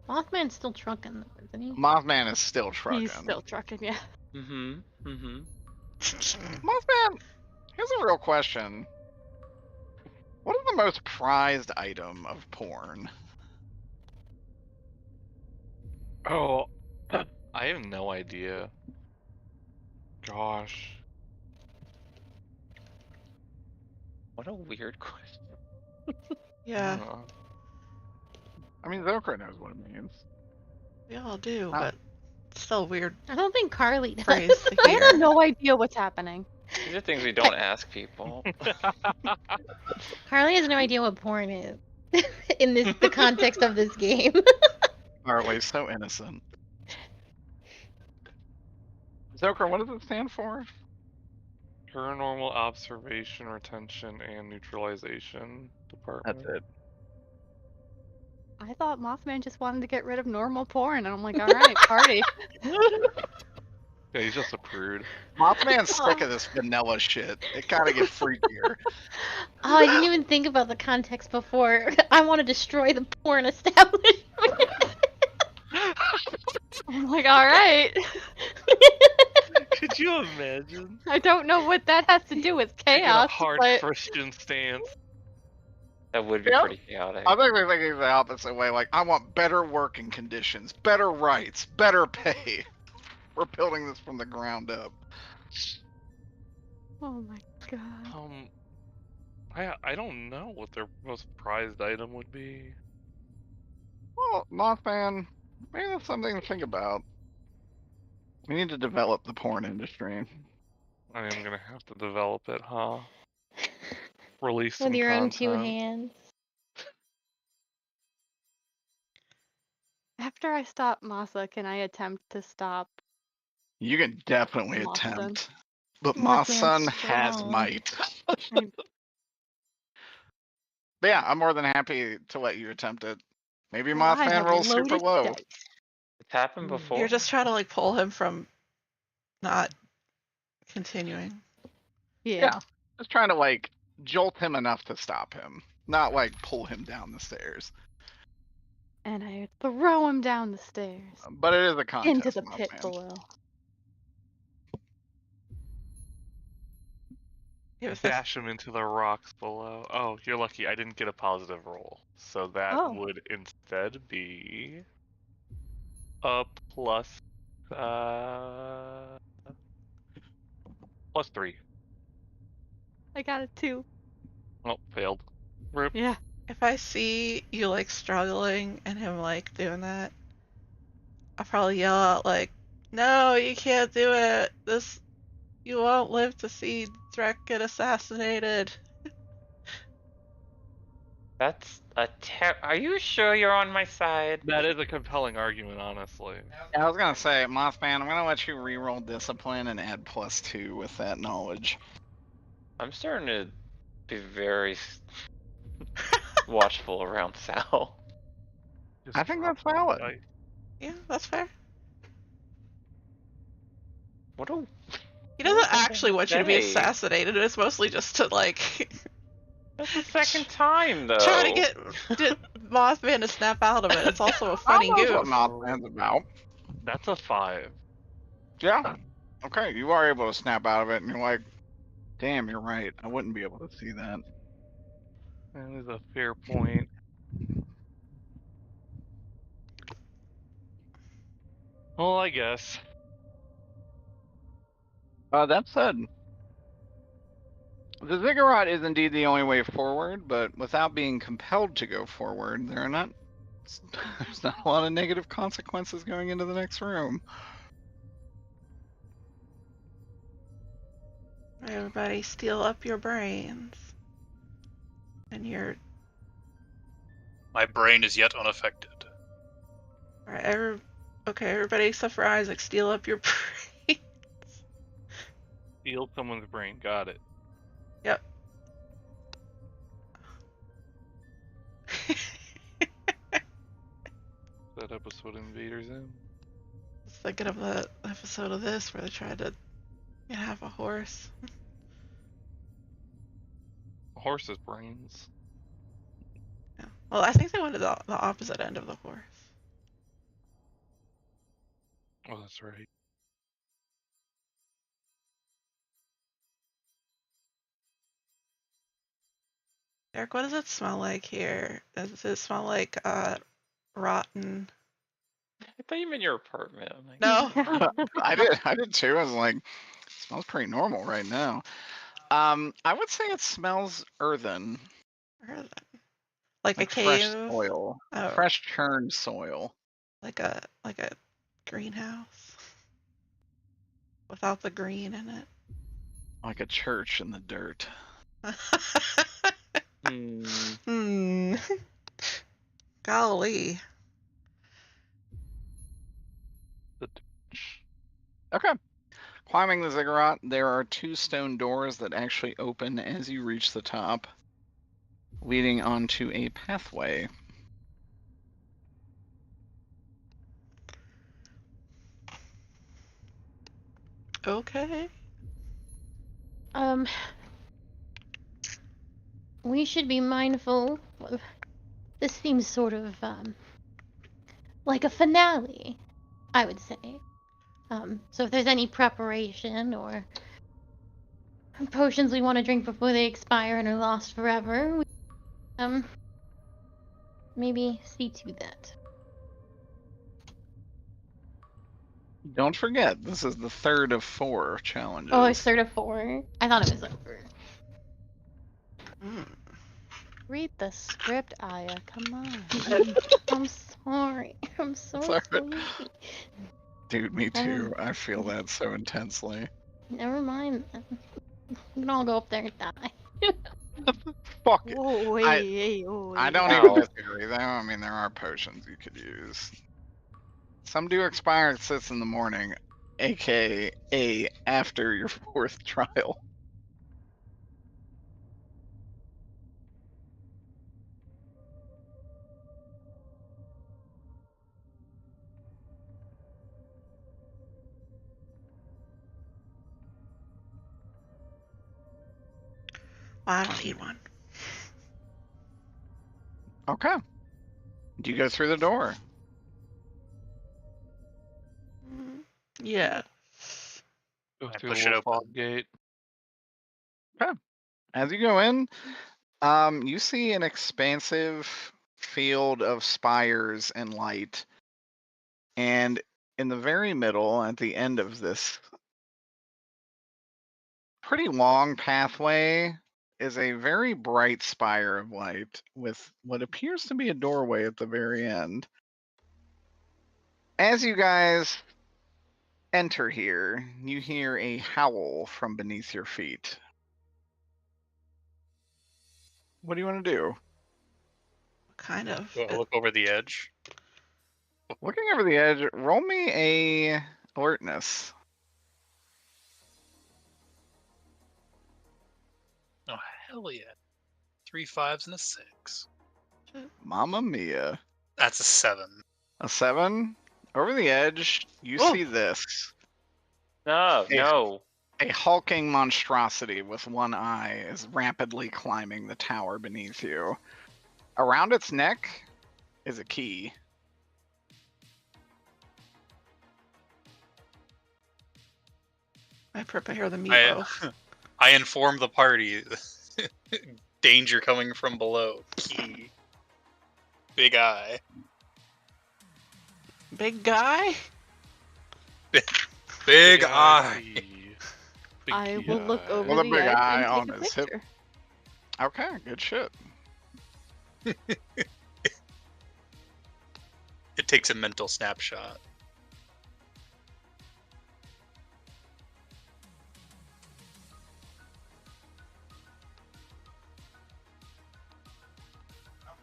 Mothman's still trucking though, isn't he? Mothman is still trucking. He's still trucking, yeah. Mothman, here's a real question. What is the most prized item of porn? Oh, I have no idea. Gosh. What a weird question. Yeah, I mean, Zokra knows what it means. we all do, Uh, but Still weird I don't think Carly does. phrase to I hear. have no idea what's happening. These are things we don't ask people. Carly has no idea what porn is in the context of this game. Harley's so innocent. Zoker, what does it stand for? Paranormal Observation, Retention, and Neutralization Department. That's it. I thought Mothman just wanted to get rid of normal porn, and I'm like, all right, party. Yeah, he's just a prude. Mothman's sick of this vanilla shit. It gotta get freakier. Oh, I didn't even think about the context before. I want to destroy the porn establishment. I'm like, all right. Could you imagine? I don't know what that has to do with Taking a chaos, hard but Christian stance. That would be Yep. pretty chaotic. I think we're thinking the opposite way. Like, I want better working conditions, better rights, better pay. We're building this from the ground up. oh my god. I don't know what their most prized item would be. Well, Mothman, maybe that's something to think about. We need to develop the porn industry. I am gonna have to develop it, huh? Release some With your own two content. hands. After I stop Masa, can I attempt to stop? You can definitely Mothson. attempt. But Mothman's Mothson has strong. might. I- But yeah, I'm more than happy to let you attempt it. Maybe Well, I Mothman have rolls super loaded low. dice. It's happened before. You're just trying to like pull him from not continuing. Yeah. Just trying to like jolt him enough to stop him, not like pull him down the stairs. And I throw him down the stairs But it is a contest. into the pit Mothman. below. Give us this. Dash him into the rocks below. Oh, you're lucky I didn't get a positive roll. So that Oh. would instead be a plus +3. I got a 2. Oh, failed. Rip. Yeah. If I see you like struggling and him like doing that, I'll probably yell out like, "No, you can't do it. You won't live to see Drek get assassinated." That's a Are you sure you're on my side? That is a compelling argument, honestly. Yeah, I was gonna say, Mothman, I'm gonna let you reroll discipline and add +2 with that knowledge. I'm starting to be very watchful around Sal. Just I think drop that's one valid. dice. Yeah, that's fair. What a He doesn't actually want you to be say? assassinated. It's mostly just to like That's the second time though. try to get Mothman to snap out of it. It's also a funny I know goof. what Mothman's about. That's a 5. Yeah. Okay, you are able to snap out of it, and you're like, damn, you're right. I wouldn't be able to see that. That is a fair point. Well, I guess. That said, the ziggurat is indeed the only way forward, but without being compelled to go forward, there's not a lot of negative consequences going into the next room. Everybody steal up your brains. And you're My brain is yet unaffected. alright, okay, everybody except for Isaac, steal up your brains. Steal someone's brain. Got it. Yep. That episode Invaders in. I was thinking of the episode of this where they tried to have a horse. Horse's brains. Yeah. Well, I think they wanted the opposite end of the horse. Oh, that's right. Eric, what does it smell like here? Does it smell like rotten? I thought you meant your apartment. I'm like, No. I did too. I was like, it smells pretty normal right now. I would say it smells earthen, Like a like cave? fresh soil, Oh, fresh churned soil. like a greenhouse without the green in it. Like a church in the dirt. Hmm. Golly. Okay. Climbing the ziggurat, there are 2 stone doors that actually open as you reach the top, leading onto a pathway. Okay. We should be mindful of, this seems sort of like a finale, I would say. So if there's any preparation or potions we want to drink before they expire and are lost forever, we maybe see to that. Don't forget, this is the 3rd of 4 challenges. Oh, it's 3rd of 4. I thought it was over. Mm. Read the script, Aya. Come on. I'm sorry. I'm so Sorry. sorry. Dude, me too. I feel that so intensely. Never mind. We can all go up there and die. Fuck it. Whoa, hey, oh, I don't Ow. even disagree, though. I mean, there are potions you could use. Some do expire at 6 in the morning, aka after your 4th trial. Well, I don't need one. Okay. Do you go through the door? Yeah. Go I through push the it little open. fog gate. As you go in, you see an expansive field of spires and light. And in the very middle, at the end of this pretty long pathway, is a very bright spire of light with what appears to be a doorway at the very end. As you guys enter here, you hear a howl from beneath your feet. What do you want to do? Kind of. Do I look over the edge? Looking over the edge, roll me a alertness. Oh, hell yeah. 3 5s and a 6. Mamma mia. That's a 7. A 7? Over the edge, you Oh. see this. No, Hey. no. A hulking monstrosity with one eye is rapidly climbing the tower beneath you. Around its neck is a key. I prepare the meatloaf. I inform the party. Danger coming from below. Key. Big eye. Big guy? Big eye. Big I key will look eye. over With a the big edge eye and on take a his hip. picture. Okay, good shit. It takes a mental snapshot.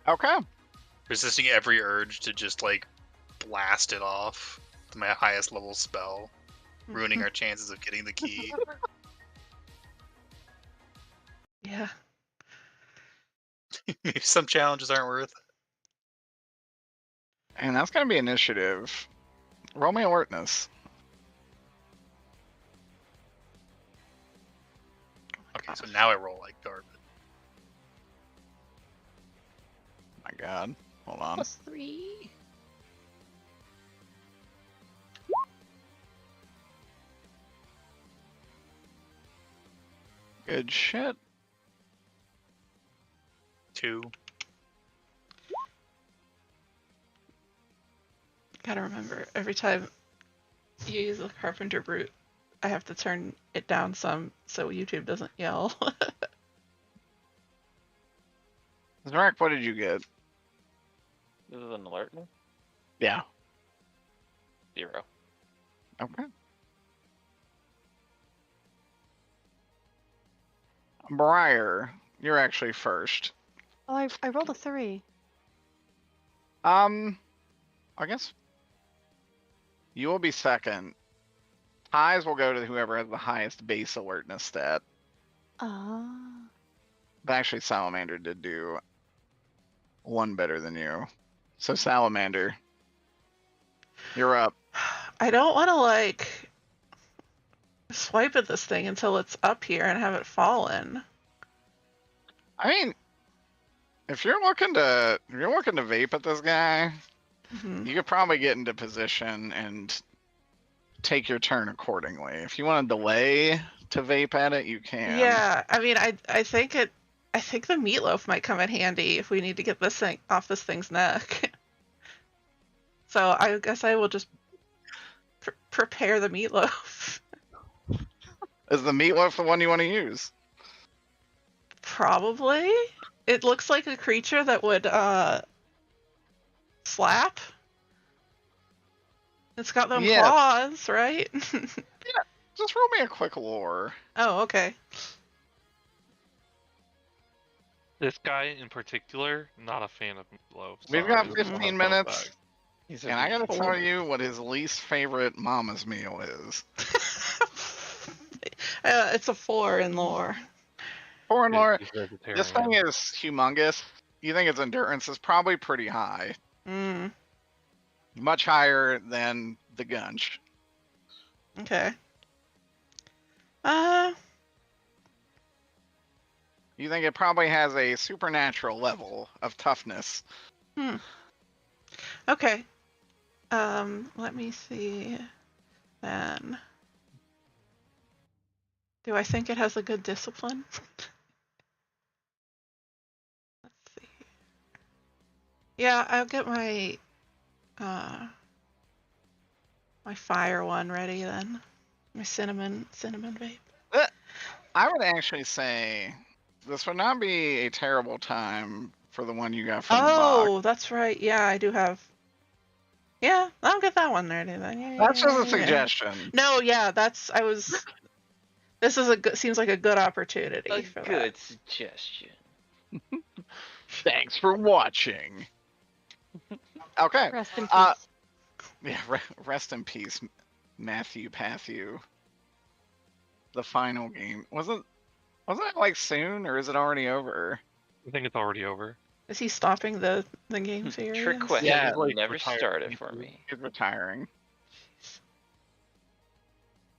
Okay. Resisting every urge to just like blast it off with my highest level spell, ruining our chances of getting the key. Yeah. Maybe some challenges aren't worth it. And that's going to be initiative. Roll me alertness. Okay, so now I roll like garbage. My god. Hold on. +3. Good shit. 2. Gotta remember, every time you use a carpenter brute, I have to turn it down some so YouTube doesn't yell. Zarek, what did you get? This is an alertness. Yeah. 0. Okay. Briar, you're actually first. Oh, I rolled a 3. I guess you will be second. Ties will go to whoever has the highest base alertness stat. Ah. But actually, Salamander did do one better than you. So Salamander, you're up. I don't want to like swipe at this thing until it's up here and have it fallen. I mean, if you're looking to vape at this guy, Mhm. you could probably get into position and take your turn accordingly. If you want to delay to vape at it, you can. Yeah, I mean, I think the meatloaf might come in handy if we need to get this thing off this thing's neck. So I guess I will just prepare the meatloaf. Is the meatloaf the one you want to use? Probably. It looks like a creature that would slap. It's got them Yeah. claws, right? Just roll me a quick lore. Oh, okay. This guy in particular, not a fan of meatloaf. We've Sorry, got just wanna 15 throw it minutes. back. He's And I gotta beefy. tell you what his least favorite mama's meal is. It's a 4 in lore. Foreign lore, He's this thing vegetarian. is humongous. You think its endurance is probably pretty high. Mm, Much higher than the Gunch. okay. You think it probably has a supernatural level of toughness. Okay. Let me see. Then. Do I think it has a good discipline? Let's see. Yeah, I'll get my my fire one ready then. My cinnamon vape. I would actually say this would not be a terrible time for the one you got from the box. Oh, that's right. Yeah, I do have. Yeah, I'll get that one ready then. Yeah, That's just a yeah. suggestion. No, yeah, that's I was. This is seems like a good opportunity A for good that. suggestion. Thanks for watching. Okay. Rest in peace. Yeah, rest in peace, Matthew Patthew. The final game. Wasn't it like soon, or is it already over? I think it's already over. Is he stopping the game series? Trick question Yeah, like, never retired started people. for me. He's retiring.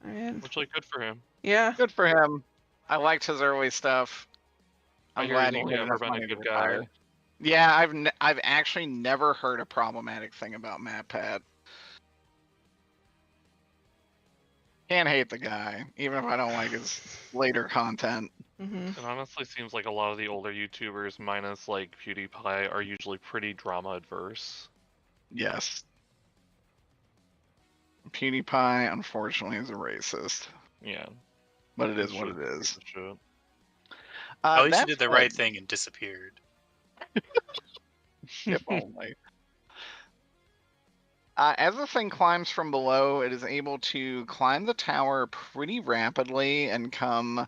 I mean, Which, like, good for him. yeah. Good for him. I liked his early stuff. I I'm hear glad he's he only made ever enough been a money to good guy. retire. Yeah, I've actually never heard a problematic thing about Matt Pat. Can't hate the guy, even if I don't like his later content. Mm-hmm. It honestly seems like a lot of the older YouTubers, minus like PewDiePie, are usually pretty drama adverse. Yes. PewDiePie, unfortunately, is a racist, Yeah. but it is He's what just it a piece is. of shit. At least he That's did the good. right thing and disappeared. If only. As the thing climbs from below, it is able to climb the tower pretty rapidly and come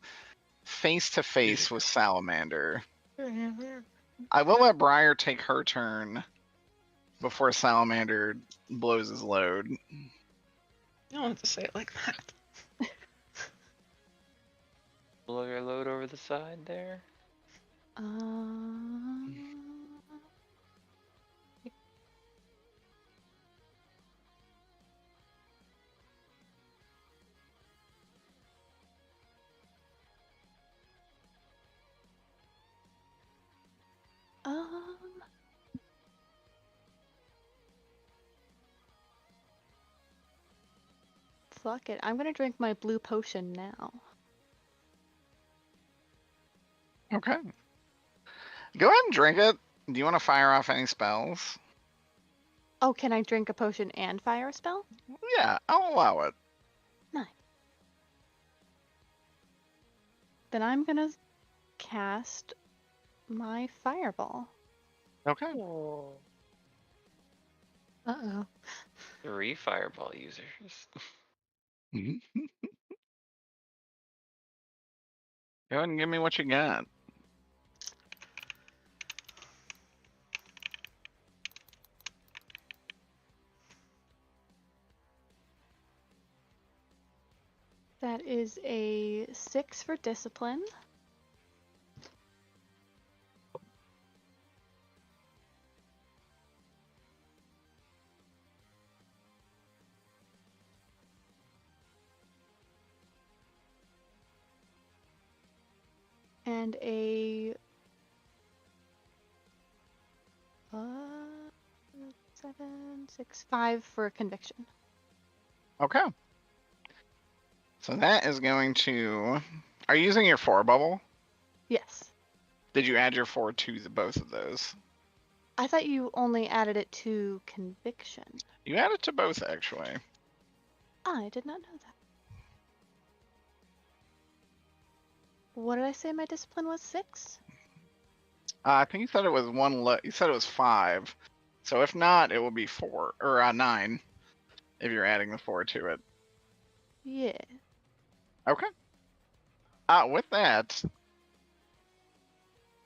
face to face with Salamander. I will let Briar take her turn before Salamander blows his load. You don't have to say it like that. Blow your load over the side there. Fuck it. I'm gonna drink my blue potion now. Okay. Go ahead and drink it. Do you want to fire off any spells? Oh, can I drink a potion and fire a spell? Yeah, I'll allow it. Nice. Then I'm gonna cast my fireball. Okay. Uh-oh. 3 fireball users. Go ahead and give me what you got. That is a 6 for discipline. And a 7, 6, 5 for conviction. Okay. So that is going to. Are you using your 4 bubble? Yes. Did you add your 4 to both of those? I thought you only added it to conviction. You added to both, actually. I did not know that. What did I say my discipline was? 6? I think you said it was you said it was 5. So if not, it will be 4 or 9 if you're adding the 4 to it. Yeah. Okay. With that,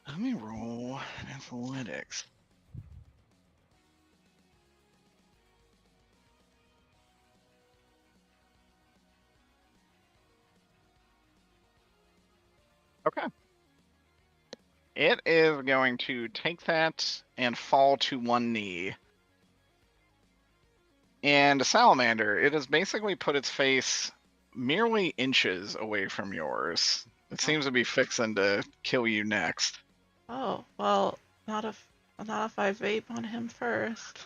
let me roll athletics. Okay. It is going to take that and fall to one knee. And a salamander, it has basically put its face merely inches away from yours. It seems to be fixing to kill you next. Oh, well, not if I vape on him first.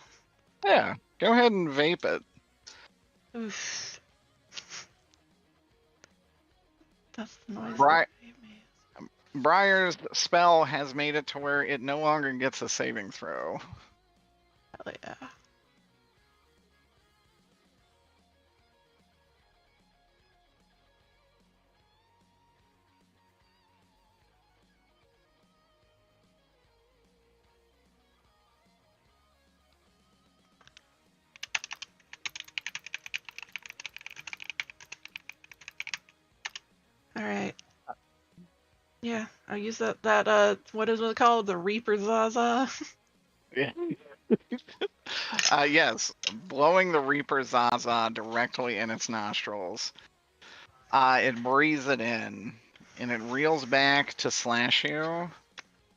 Yeah, go ahead and vape it. Oof. That's the noise Bri- that vape makes. Briar's spell has made it to where it no longer gets a saving throw. Hell yeah. All right. Yeah, I'll use that what is it called? The Reaper Zaza. Yeah. Yes, blowing the Reaper Zaza directly in its nostrils. It breathes it in, and it reels back to slash you,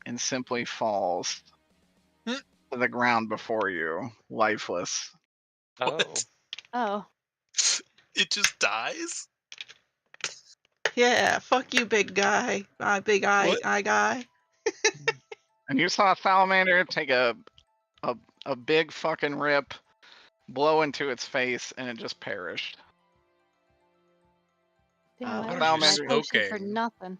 and simply falls to the ground before you, lifeless. Oh. What? Oh. It just dies? Yeah, fuck you, big guy. Big eye What? guy. And you saw a salamander take a big fucking rip, blow into its face, and it just perished. Damn, I what wasted my salamander- potion for smoking? nothing.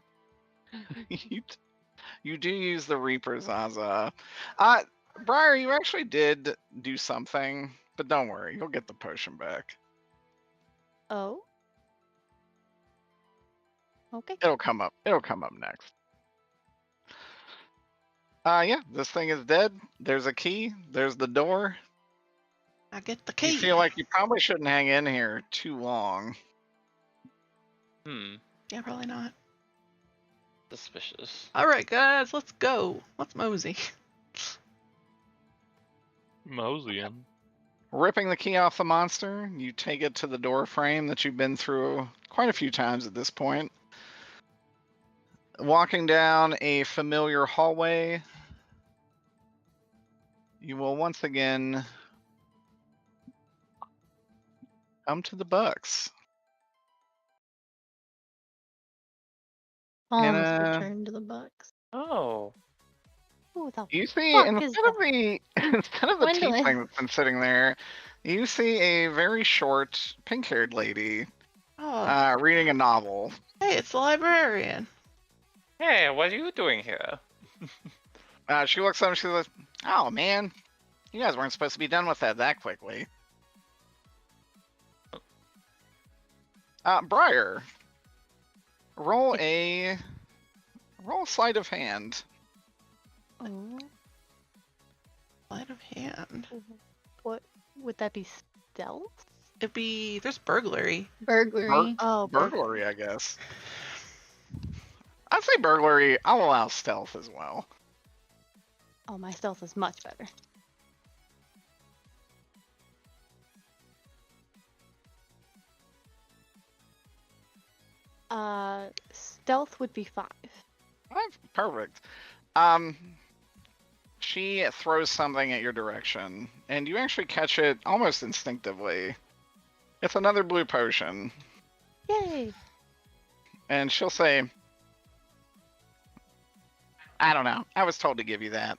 You do use the Reaper Zaza. Briar, you actually did do something, but don't worry, you'll get the potion back. Oh? Okay. It'll come up. It'll come up next. Yeah, this thing is dead. There's a key. There's the door. I get the key. You feel like you probably shouldn't hang in here too long. Yeah, probably not. Suspicious. All right, guys, let's go. Let's mosey. Moseying. Ripping the key off the monster, you take it to the door frame that you've been through quite a few times at this point. Walking down a familiar hallway, you will once again come to the Bucks. Almost Anna, returned to the Bucks. Oh. Who the you see, fuck instead is of the Gwendolyn. tiefling that's been sitting there, you see a very short, pink-haired lady Oh, reading a novel. hey, it's the librarian. Hey, what are you doing here? She looks up and she's like, "Oh man, you guys weren't supposed to be done with that quickly." Briar, roll a sleight of hand. Oh. Sleight of hand. What would that be? stealth? There's burglary. Burglary. Oh, Burglary, I guess. I'd say burglary. I'll allow stealth as well. Oh, my stealth is much better. Stealth would be 5. Perfect. She throws something at your direction, and you actually catch it almost instinctively. It's another blue potion, Yay! and she'll say, I don't know. I was told to give you that.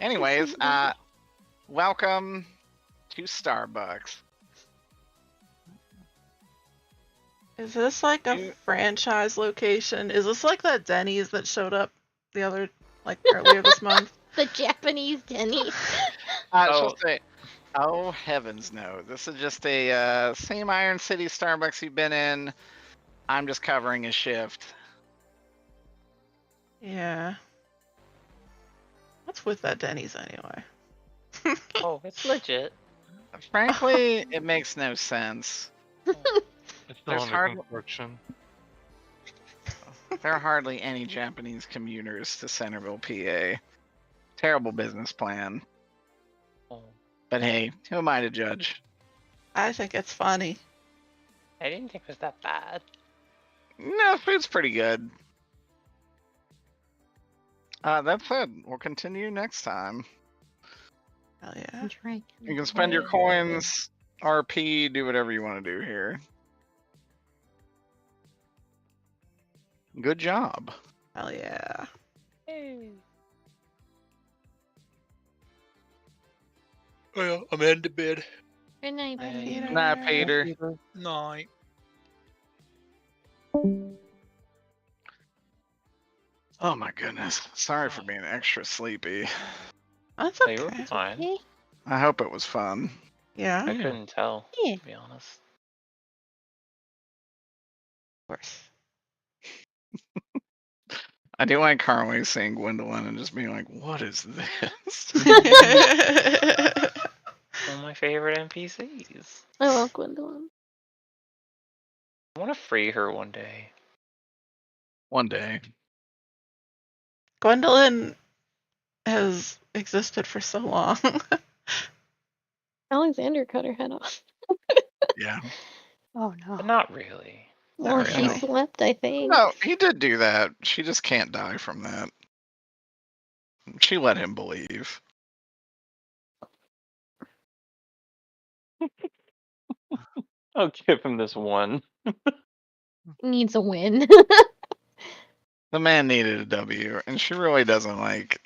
Anyways, welcome to Starbucks. Is this like a You- franchise location? Is this like that Denny's that showed up earlier this month? The Japanese Denny. She'll say, oh, heavens no. This is just a same Iron City Starbucks you've been in. I'm just covering a shift. Yeah. What's with that Denny's anyway? Oh, it's legit. Frankly, it makes no sense. It's still There's under hard- construction. There are hardly any Japanese commuters to Centerville, PA. Terrible business plan. Oh, But hey, who am I to judge? I think it's funny. I didn't think it was that bad. No, food's pretty good. That said, we'll continue next time. Hell yeah. You can spend your coins, RP, do whatever you want to do here. Good job. Hell yeah. Hey. Well, I'm heading to bed. Good night, Hey. Peter. Peter. Nah, Peter. Night. Oh my goodness. Sorry for being extra sleepy. That's They were okay. fine. Hey, I hope it was fun. Yeah, I of couldn't tell, Yeah. to be honest. course. I do like Carly seeing Gwendolyn and just being like, what is this? One of my favorite NPCs. I love Gwendolyn. I want to free her one day. One day. Gwendolyn has existed for so long. Alexander cut her head off. Yeah. Oh no. But not really. Well, Not she really. slept, I think. No, he did do that. She just can't die from that. She let him believe. I'll give him this one. Needs a win. The man needed a W, and she really doesn't like.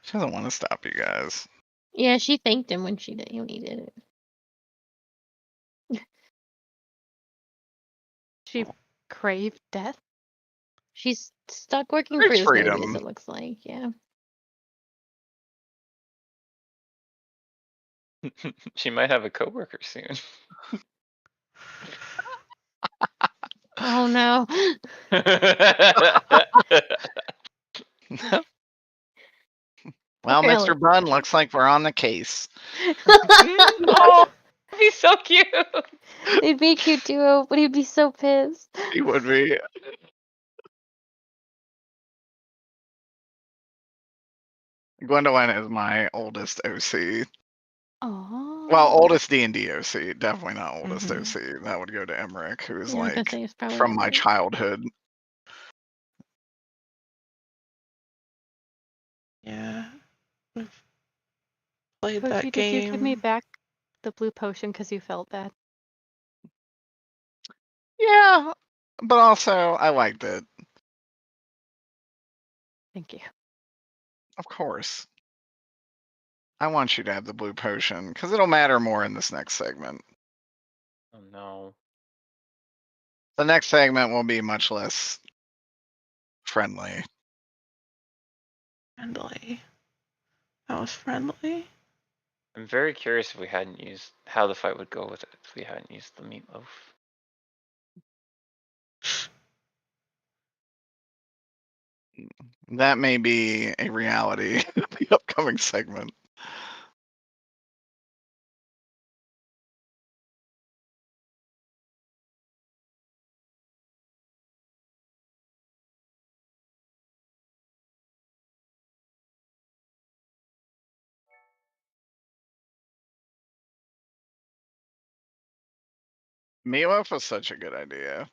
She doesn't want to stop you guys. Yeah, she thanked him when he did it. She craved death. She's stuck working Great for his freedom. notice, it looks like. Yeah. She might have a coworker soon. Oh no. Well, Okay, Mr. Bunn, looks like we're on the case. Oh, that'd be so cute. It'd be a cute duo, but he'd be so pissed. He would be. Gwendolyn is my oldest OC. Oh. Well, oldest D&D OC. Definitely not oldest Mhm. OC. That would go to Emmerich, who is Yeah, I was gonna like say it's probably from my Emmerich. childhood. Yeah. We've played Koshi, that did game. you give me back the blue potion because you felt bad? Yeah, but also I liked it. Thank you. Of course. I want you to have the blue potion because it'll matter more in this next segment. Oh no. The next segment will be much less friendly. Friendly. That was friendly. I'm very curious if we hadn't used how the fight would go with it if we hadn't used the meatloaf. That may be a reality in the upcoming segment. Meatloaf was such a good idea.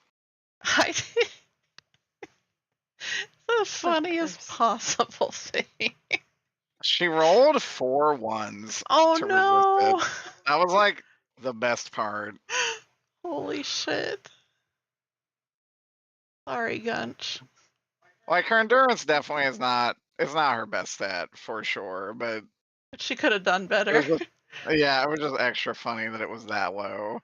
The funniest course. possible thing. She rolled 4 ones Oh to no! resist it. That was like the best part. Holy shit. Sorry, Gunch. Like her endurance definitely is not her best stat for sure, but But she could have done it better. was just, yeah, it was just extra funny that it was that low.